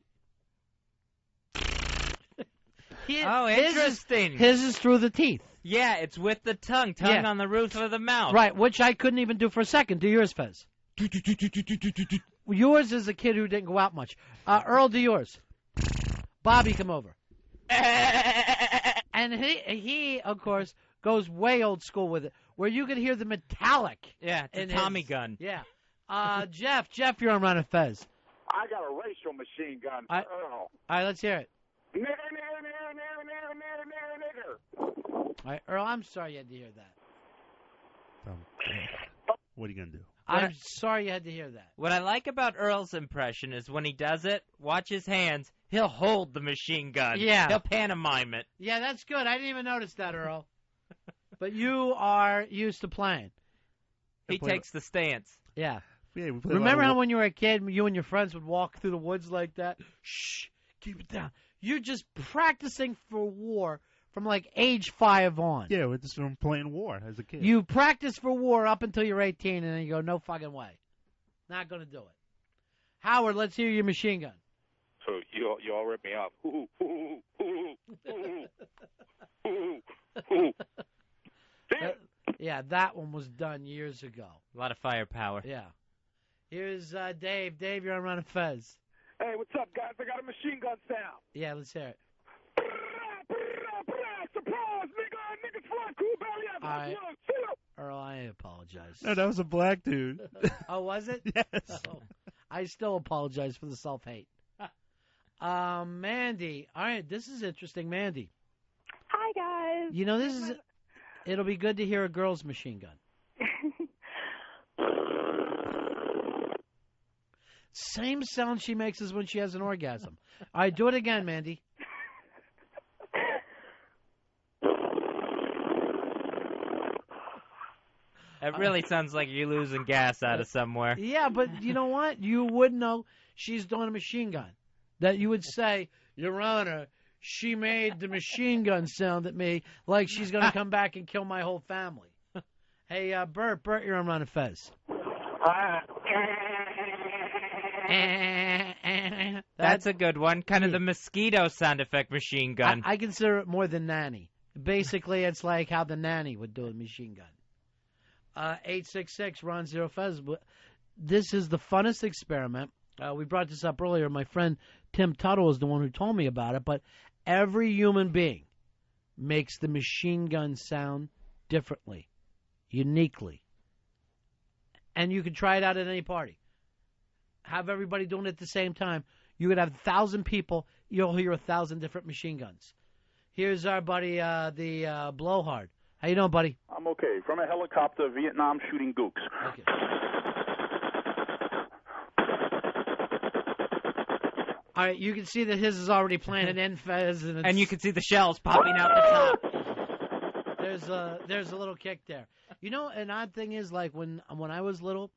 Interesting. His is through the teeth. Yeah, it's with the tongue Yeah. on the roof of the mouth. Right, which I couldn't even do for a second. Do yours, Fez. Yours is a kid who didn't go out much. Earl, do yours. Bobby, come over. And he, of course, goes way old school with it, where you can hear the metallic. Yeah, it's a in Tommy his- gun. Yeah. Jeff, you're on Ron and Fez. I got a racial machine gun for Earl. All right, let's hear it. Nigger. All right, Earl, I'm sorry you had to hear that. What are you gonna do? I'm sorry you had to hear that. What I like about Earl's impression is when he does it, watch his hands, he'll hold the machine gun. Yeah. He'll pantomime it. Yeah, that's good. I didn't even notice that, Earl. But you are used to playing. He takes the stance. Yeah. Yeah, we play Remember how when you were a kid, you and your friends would walk through the woods like that? Shh, keep it down. You're just practicing for war from like age 5 on. Yeah, we're just from playing war as a kid. You practice for war up until you're 18, and then you go, no fucking way. Not going to do it. Howard, let's hear your machine gun. So you all rip me off. Yeah, that one was done years ago. A lot of firepower. Yeah. Here's Dave. Dave, you're on Ron and Fez. Hey, what's up, guys? I got a machine gun sound. Yeah, let's hear it. Surprise, niggas fly cool belly out. All right. Earl, I apologize. No, that was a black dude. Oh, was it? Yes. Oh, I still apologize for the self-hate. Mandy. All right, this is interesting. Mandy. Hi, guys. You know, it'll be good to hear a girl's machine gun. Same sound she makes as when she has an orgasm. All right, do it again, Mandy. It really sounds like you're losing gas out of somewhere. Yeah, but you know what? You would know she's doing a machine gun. That you would say, Your Honor, she made the machine gun sound at me like she's going to come back and kill my whole family. Hey, Bert, you're on Ron and Fez. That's a good one. Kind of the mosquito sound effect machine gun. I consider it more than nanny. Basically, it's like how the nanny would do a machine gun. 866 Ron Zero Fez. This is the funnest experiment. We brought this up earlier. My friend Tim Tuttle is the one who told me about it. But every human being makes the machine gun sound differently, uniquely. And you can try it out at any party. Have everybody doing it at the same time. You could have 1,000 people. You'll hear 1,000 different machine guns. Here's our buddy, the Blowhard. How you doing, buddy? I'm okay. From a helicopter, Vietnam shooting gooks. Okay. All right, you can see that his is already planted in, Fez, and you can see the shells popping out the top. There's a little kick there. You know, an odd thing is, like when I was little,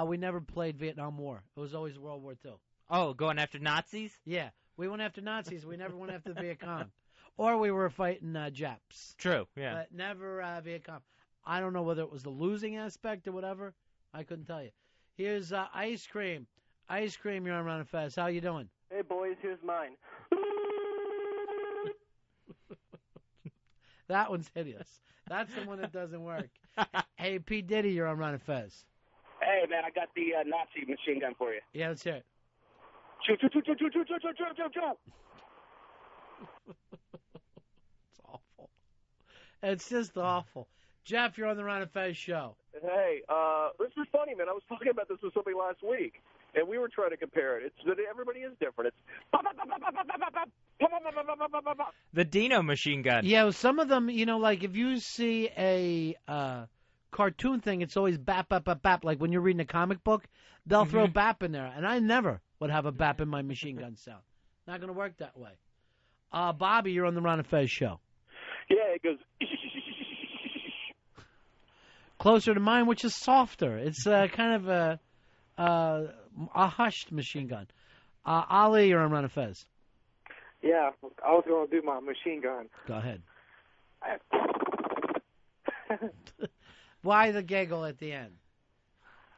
we never played Vietnam War. It was always World War II. Oh, going after Nazis? Yeah, we went after Nazis. We never went after the Viet Cong. Or we were fighting Japs. True, yeah. But never Viet Cong. I don't know whether it was the losing aspect or whatever. I couldn't tell you. Here's Ice Cream. Ice Cream, you're on Ron and Fez. How you doing? Hey, boys, here's mine. That one's hideous. That's the one that doesn't work. Hey, P. Diddy, you're on Ron and Fez. Hey, man, I got the Nazi machine gun for you. Yeah, let's hear it. Choo, choo, choo, choo, choo, choo, choo, choo, choo, choo, choo. It's awful. It's just awful. Jeff, you're on the Ron and Fez show. Hey, this is funny, man. I was talking about this with somebody last week, and we were trying to compare it. It's that everybody is different. It's The Dino machine gun. Yeah, well, some of them, like if you see a cartoon thing, it's always bap, bap, bap, bap. Like when you're reading a comic book, they'll throw bap in there. And I never would have a bap in my machine gun sound. Not going to work that way. Bobby, you're on the Ron and Fez show. Yeah, it goes. Closer to mine, which is softer. It's kind of a hushed machine gun. Ali, you're on Ron and Fez. Yeah, I was going to do my machine gun. Go ahead. Why the giggle at the end?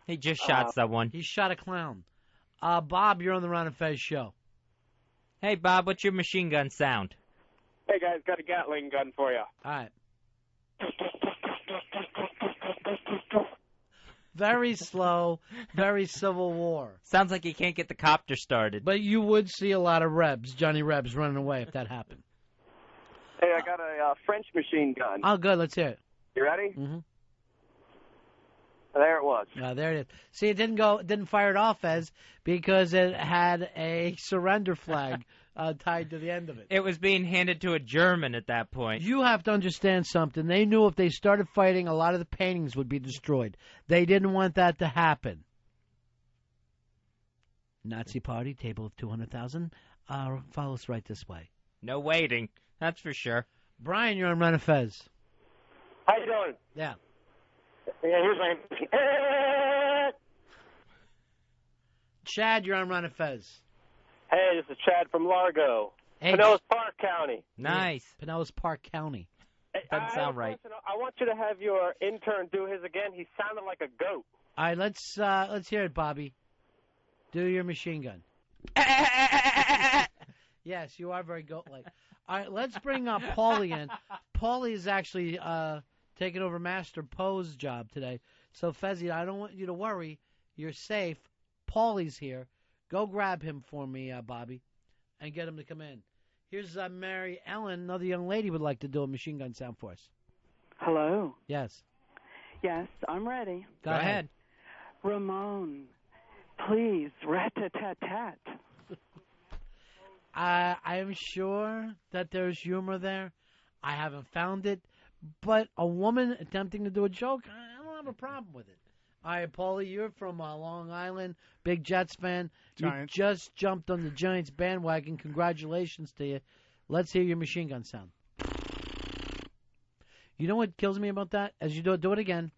He just shot someone. He shot a clown. Bob, you're on the Ron and Fez show. Hey, Bob, what's your machine gun sound? Hey, guys, got a Gatling gun for you. All right. Very slow, very Civil War. Sounds like you can't get the copter started. But you would see a lot of Rebs, Johnny Rebs, running away if that happened. Hey, I got a French machine gun. Oh, good. Let's hear it. You ready? Mm-hmm. There it was. There it is. See, it didn't fire it off as because it had a surrender flag tied to the end of it. It was being handed to a German at that point. You have to understand something. They knew if they started fighting, a lot of the paintings would be destroyed. They didn't want that to happen. Nazi Party, table of 200,000. Follow us right this way. No waiting. That's for sure. Brian, you're on Ron and Fez. How you doing? Yeah. Yeah, here's my... Chad, you're on Ron and Fez. Hey, this is Chad from Largo. Hey, Pinellas Park County. Nice. Yeah, Pinellas Park County. Doesn't sound right. I want you to have your intern do his again. He sounded like a goat. All right, let's hear it, Bobby. Do your machine gun. Yes, you are very goat-like. All right, let's bring up Paulie in. Paulie is actually taking over Master Poe's job today. So, Fezzi, I don't want you to worry. You're safe. Paulie's here. Go grab him for me, Bobby, and get him to come in. Here's Mary Ellen. Another young lady would like to do a machine gun sound for us. Hello. Yes. Yes, I'm ready. Go ahead. Ramon, please, rat-tat-tat-tat. I am sure that there's humor there. I haven't found it. But a woman attempting to do a joke, I don't have a problem with it. All right, Paulie, you're from Long Island, big Jets fan. Giants. You just jumped on the Giants bandwagon. Congratulations to you. Let's hear your machine gun sound. You know what kills me about that? As you do it again.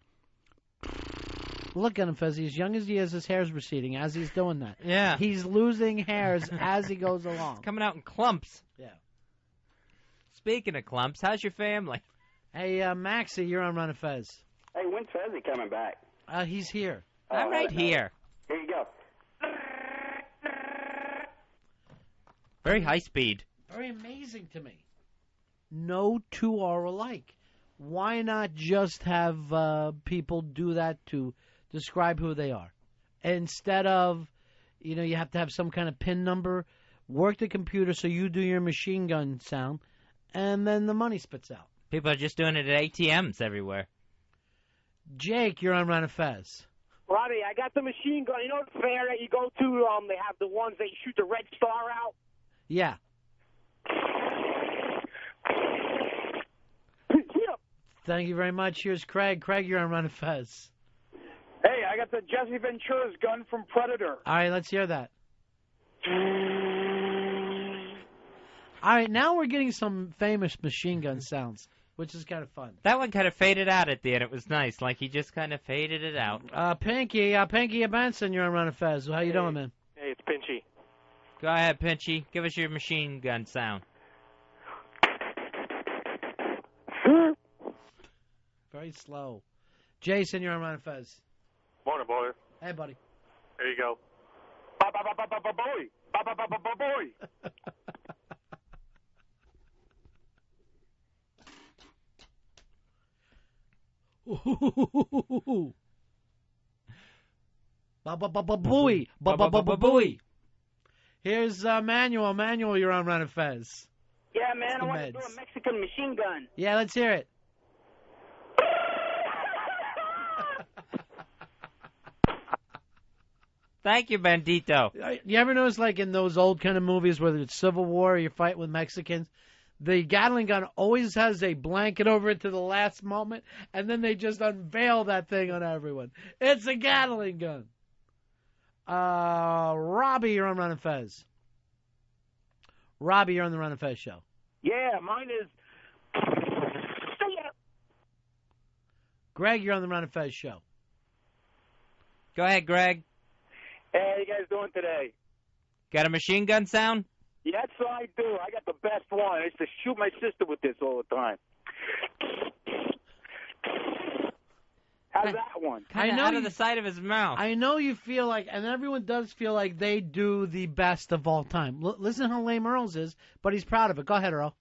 Look at him, Fezzi. As young as he is, his hair's receding as he's doing that. Yeah. He's losing hairs as he goes along. It's coming out in clumps. Yeah. Speaking of clumps, how's your family? Hey, Maxie, you're on Ron and Fez. Hey, when's Fezzi coming back? He's here. I'm right here. Here you go. Very high speed. Very amazing to me. No two are alike. Why not just have people do that to describe who they are? Instead of, you have to have some kind of PIN number, work the computer so you do your machine gun sound, and then the money spits out. People are just doing it at ATMs everywhere. Jake, you're on Ron and Fez. Robbie, I got the machine gun. You know the fair that you go to? They have the ones that you shoot the red star out. Yeah. Thank you very much. Here's Craig. Craig, you're on Ron and Fez. Hey, I got the Jesse Ventura's gun from Predator. All right, let's hear that. All right, now we're getting some famous machine gun sounds, which is kind of fun. That one kind of faded out at the end. It was nice. Like he just kind of faded it out. Pinky Benson, you're on Ron and Fez. How you doing, man? Hey, it's Pinchy. Go ahead, Pinchy. Give us your machine gun sound. Very slow. Jason, you're on Ron and Fez. Morning, boy. Hey, buddy. There you go. Boy. Ooh. Ba-ba-ba-ba-booey. Ba-ba-ba-ba-booey. Here's Manuel. Manuel, you're on Ron and Fez. Yeah, man, The I want to meds. do a Mexican machine gun. Yeah, let's hear it. Thank you, Bandito. You ever notice, like, in those old kind of movies where it's Civil War, you fight with Mexicans, the Gatling gun always has a blanket over it to the last moment, and then they just unveil that thing on everyone. It's a Gatling gun. Robbie, you're on Ron and Fez. Robbie, you're on the Ron and Fez show. Yeah, mine is. Greg, you're on the Ron and Fez show. Go ahead, Greg. Hey, how you guys doing today? Got a machine gun sound? Yeah, that's what I do. I got the best one. I used to shoot my sister with this all the time. How's that one? Kind of out of the side of his mouth. I know you feel like, and everyone does feel like they do the best of all time. Listen how lame Earl's is, but he's proud of it. Go ahead, Earl.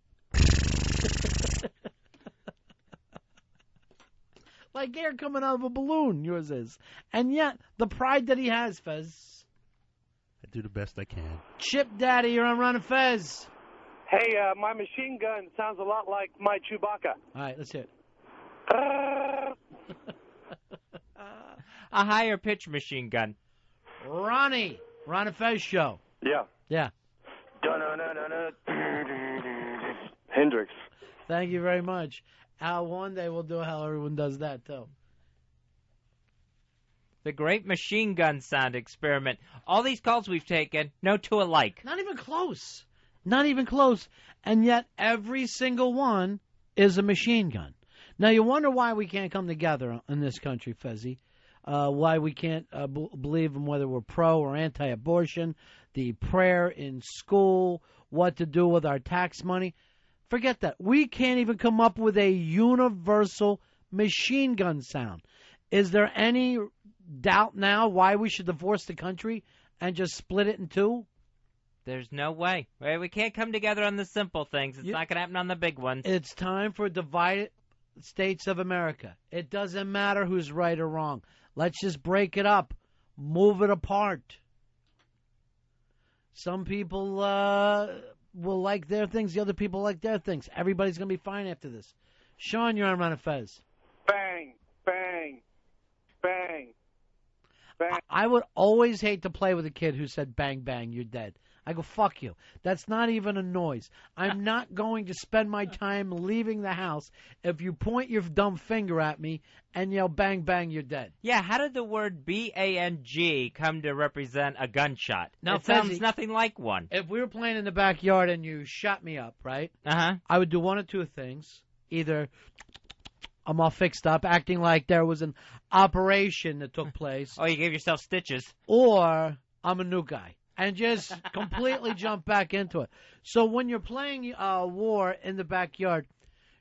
Like air coming out of a balloon, yours is. And yet, the pride that he has, Fez. I do the best I can. Chip Daddy, you're on Ron and Fez. Hey, my machine gun sounds a lot like my Chewbacca. All right, let's hear it. A higher pitch machine gun. Ronnie, Ron and Fez show. Yeah. Yeah. Hendrix. Thank you very much. One day we'll do how everyone does that, too. The great machine gun sound experiment. All these calls we've taken, no two alike. Not even close. Not even close. And yet every single one is a machine gun. Now, you wonder why we can't come together in this country, Fezzi. Why we can't believe in whether we're pro or anti-abortion, the prayer in school, what to do with our tax money. Forget that. We can't even come up with a universal machine gun sound. Is there any doubt now why we should divorce the country and just split it in two? There's no way. We can't come together on the simple things. It's not going to happen on the big ones. It's time for divided states of America. It doesn't matter who's right or wrong. Let's just break it up. Move it apart. Some people will like their things. The other people like their things. Everybody's going to be fine after this. Sean, you're on Ron and Fez. Bang, bang, bang, bang. I would always hate to play with a kid who said, bang, bang, you're dead. I go, fuck you. That's not even a noise. I'm not going to spend my time leaving the house if you point your dumb finger at me and yell, bang, bang, you're dead. Yeah, how did the word B-A-N-G come to represent a gunshot? Now, it sounds Fezzi, nothing like one. If we were playing in the backyard and you shot me up, right? Uh-huh. I would do one of two things. Either I'm all fixed up, acting like there was an operation that took place. Oh, you gave yourself stitches. Or I'm a new guy. And just completely jump back into it. So when you're playing war in the backyard,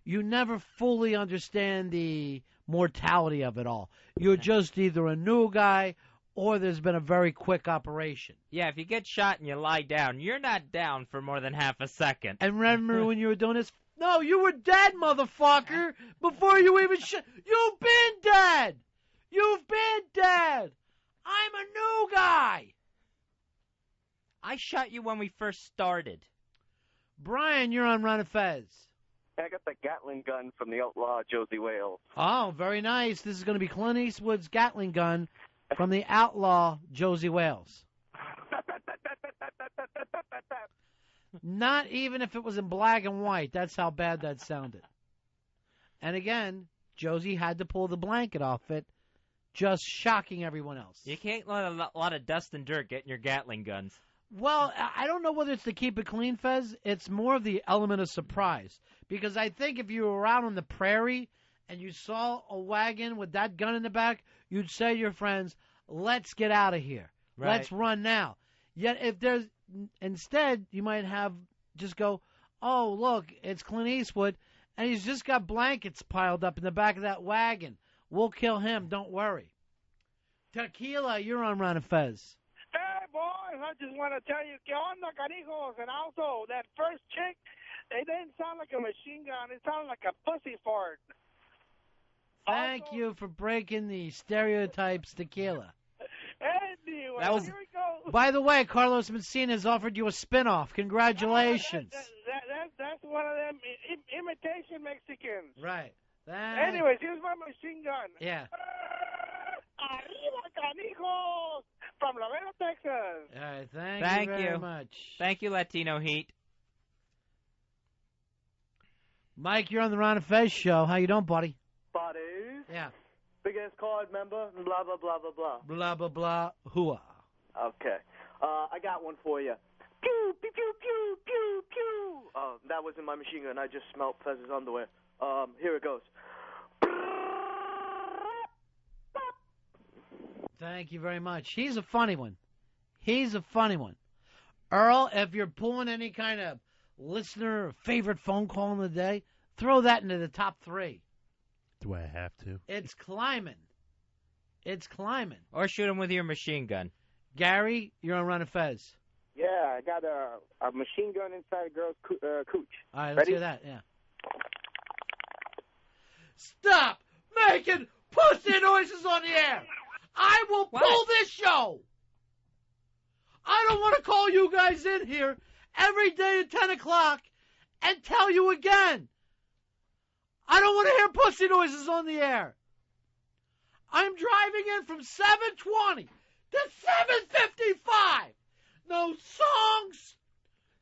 you never fully understand the mortality of it all. You're just either a new guy or there's been a very quick operation. Yeah, if you get shot and you lie down, you're not down for more than half a second. And remember when you were doing this? No, you were dead, motherfucker, before you even You've been dead. You've been dead. I'm a new guy. I shot you when we first started. Brian, you're on Ron and Fez. I got the Gatling gun from the outlaw Josie Wales. Oh, very nice. This is going to be Clint Eastwood's Gatling gun from the outlaw Josie Wales. Not even if it was in black and white. That's how bad that sounded. And again, Josie had to pull the blanket off it, just shocking everyone else. You can't let a lot of dust and dirt get in your Gatling guns. Well, I don't know whether it's to keep it clean, Fez. It's more of the element of surprise. Because I think if you were out on the prairie and you saw a wagon with that gun in the back, you'd say to your friends, let's get out of here. Right. Let's run now. Yet if there's, instead, you might have just go, oh, look, it's Clint Eastwood, And he's just got blankets piled up in the back of that wagon. We'll kill him. Don't worry. Tequila, you're on Ron and Fez. Hey, boys, I just want to tell you, que onda, canijos? And also, that first chick, it didn't sound like a machine gun. It sounded like a pussy fart. Thank you for breaking the stereotypes, Tequila. Anyway, That was- here we go. By the way, Carlos Messina has offered you a spin-off. Congratulations. That's one of them imitation Mexicans. Right. Anyways, here's my machine gun. Yeah. Arriba, canijos! From Laredo, Texas. All right, thank Thank you very you. much. Thank you, Latino Heat. Mike, you're on the Ron and Fez show. How you doing, buddy? Buddies. Yeah. Big ass card member, blah, blah, blah, blah, blah. Blah, blah, blah. Hooah. Okay. I got one for you. Pew, pew, pew, pew, pew, pew. That wasn't my machine gun. I just smelled Fez's underwear. Here it goes. Thank you very much. He's a funny one. He's a funny one. Earl, if you're pulling any kind of listener or favorite phone call in the day, throw that into the top 3. Do I have to? It's climbing. It's climbing. Or shoot him with your machine gun. Gary, you're on Ron and Fez. Yeah, I got a machine gun inside a girl's cooch. All right, let's Ready? hear that. Yeah. Stop making pussy noises on the air. I will pull this show. I don't want to call you guys in here every day at 10 o'clock and tell you again. I don't want to hear pussy noises on the air. I'm driving in from 7:20 to 7:55. No songs,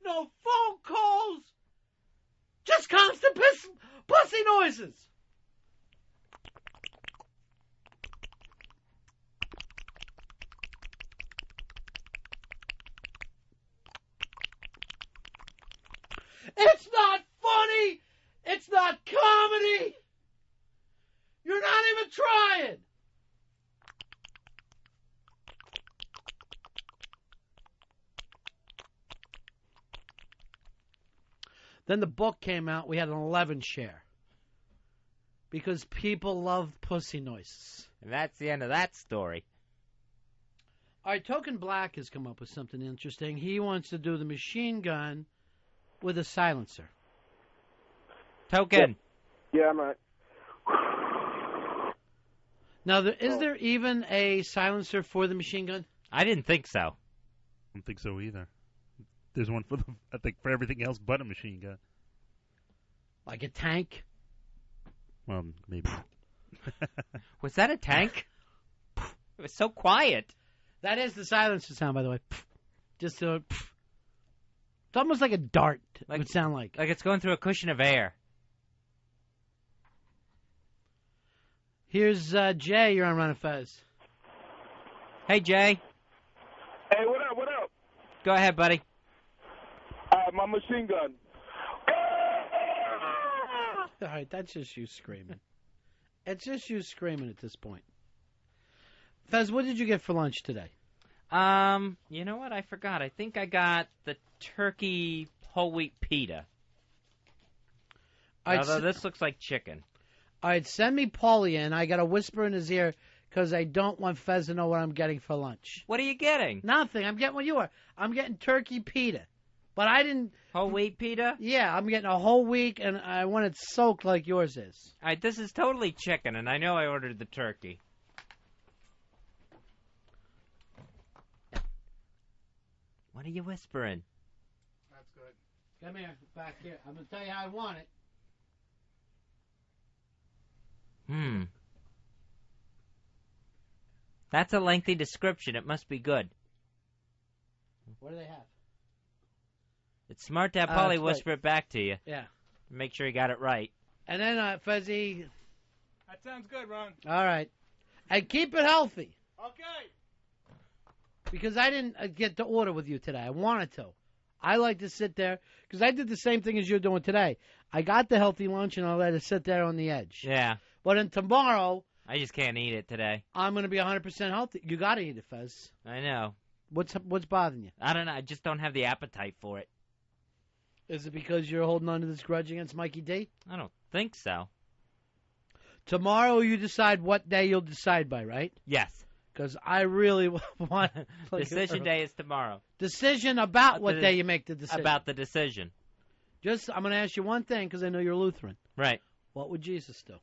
no phone calls, just constant pussy noises. It's not funny. It's not comedy. You're not even trying. Then the book came out. We had an 11 share. Because people love pussy noises. And that's the end of that story. All right, Token Black has come up with something interesting. He wants to do the machine gun with a silencer. Token. Yeah, I'm right. Now, is there even a silencer for the machine gun? I didn't think so. I don't think so either. There's one for I think for everything else but a machine gun. Like a tank? Well, maybe. Was that a tank? It was so quiet. That is the silencer sound, by the way. Just a... It's almost like a dart, it would sound like. Like it's going through a cushion of air. Here's Jay. You're on Ron and Fez. Hey, Jay. Hey, what up, what up? Go ahead, buddy. My machine gun. All right, that's just you screaming. It's just you screaming at this point. Fez, what did you get for lunch today? You know what? I forgot. I think I got the turkey whole wheat pita. Although this looks like chicken. All right, send me Paulie in. I got to whisper in his ear because I don't want Fez to know what I'm getting for lunch. What are you getting? Nothing. I'm getting what you are. I'm getting turkey pita. But I didn't... Whole wheat pita? Yeah, I'm getting a whole week, and I want it soaked like yours is. All right, this is totally chicken, and I know I ordered the turkey. What are you whispering? That's good. Come here, back here. I'm going to tell you how I want it. That's a lengthy description. It must be good. What do they have? It's smart to have Polly that's whisper it back to you. Yeah. Make sure you got it right. And then, Fezzy... That sounds good, Ron. All right. And keep it healthy. Okay. Because I didn't get to order with you today. I wanted to. I like to sit there, because I did the same thing as you're doing today. I got the healthy lunch, and I let it sit there on the edge. Yeah. But then tomorrow... I just can't eat it today. I'm going to be 100% healthy. You got to eat it, Fez. I know. What's bothering you? I don't know. I just don't have the appetite for it. Is it because you're holding on to this grudge against Mikey D? I don't think so. Tomorrow you decide what day you'll decide by, right? Yes. Because I really want Decision day is tomorrow. Decision about what day you make the decision. About the decision. I'm going to ask you one thing because I know you're Lutheran. Right. What would Jesus do?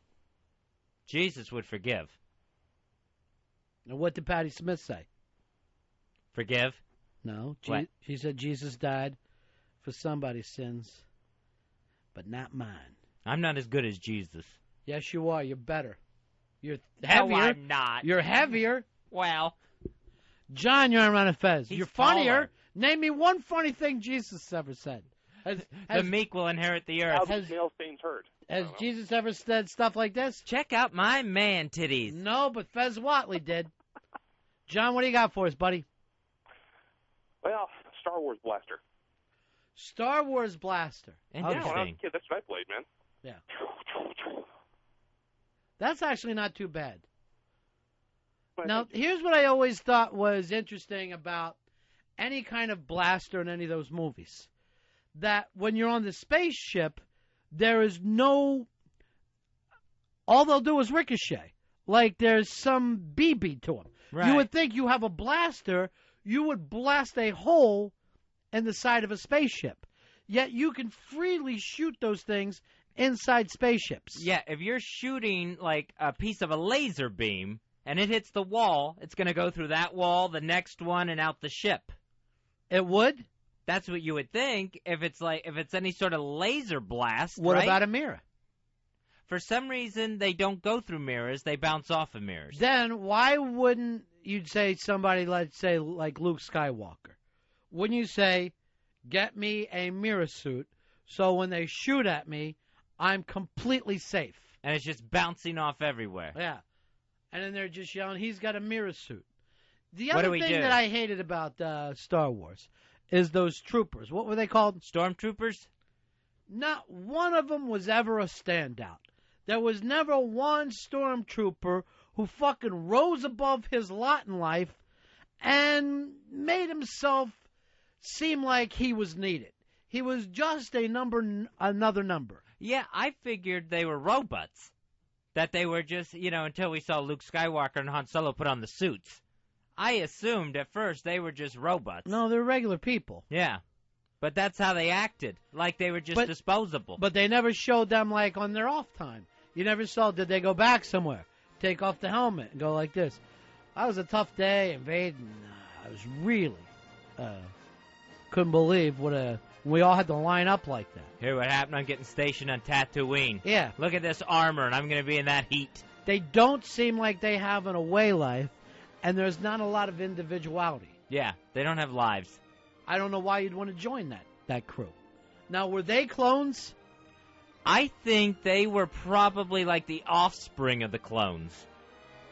Jesus would forgive. Now, what did Patti Smith say? Forgive? No. What? She said Jesus died for somebody's sins, but not mine. I'm not as good as Jesus. Yes, you are. You're better. You're heavier. No, I'm not. You're heavier. Well. John, you're on Ron and Fez. He's You're funnier. taller. Name me one funny thing Jesus ever said. The meek will inherit the earth. Nail stains hurt. Has Jesus ever said stuff like this? Check out my man titties. No, but Fez Watley did. John, what do you got for us, buddy? Well, Star Wars blaster. Star Wars blaster. Interesting. When I was a kid, that's what I played, man. Yeah. That's actually not too bad. Now, here's what I always thought was interesting about any kind of blaster in any of those movies. That when you're on the spaceship, there is no... All they'll do is ricochet. Like there's some BB to them. Right. You would think you have a blaster, you would blast a hole in the side of a spaceship. Yet you can freely shoot those things inside spaceships. Yeah, if you're shooting like a piece of a laser beam and it hits the wall, it's going to go through that wall, the next one, and out the ship. It would? That's what you would think if it's any sort of laser blast. What right? about a mirror? For some reason, they don't go through mirrors. They bounce off of mirrors. Then why wouldn't you say somebody, let's say, like Luke Skywalker? Wouldn't you say, get me a mirror suit so when they shoot at me, I'm completely safe? And it's just bouncing off everywhere. Yeah. And then they're just yelling, he's got a mirror suit. The What do other we thing do? that I hated about Star Wars is those troopers. What were they called? Stormtroopers? Not one of them was ever a standout. There was never one stormtrooper who fucking rose above his lot in life and made himself seem like he was needed. He was just another number. Yeah, I figured they were robots. That they were just, until we saw Luke Skywalker and Han Solo put on the suits. I assumed at first they were just robots. No, they're regular people. Yeah. But that's how they acted. Like they were just disposable. But they never showed them, like, on their off time. You never saw, did they go back somewhere, take off the helmet, and go like this? That was a tough day, invading. I was really, couldn't believe we all had to line up like that. Hear what happened on getting stationed on Tatooine. Yeah. Look at this armor, and I'm going to be in that heat. They don't seem like they have an away life, and there's not a lot of individuality. Yeah, they don't have lives. I don't know why you'd want to join that crew. Now, were they clones? I think they were probably like the offspring of the clones.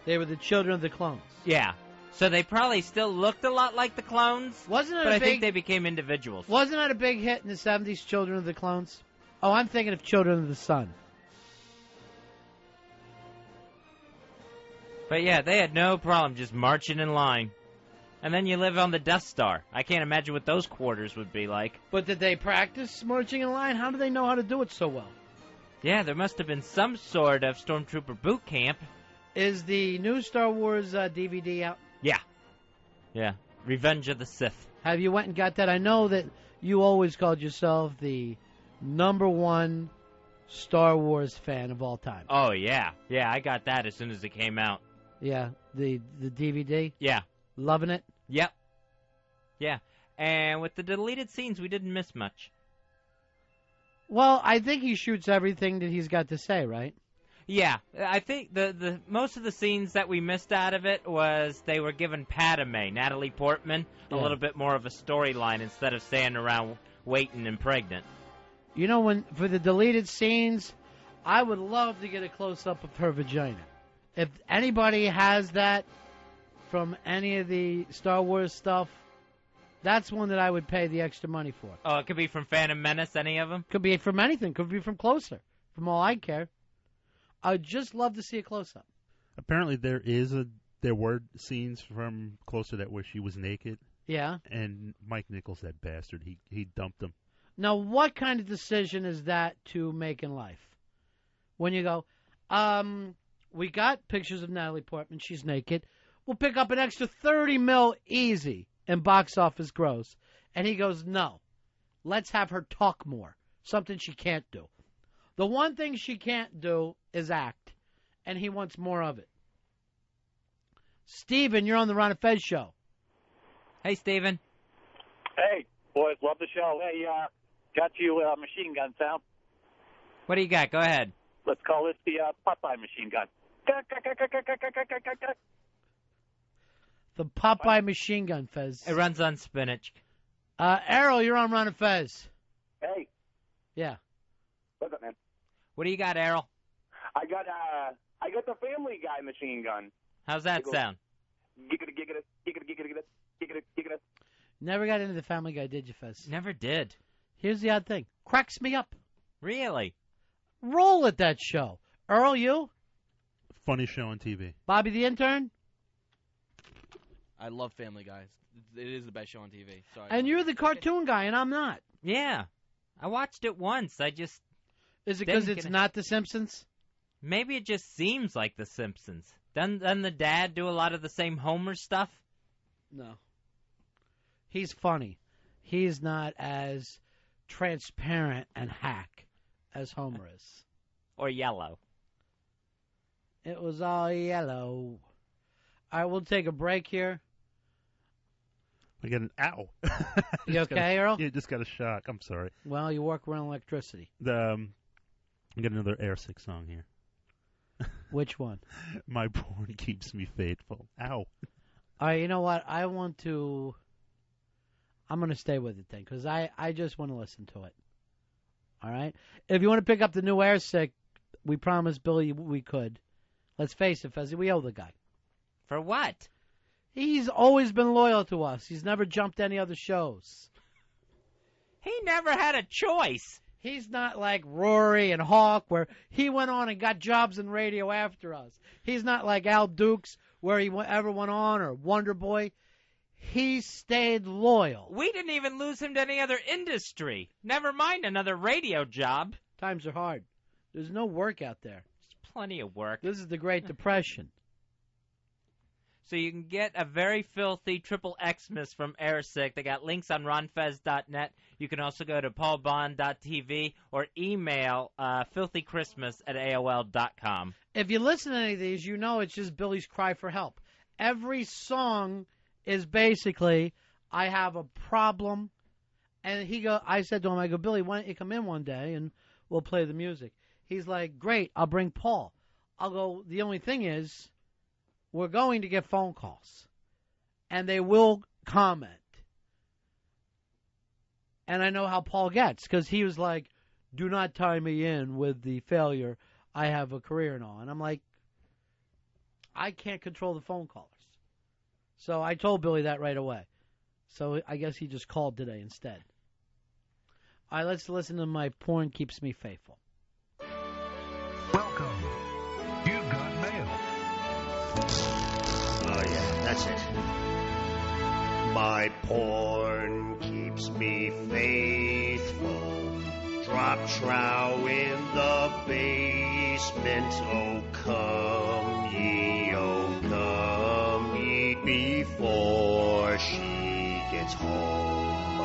They were the children of the clones. Yeah. So they probably still looked a lot like the clones. Wasn't it? I think they became individuals. Wasn't that a big hit in the 70s, Children of the Clones? Oh, I'm thinking of Children of the Sun. But yeah, they had no problem just marching in line. And then you live on the Death Star. I can't imagine what those quarters would be like. But did they practice marching in line? How do they know how to do it so well? Yeah, there must have been some sort of Stormtrooper boot camp. Is the new Star Wars DVD out? Yeah. Yeah. Revenge of the Sith. Have you went and got that? I know that you always called yourself the #1 Star Wars fan of all time. Oh, yeah. Yeah, I got that as soon as it came out. Yeah, the DVD? Yeah. Loving it? Yep. Yeah. And with the deleted scenes, we didn't miss much. Well, I think he shoots everything that he's got to say, right? Yeah. I think the most of the scenes that we missed out of it was they were giving Padme, Natalie Portman, a little bit more of a storyline instead of standing around waiting and pregnant. You know, for the deleted scenes, I would love to get a close-up of her vagina. If anybody has that from any of the Star Wars stuff, that's one that I would pay the extra money for. Oh, it could be from Phantom Menace, any of them? Could be from anything. Could be from Closer. From all I care. I'd just love to see a close-up. Apparently there were scenes from Closer where she was naked. Yeah. And Mike Nichols, that bastard, he dumped them. Now, what kind of decision is that to make in life? when you go, we got pictures of Natalie Portman. She's naked. We'll pick up an extra 30 mil easy in box office gross. And he goes, no, let's have her talk more, something she can't do. The one thing she can't do is act, and he wants more of it. Steven, you're on the Ron and Fez show. Hey, Steven. Hey, boys, love the show. Hey, got you machine gun sound. What do you got? Go ahead. Let's call this the Popeye machine gun. The Popeye machine gun, Fez. It runs on spinach. Errol, you're on Ron and Fez. Hey. Yeah. What's up, man? What do you got, Errol? I got the Family Guy machine gun. How's that sound? Never got into the Family Guy, did you, Fez? Never did. Here's the odd thing. Cracks me up. Really? Roll at that show. Earl, you? Funny show on TV. Bobby the intern? I love Family Guy. It is the best show on TV. Sorry. And you're the cartoon guy, and I'm not. Yeah. I watched it once. I just... Is it because it's not The Simpsons? Maybe it just seems like The Simpsons. Doesn't the dad do a lot of the same Homer stuff? No. He's funny. He's not as transparent and hack as Homer is. Or yellow. It was all yellow. All right, we'll take a break here. I get an ow. You okay, Earl? Yeah, just got a shock. I'm sorry. Well, you work around electricity. I got another Airsick song here. Which one? My porn keeps me faithful. Ow. All right, you know what? I'm going to stay with it then, because I just want to listen to it. All right? If you want to pick up the new Airsick, we promised Billy we could. Let's face it, Fezzi, we owe the guy. For what? He's always been loyal to us. He's never jumped any other shows. He never had a choice. He's not like Rory and Hawk, where he went on and got jobs in radio after us. He's not like Al Dukes, where he ever went on, or Wonder Boy. He stayed loyal. We didn't even lose him to any other industry. Never mind another radio job. Times are hard. There's no work out there. There's plenty of work. This is the Great Depression. So you can get a very filthy triple Xmas from Airsick. They got links on ronfez.net. You can also go to paulbond.tv or email filthychristmas@aol.com. If you listen to any of these, you know it's just Billy's cry for help. Every song is basically, I have a problem. And I said to him, I go, Billy, why don't you come in one day and we'll play the music? He's like, great, I'll bring Paul. I'll go, the only thing is, we're going to get phone calls, and they will comment. And I know how Paul gets, because he was like, do not tie me in with the failure. I have a career and all. And I'm like, I can't control the phone callers. So I told Billy that right away. So I guess he just called today instead. All right, let's listen to My Porn Keeps Me Faithful. Welcome. You've got mail. Oh, yeah, that's it. My porn keeps me faithful. Drop trow in the basement. Oh, come ye before she gets home.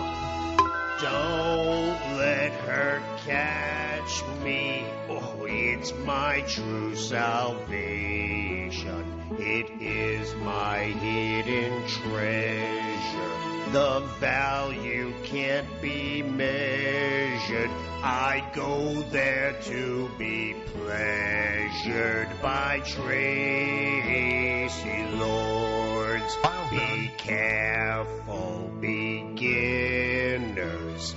Don't let her catch me. Oh, it's my true salvation. It is my hidden treasure. The value can't be measured. I go there to be pleasured by Tracy Lords. Be careful, beginners,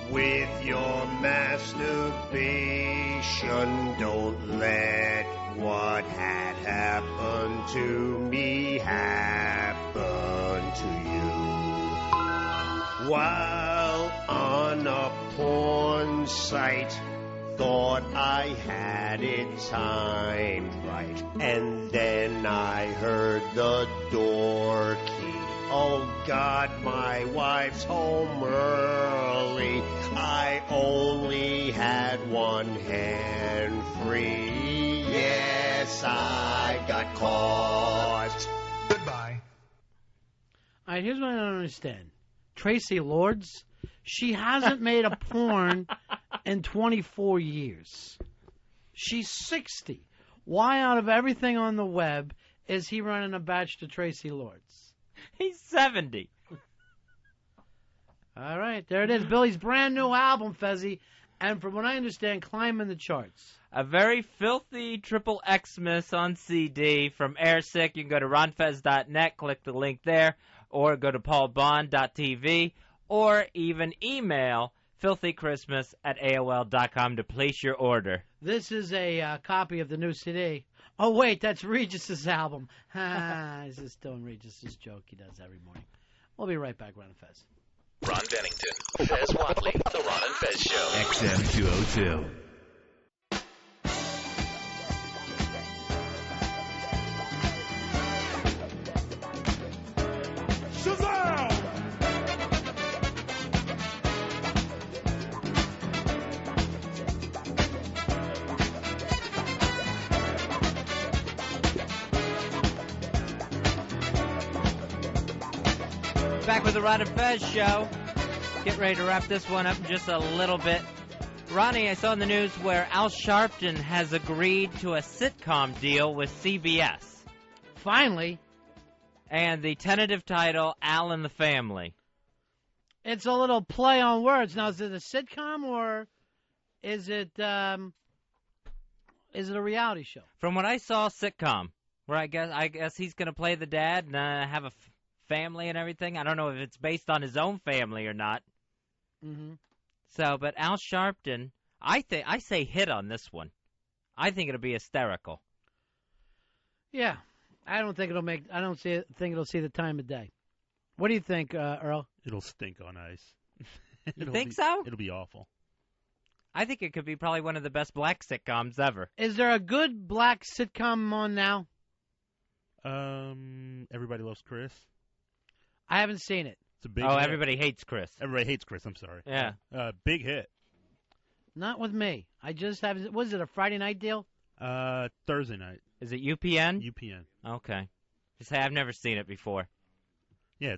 with your masturbation. Don't let what had happened to me happen to you. While on a porn site, thought I had it timed right, and then I heard the door key. Oh God, my wife's home early. I only had one hand free. Yes, I got caught. Goodbye. All right, here's what I don't understand. Tracy Lords, she hasn't made a porn in 24 years. She's 60. Why, out of everything on the web, is he running a batch to Tracy Lords? He's 70. All right, there it is. Billy's brand new album, Fezzy, and from what I understand, climbing the charts. A very filthy triple Xmas on CD from Airsick. You can go to ronfez.net, click the link there, or go to paulbond.tv, or even email filthychristmas@aol.com to place your order. This is a copy of the new CD. Oh, wait, that's Regis's album. He's just doing Regis's joke he does every morning. We'll be right back, Ron and Fez. Ron Bennington, Fez Watley, The Ron and Fez Show. XM 202. Back with the Ron and Fez Show. Get ready to wrap this one up in just a little bit. Ronnie, I saw in the news where Al Sharpton has agreed to a sitcom deal with CBS. Finally. And the tentative title, Al and the Family. It's a little play on words. Now, is it a sitcom or is it a reality show? From what I saw, sitcom. Where I guess he's going to play the dad and have a family and everything. I don't know if it's based on his own family or not. Mm-hmm. So, but Al Sharpton, I say hit on this one. I think it'll be hysterical. Yeah, I don't think think it'll see the time of day. What do you think, Earl? It'll stink on ice. You think so? It'll be awful. I think it could be probably one of the best black sitcoms ever. Is there a good black sitcom on now? Everybody Loves Chris. I haven't seen it. It's a big hit. hit. Everybody Hates Chris. Everybody Hates Chris, I'm sorry. Yeah. Big hit. Not with me. I just have. Was it a Friday night deal? Thursday night. Is it UPN? UPN. Okay. Just say I've never seen it before. Yeah,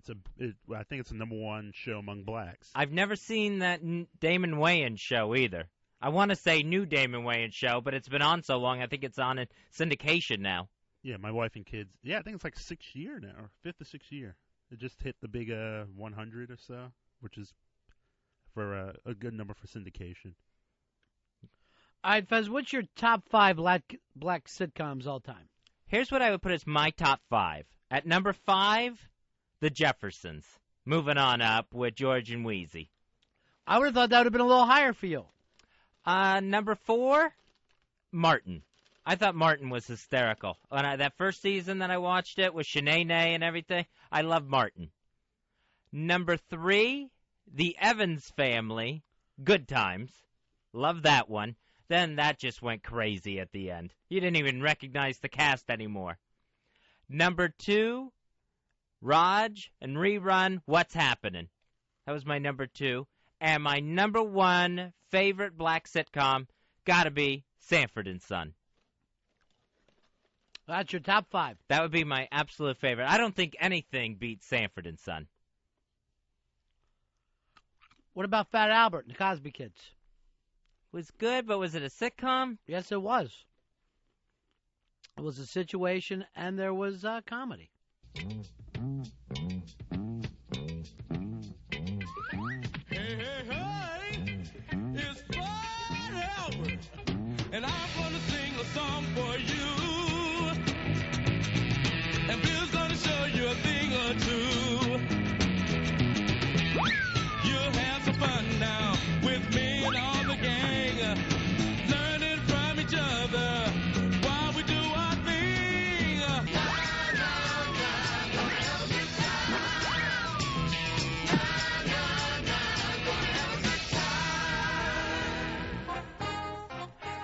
I think it's the #1 show among blacks. I've never seen that Damon Wayans show either. I want to say new Damon Wayans show, but it's been on so long, I think it's on in syndication now. Yeah, my wife and kids. Yeah, I think it's like 6th year now, or 5th or 6th year. It just hit the big 100 or so, which is for a good number for syndication. All right, Fez, what's your top 5 black sitcoms all time? Here's what I would put as my top 5. At number 5, The Jeffersons. Moving on up with George and Wheezy. I would have thought that would have been a little higher for you. Number 4, Martin. I thought Martin was hysterical. That first season that I watched it with Shanae and everything, I love Martin. Number 3, The Evans Family, Good Times. Love that one. Then that just went crazy at the end. You didn't even recognize the cast anymore. Number 2, Raj and Rerun, What's Happening? That was my number 2. And my number 1 favorite black sitcom, gotta be Sanford and Son. That's your top 5. That would be my absolute favorite. I don't think anything beats Sanford and Son. What about Fat Albert and the Cosby Kids? It was good, but was it a sitcom? Yes, it was. It was a situation, and there was comedy. Hey, it's Fat Albert, and I'm gonna sing a song for you. And Bill's gonna show you a thing or two. You'll have some fun now with me and all the gang, learning from each other while we do our thing.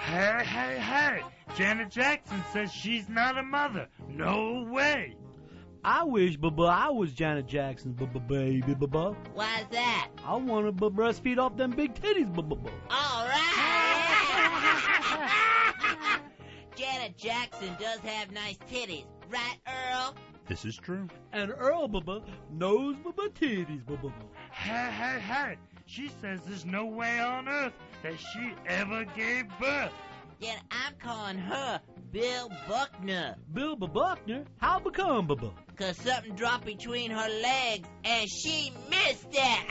Hey, Janet Jackson says she's not a mother. No way. I wish, I was Janet Jackson's baby, Why's that? I want to breastfeed off them big titties, All right. Janet Jackson does have nice titties, right, Earl? This is true. And Earl, Bubba, knows Bubba titties, Bubba. Hey. She says there's no way on earth that she ever gave birth. Yet I'm calling her Bill Buckner. Bill Buckner? How become, Bubba? 'Cause something dropped between her legs and she missed it.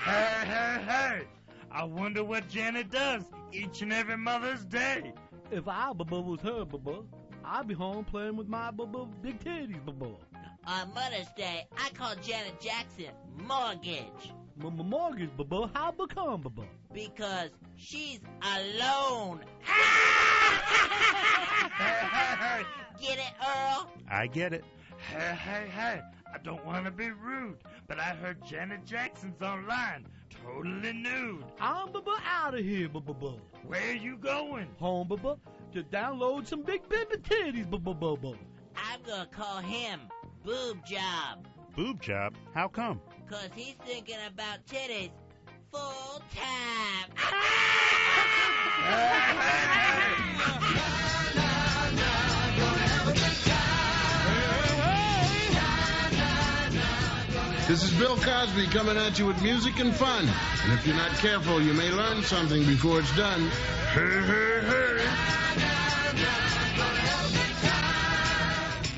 Hey. I wonder what Janet does each and every Mother's Day. If I, Bubba, was her, Bubba, I'd be home playing with my Bubba big titties, Bubba. On Mother's Day, I call Janet Jackson Mortgage. Mortgage, Bubba. How become, Bubba? Because she's alone. Hey. Get it, Earl? I get it. Hey. I don't want to be rude, but I heard Janet Jackson's online, totally nude. I'm Bubba out of here, Bubba. Where are you going? Home, Bubba, to download some big baby titties, Bubba. I'm gonna call him Boob Job. Boob job? How come? 'Cause he's thinking about titties full time. This is Bill Cosby coming at you with music and fun. And if you're not careful, you may learn something before it's done. Hey.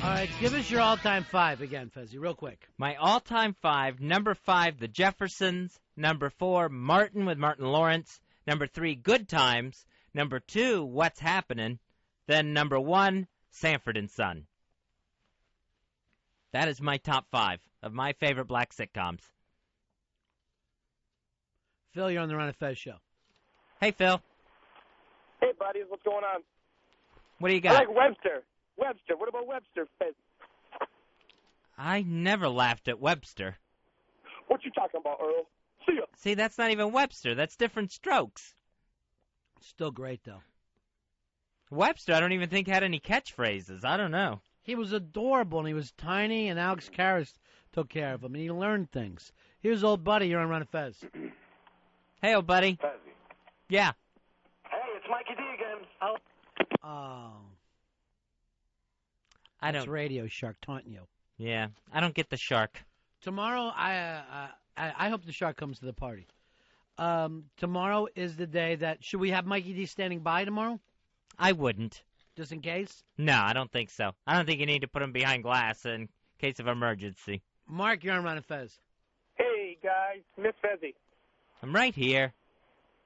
All right, give us your all-time 5 again, Fezzy, real quick. My all-time 5, number 5, The Jeffersons. Number 4, Martin with Martin Lawrence. Number 3, Good Times. Number 2, What's Happening. Then number 1, Sanford and Son. That is my top 5 of my favorite black sitcoms. Phil, you're on the Ron and Fez show. Hey, Phil. Hey, buddies, what's going on? What do you I got? like Webster. What about Webster? I never laughed at Webster. What you talking about, Earl? See ya. See, that's not even Webster. That's Different Strokes. Still great, though. Webster, I don't even think had any catchphrases. I don't know. He was adorable, and he was tiny, and Alex Karras took care of him, and he learned things. Here's old buddy. You're on Ron and Fez. Hey, old buddy. Fezzy. Yeah. Hey, it's Mikey D again. Oh. I That's don't. Radio Shark taunting you. Yeah, I don't get the shark. Tomorrow, I hope the shark comes to the party. Tomorrow is the day that... Should we have Mikey D standing by tomorrow? I wouldn't. Just in case? No, I don't think so. I don't think you need to put him behind glass in case of emergency. Mark, you're on Ron and Fez. Hey, guys. Miss Fezzy. I'm right here.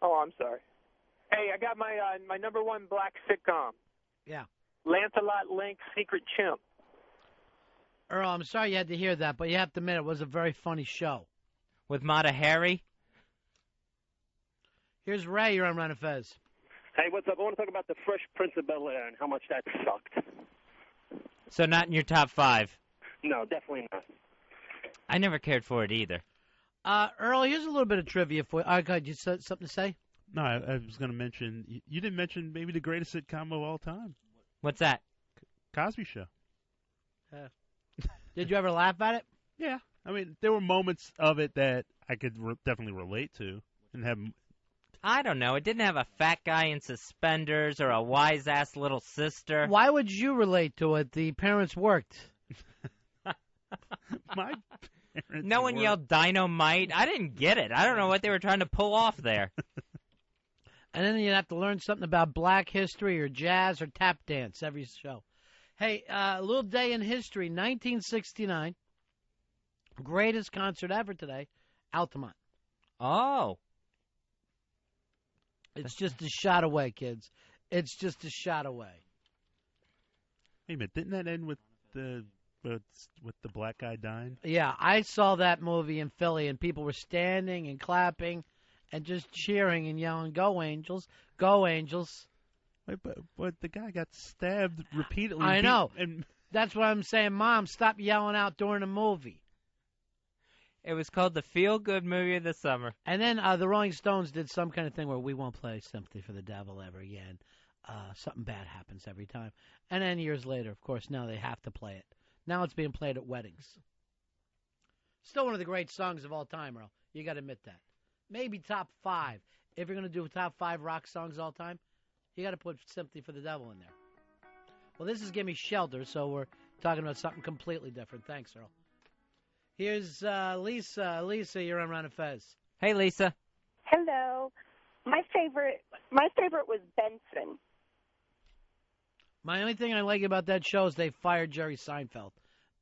Oh, I'm sorry. Hey, I got my my number 1 black sitcom. Yeah. Lancelot Link, Secret Chimp. Earl, I'm sorry you had to hear that, but you have to admit it was a very funny show. With Mata Hari? Here's Ray, you're on Ron and Fez. Hey, what's up? I want to talk about the Fresh Prince of Bel-Air and how much that sucked. So not in your top 5? No, definitely not. I never cared for it either. Earl, here's a little bit of trivia for you. All right, go ahead. You said something to say? No, I was going to mention, you didn't mention maybe the greatest sitcom of all time. What's that? Cosby Show. Did you ever laugh at it? Yeah. I mean, there were moments of it that I could definitely relate to and have. I don't know. It didn't have a fat guy in suspenders or a wise-ass little sister. Why would you relate to it? The parents worked. My parents No one worked. yelled dynamite. I didn't get it. I don't know what they were trying to pull off there. And then you'd have to learn something about black history or jazz or tap dance every show. Hey, a little day in history, 1969. Greatest concert ever today, Altamont. Oh. It's just a shot away, kids. It's just a shot away. Wait a minute, didn't that end with the black guy dying? Yeah, I saw that movie in Philly, and people were standing and clapping and just cheering and yelling, "Go Angels! Go Angels!" Wait, but the guy got stabbed repeatedly. I know. And that's what I'm saying. Mom, stop yelling out during the movie. It was called the Feel Good Movie of the Summer. And then the Rolling Stones did some kind of thing where we won't play Sympathy for the Devil ever again. Something bad happens every time. And then years later, of course, now they have to play it. Now it's being played at weddings. Still one of the great songs of all time, Earl. You got to admit that. Maybe top 5. If you're going to do top 5 rock songs all time, You got to put Sympathy for the Devil in there. Well, this is Gimme Shelter, so we're talking about something completely different. Thanks, Earl. Here's Lisa. Lisa, you're on Ron and Fez. Hey, Lisa. Hello. My favorite was Benson. My only thing I like about that show is they fired Jerry Seinfeld.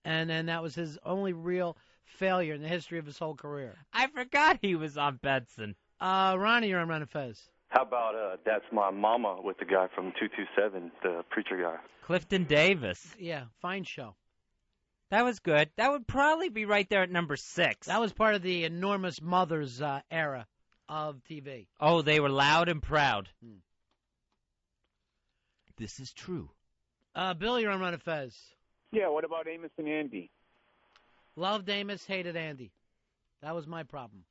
And that was his only real failure in the history of his whole career. I forgot he was on Benson. Ronnie, you're on Ron and Fez. How about That's My Mama with the guy from 227, the preacher guy? Clifton Davis. Yeah, fine show. That was good. That would probably be right there at number 6. That was part of the enormous mothers era of TV. Oh, they were loud and proud. This is true. Bill, you're on Ron and Fez. Yeah, what about Amos and Andy? Loved Amos, hated Andy. That was my problem.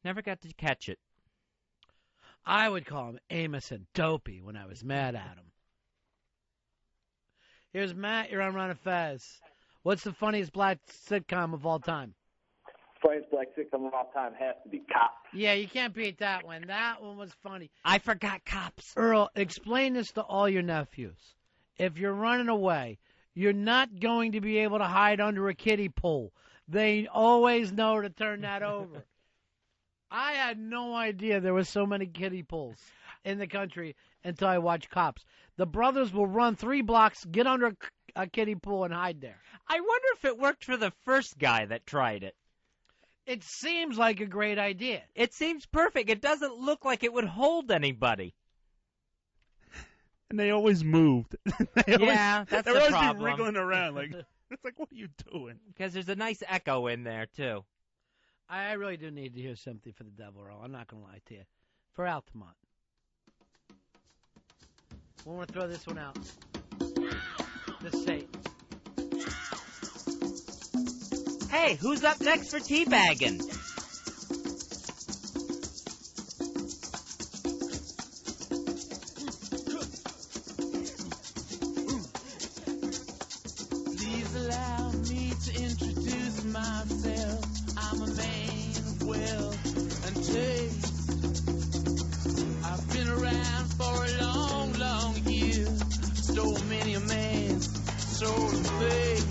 Never got to catch it. I would call him Amos and Dopey when I was mad at him. Here's Matt. You're on Ron and Fez. What's the funniest black sitcom of all time? Funniest black sitcom of all time has to be Cops. Yeah, you can't beat that one. That one was funny. I forgot Cops. Earl, explain this to all your nephews. If you're running away, you're not going to be able to hide under a kiddie pool. They always know to turn that over. I had no idea there were so many kiddie pools in the country until I watched Cops. The brothers will run 3 blocks, get under a kiddie pool, and hide there. I wonder if it worked for the first guy that tried it. It seems like a great idea. It seems perfect. It doesn't look like it would hold anybody. And they always moved. They're always problem. be wriggling around. Like, it's like, what are you doing? Because there's a nice echo in there, too. I really do need to hear Sympathy for the Devil, Earl. I'm not going to lie to you. For Altamont. We want to throw this one out. The Satan. Hey, who's up next for teabagging? Please allow me to introduce myself. I'm a man of wealth and taste. I've been around for a long, long year. Stole many a man's soul and faith.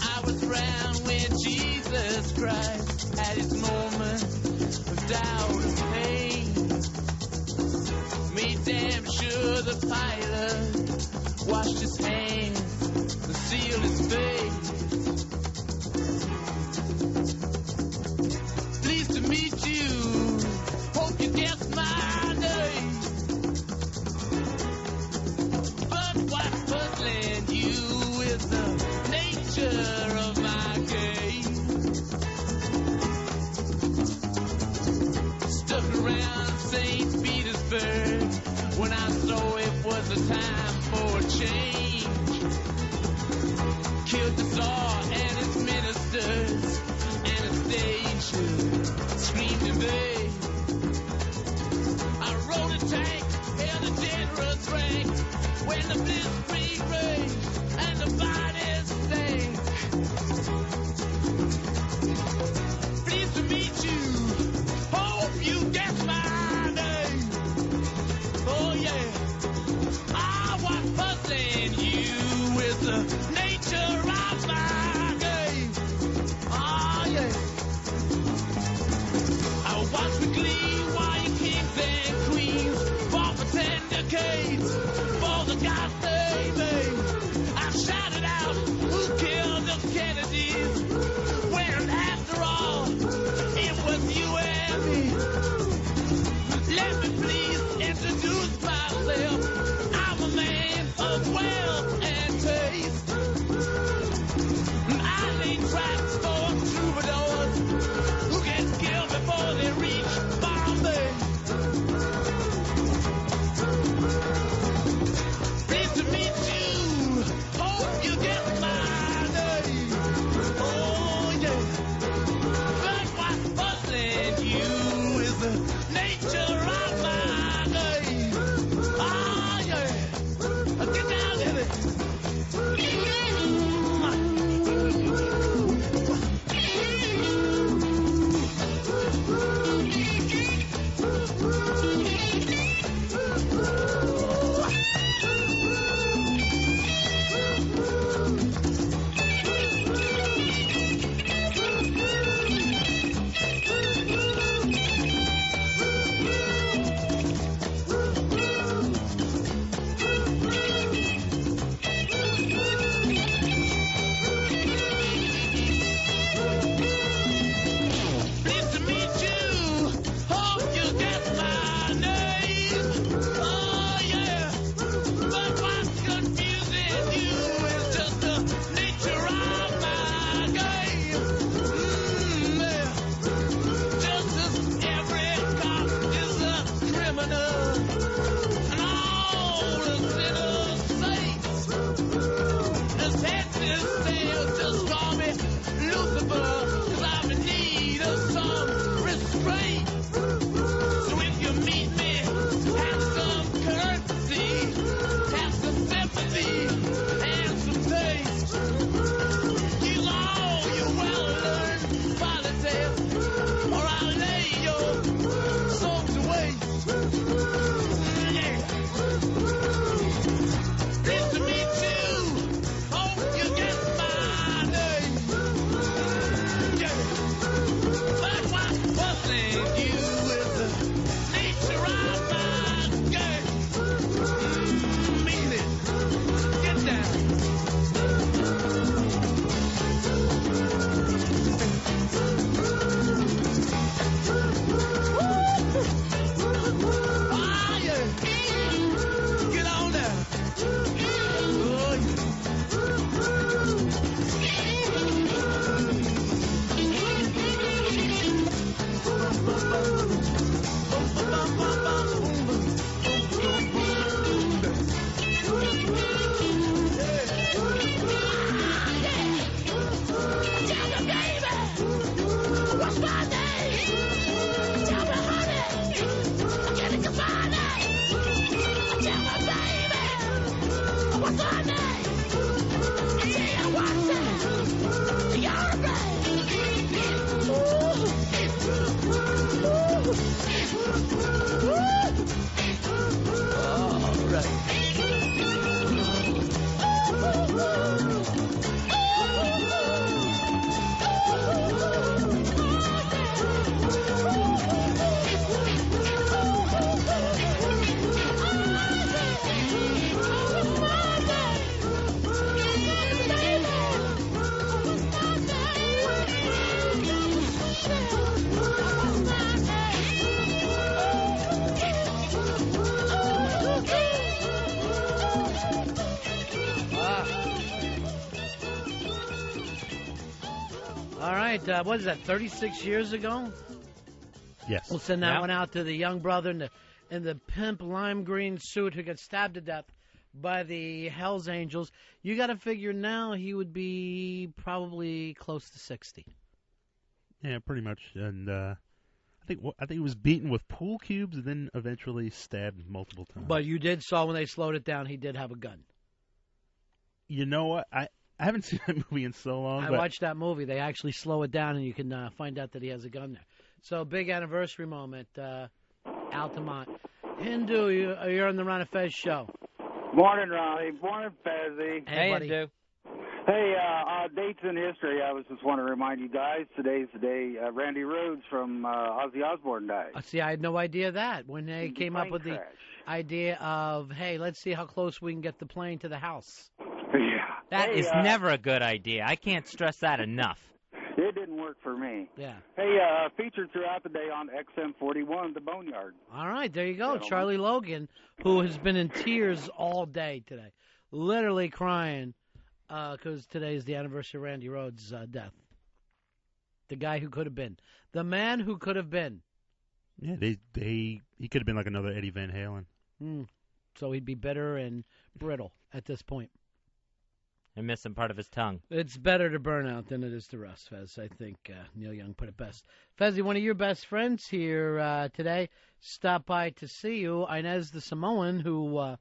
I was around when Jesus Christ had his moment of doubt and pain. Made damn sure the pilot washed his hands and sealed his face. Pleased to meet you. Hope you guessed my name. But what's puzzling you is the nature of my game. Stuck around St. Petersburg when I saw it was a time for a change. Killed the Tsar and his ministers. Anastasia screamed in vain. I rode a tank, held a generous rank when the blitzkrieg raged and the bodies stank. Pleased to meet you. Hope you guess my name. Oh yeah. I was puzzling you with the nature of my game. Oh yeah. I watch with glee while you kings and queens fought for 10 decades for the gods they made. I shouted out, who killed the Kennedys? When after all, it was you and me. Let me please introduce myself. I'm a man of wealth and taste. I lay traps for troubadours who get killed before they reach Bombay. Pleased to meet you. Hope you get my name. Oh yeah. But what's puzzling you is the nature of my game. Oh yeah. Get down with it. All right, what is that, 36 years ago? Yes. We'll send that one out to the young brother in the pimp lime green suit who got stabbed to death by the Hells Angels. You got to figure now he would be probably close to 60. Yeah, pretty much. And I think he was beaten with pool cubes and then eventually stabbed multiple times. But you saw when they slowed it down, he did have a gun. You know what? I haven't seen that movie in so long. I watched that movie. They actually slow it down, and you can find out that he has a gun there. So, big anniversary moment, Altamont. Hindu, you're on the Ron and Fez show. Morning, Ronnie. Morning, Fezzy. Hey, buddy. Hindu. Hey, dates in history. I was just want to remind you guys, today's the day Randy Rhoads from Ozzy Osbourne died. See, I had no idea that when they came up with the idea of, hey, let's see how close we can get the plane to the house. Yeah. That is never a good idea. I can't stress that enough. It didn't work for me. Yeah. Hey, featured throughout the day on XM41, The Boneyard. All right, there you go. Charlie Logan, who has been in tears all day today, literally crying because today is the anniversary of Randy Rhoads' death. The guy who could have been. The man who could have been. Yeah, he could have been like another Eddie Van Halen. So he'd be bitter and brittle at this point. And missing part of his tongue. It's better to burn out than it is to rust, Fez. I think Neil Young put it best. Fezzy, one of your best friends here today stopped by to see you. Inez the Samoan, who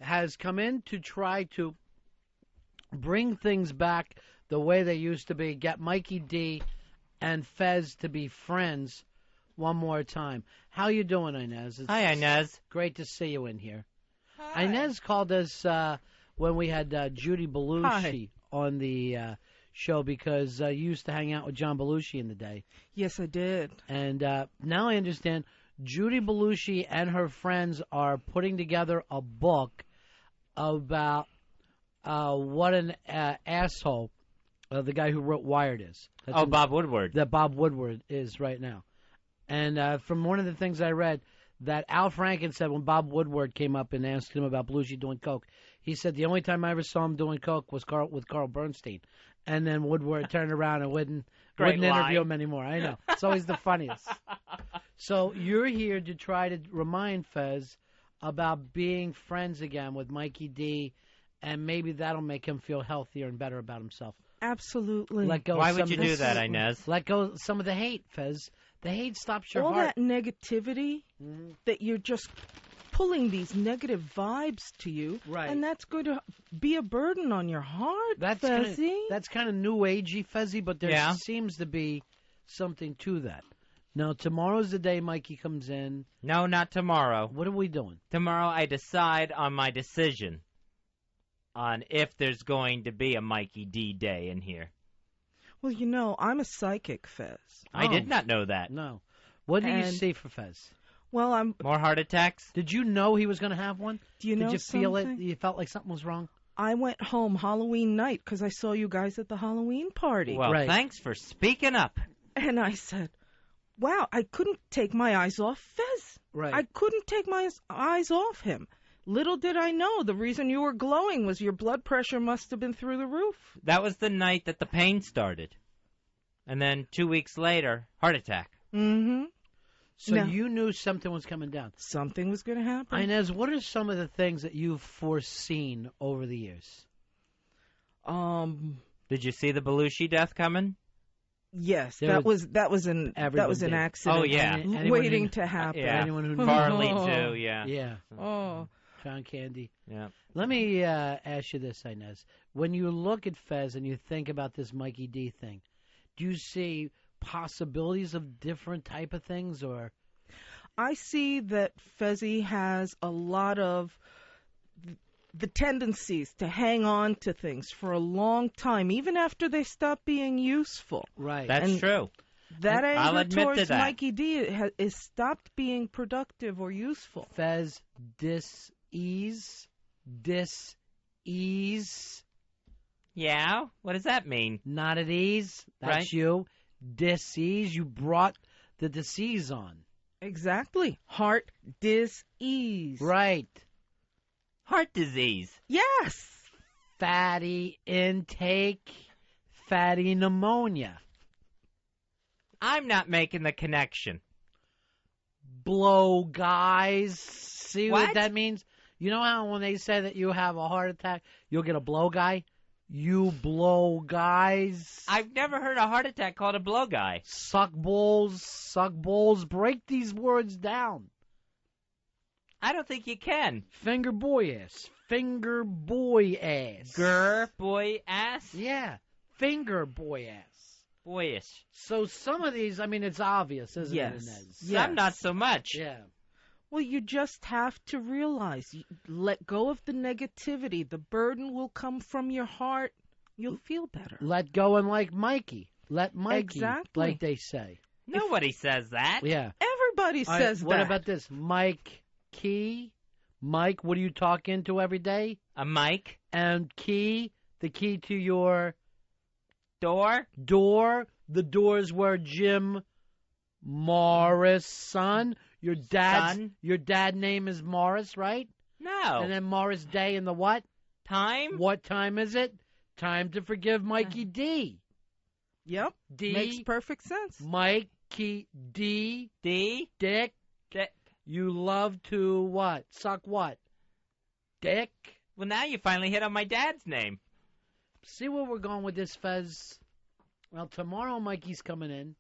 has come in to try to bring things back the way they used to be, get Mikey D and Fez to be friends one more time. How you doing, Inez? Hi, Inez. Great to see you in here. Hi. Inez called us when we had Judy Belushi on the show because you used to hang out with John Belushi in the day. Yes, I did. And now I understand Judy Belushi and her friends are putting together a book about what an asshole the guy who wrote Wired is. Bob Woodward. That Bob Woodward is right now. And from one of the things I read, that Al Franken said when Bob Woodward came up and asked him about Belushi doing coke, he said the only time I ever saw him doing coke was with Carl Bernstein. And then Woodward turned around and wouldn't interview him anymore. I know. It's always the funniest. So you're here to try to remind Fez about being friends again with Mikey D, and maybe that'll make him feel healthier and better about himself. Absolutely. Let go. Why would you do that, Inez? Let go of some of the hate, Fez. The hate stops your all heart. that negativity that you're just pulling these negative vibes to you, right? And that's going to be a burden on your heart, Fezzy. That's kind of new agey, Fezzy, but there seems to be something to that. Now, tomorrow's the day Mikey comes in. No, not tomorrow. What are we doing? Tomorrow I decide on my decision on if there's going to be a Mikey D day in here. Well, you know, I'm a psychic, Fez. I did not know that. No. What did you see for Fez? Well, I'm... More heart attacks? Did you know he was going to have one? Do you know Did you feel something? it? You felt like something was wrong? I went home Halloween night because I saw you guys at the Halloween party. Well, thanks for speaking up. And I said, wow, I couldn't take my eyes off Fez. Right. I couldn't take my eyes off him. Little did I know the reason you were glowing was your blood pressure must have been through the roof. That was the night that the pain started. And then 2 weeks later, heart attack. Mm-hmm. So you knew something was coming down. Something was going to happen. Inez, what are some of the things that you've foreseen over the years? Did you see the Belushi death coming? Yes, that was an accident. Oh yeah, waiting to happen. Yeah, anyone who Farley too. Yeah. Yeah. Oh, Pound candy. Yeah. Let me ask you this, Inez. When you look at Fez and you think about this Mikey D thing, do you see possibilities of different type of things, or? I see that Fezzy has a lot of the tendencies to hang on to things for a long time, even after they stop being useful. Right. That's true. That I'll anger admit towards to that. Mikey D is stopped being productive or useful. Fez, dis-ease. Yeah? What does that mean? Not at ease. That's Right. you. Dis-ease. You brought the disease on. Exactly. Heart dis-ease. Right. Heart disease. Yes. Fatty intake. Fatty pneumonia. I'm not making the connection. Blow guys. See what What? that means? You know how when they say that you have a heart attack, you'll get a blow guy? You blow guys. I've never heard a heart attack called a blow guy. Suck balls. Break these words down. I don't think you can. Finger boy ass. Finger boy ass. Grr, boy, ass? Yeah. Finger boy ass. Boyish. So some of these, I mean, it's obvious, isn't Yes. it, Inez? Some not so much. Yeah. Well, you just have to realize, let go of the negativity. The burden will come from your heart. You'll feel better. Let go and like Mikey. Let Mikey, Exactly. like they say. Nobody says that. Yeah. Everybody All right, says what that. about this? Mike Key. Mike, what do you talk into every day? A mic. And key, the key to your Door. the doors where Jim Morris, son. Your dad name is Morris, right? No. And then Morris Day and the what? Time. What time is it? Time to forgive Mikey D. Yep. D. Makes perfect sense. Mikey D. D. Dick. Dick. You love to what? Suck what? Dick. Well, now you finally hit on my dad's name. See where we're going with this, Fez? Well, tomorrow Mikey's coming in.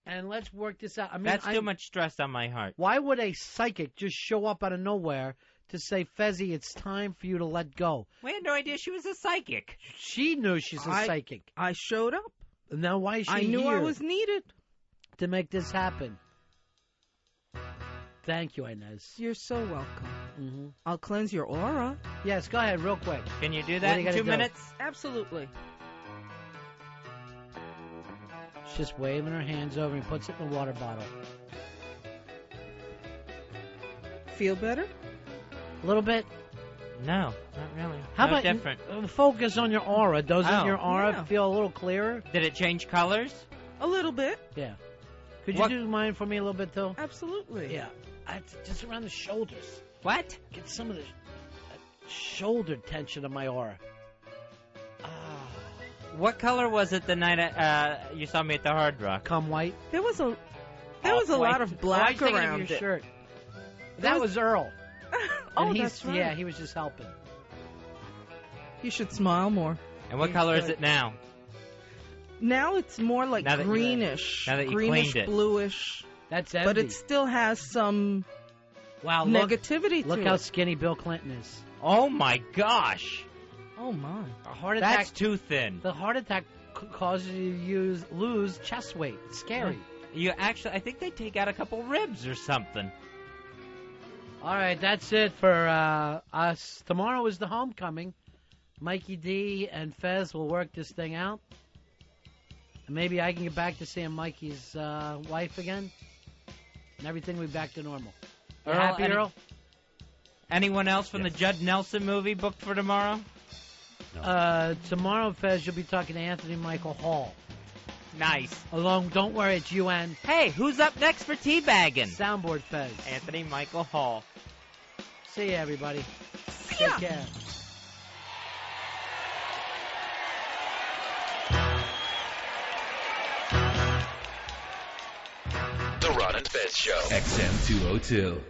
And let's work this out. I mean, That's too much stress on my heart. Why would a psychic just show up out of nowhere to say, Fezzy, it's time for you to let go? We had no idea she was a psychic. She knew she's a psychic. I showed up. Now why is she I knew I here was needed. to make this happen? Thank you, Inez. You're so welcome. Mm-hmm. I'll cleanse your aura. Yes, go ahead, real quick. Can you do What that do you in gotta 2 do? minutes? Absolutely. She's just waving her hands over and puts it in the water bottle. Feel better? A little bit. No, not really. How no about different? Focus on your aura? Doesn't Oh. your aura Yeah. feel a little clearer? Did it change colors? A little bit. Yeah. Could What- you do mine for me a little bit, too? Absolutely. Yeah. Just around the shoulders. What? Get some of the shoulder tension of my aura. What color was it the night you saw me at the Hard Rock? Come white. There was a White. lot of black thinking around of your it. shirt. That was Earl. Oh, And that's right. Yeah, he was just helping. You should smile more. And what color is it now? Now it's more like Now that you- greenish. now that you greenish, cleaned it. bluish. That's But envy. it still has some Wow, look, negativity look to how it. skinny Bill Clinton is. Oh my gosh! Oh my. A heart attack. That's too thin. The heart attack causes you to lose chest weight. It's scary. You actually, I think they take out a couple ribs or something. All right, that's it for us. Tomorrow is the homecoming. Mikey D and Fez will work this thing out. And maybe I can get back to seeing Mikey's wife again. And everything will be back to normal. You happy, Earl? Anyone else from the Judd Nelson movie booked for tomorrow? Tomorrow, Fez, you'll be talking to Anthony Michael Hall. Nice. Don't worry, it's UN. Hey, who's up next for teabagging? Soundboard Fez. Anthony Michael Hall. See you, everybody. See ya. Take care. The Ron and Fez Show. XM 202.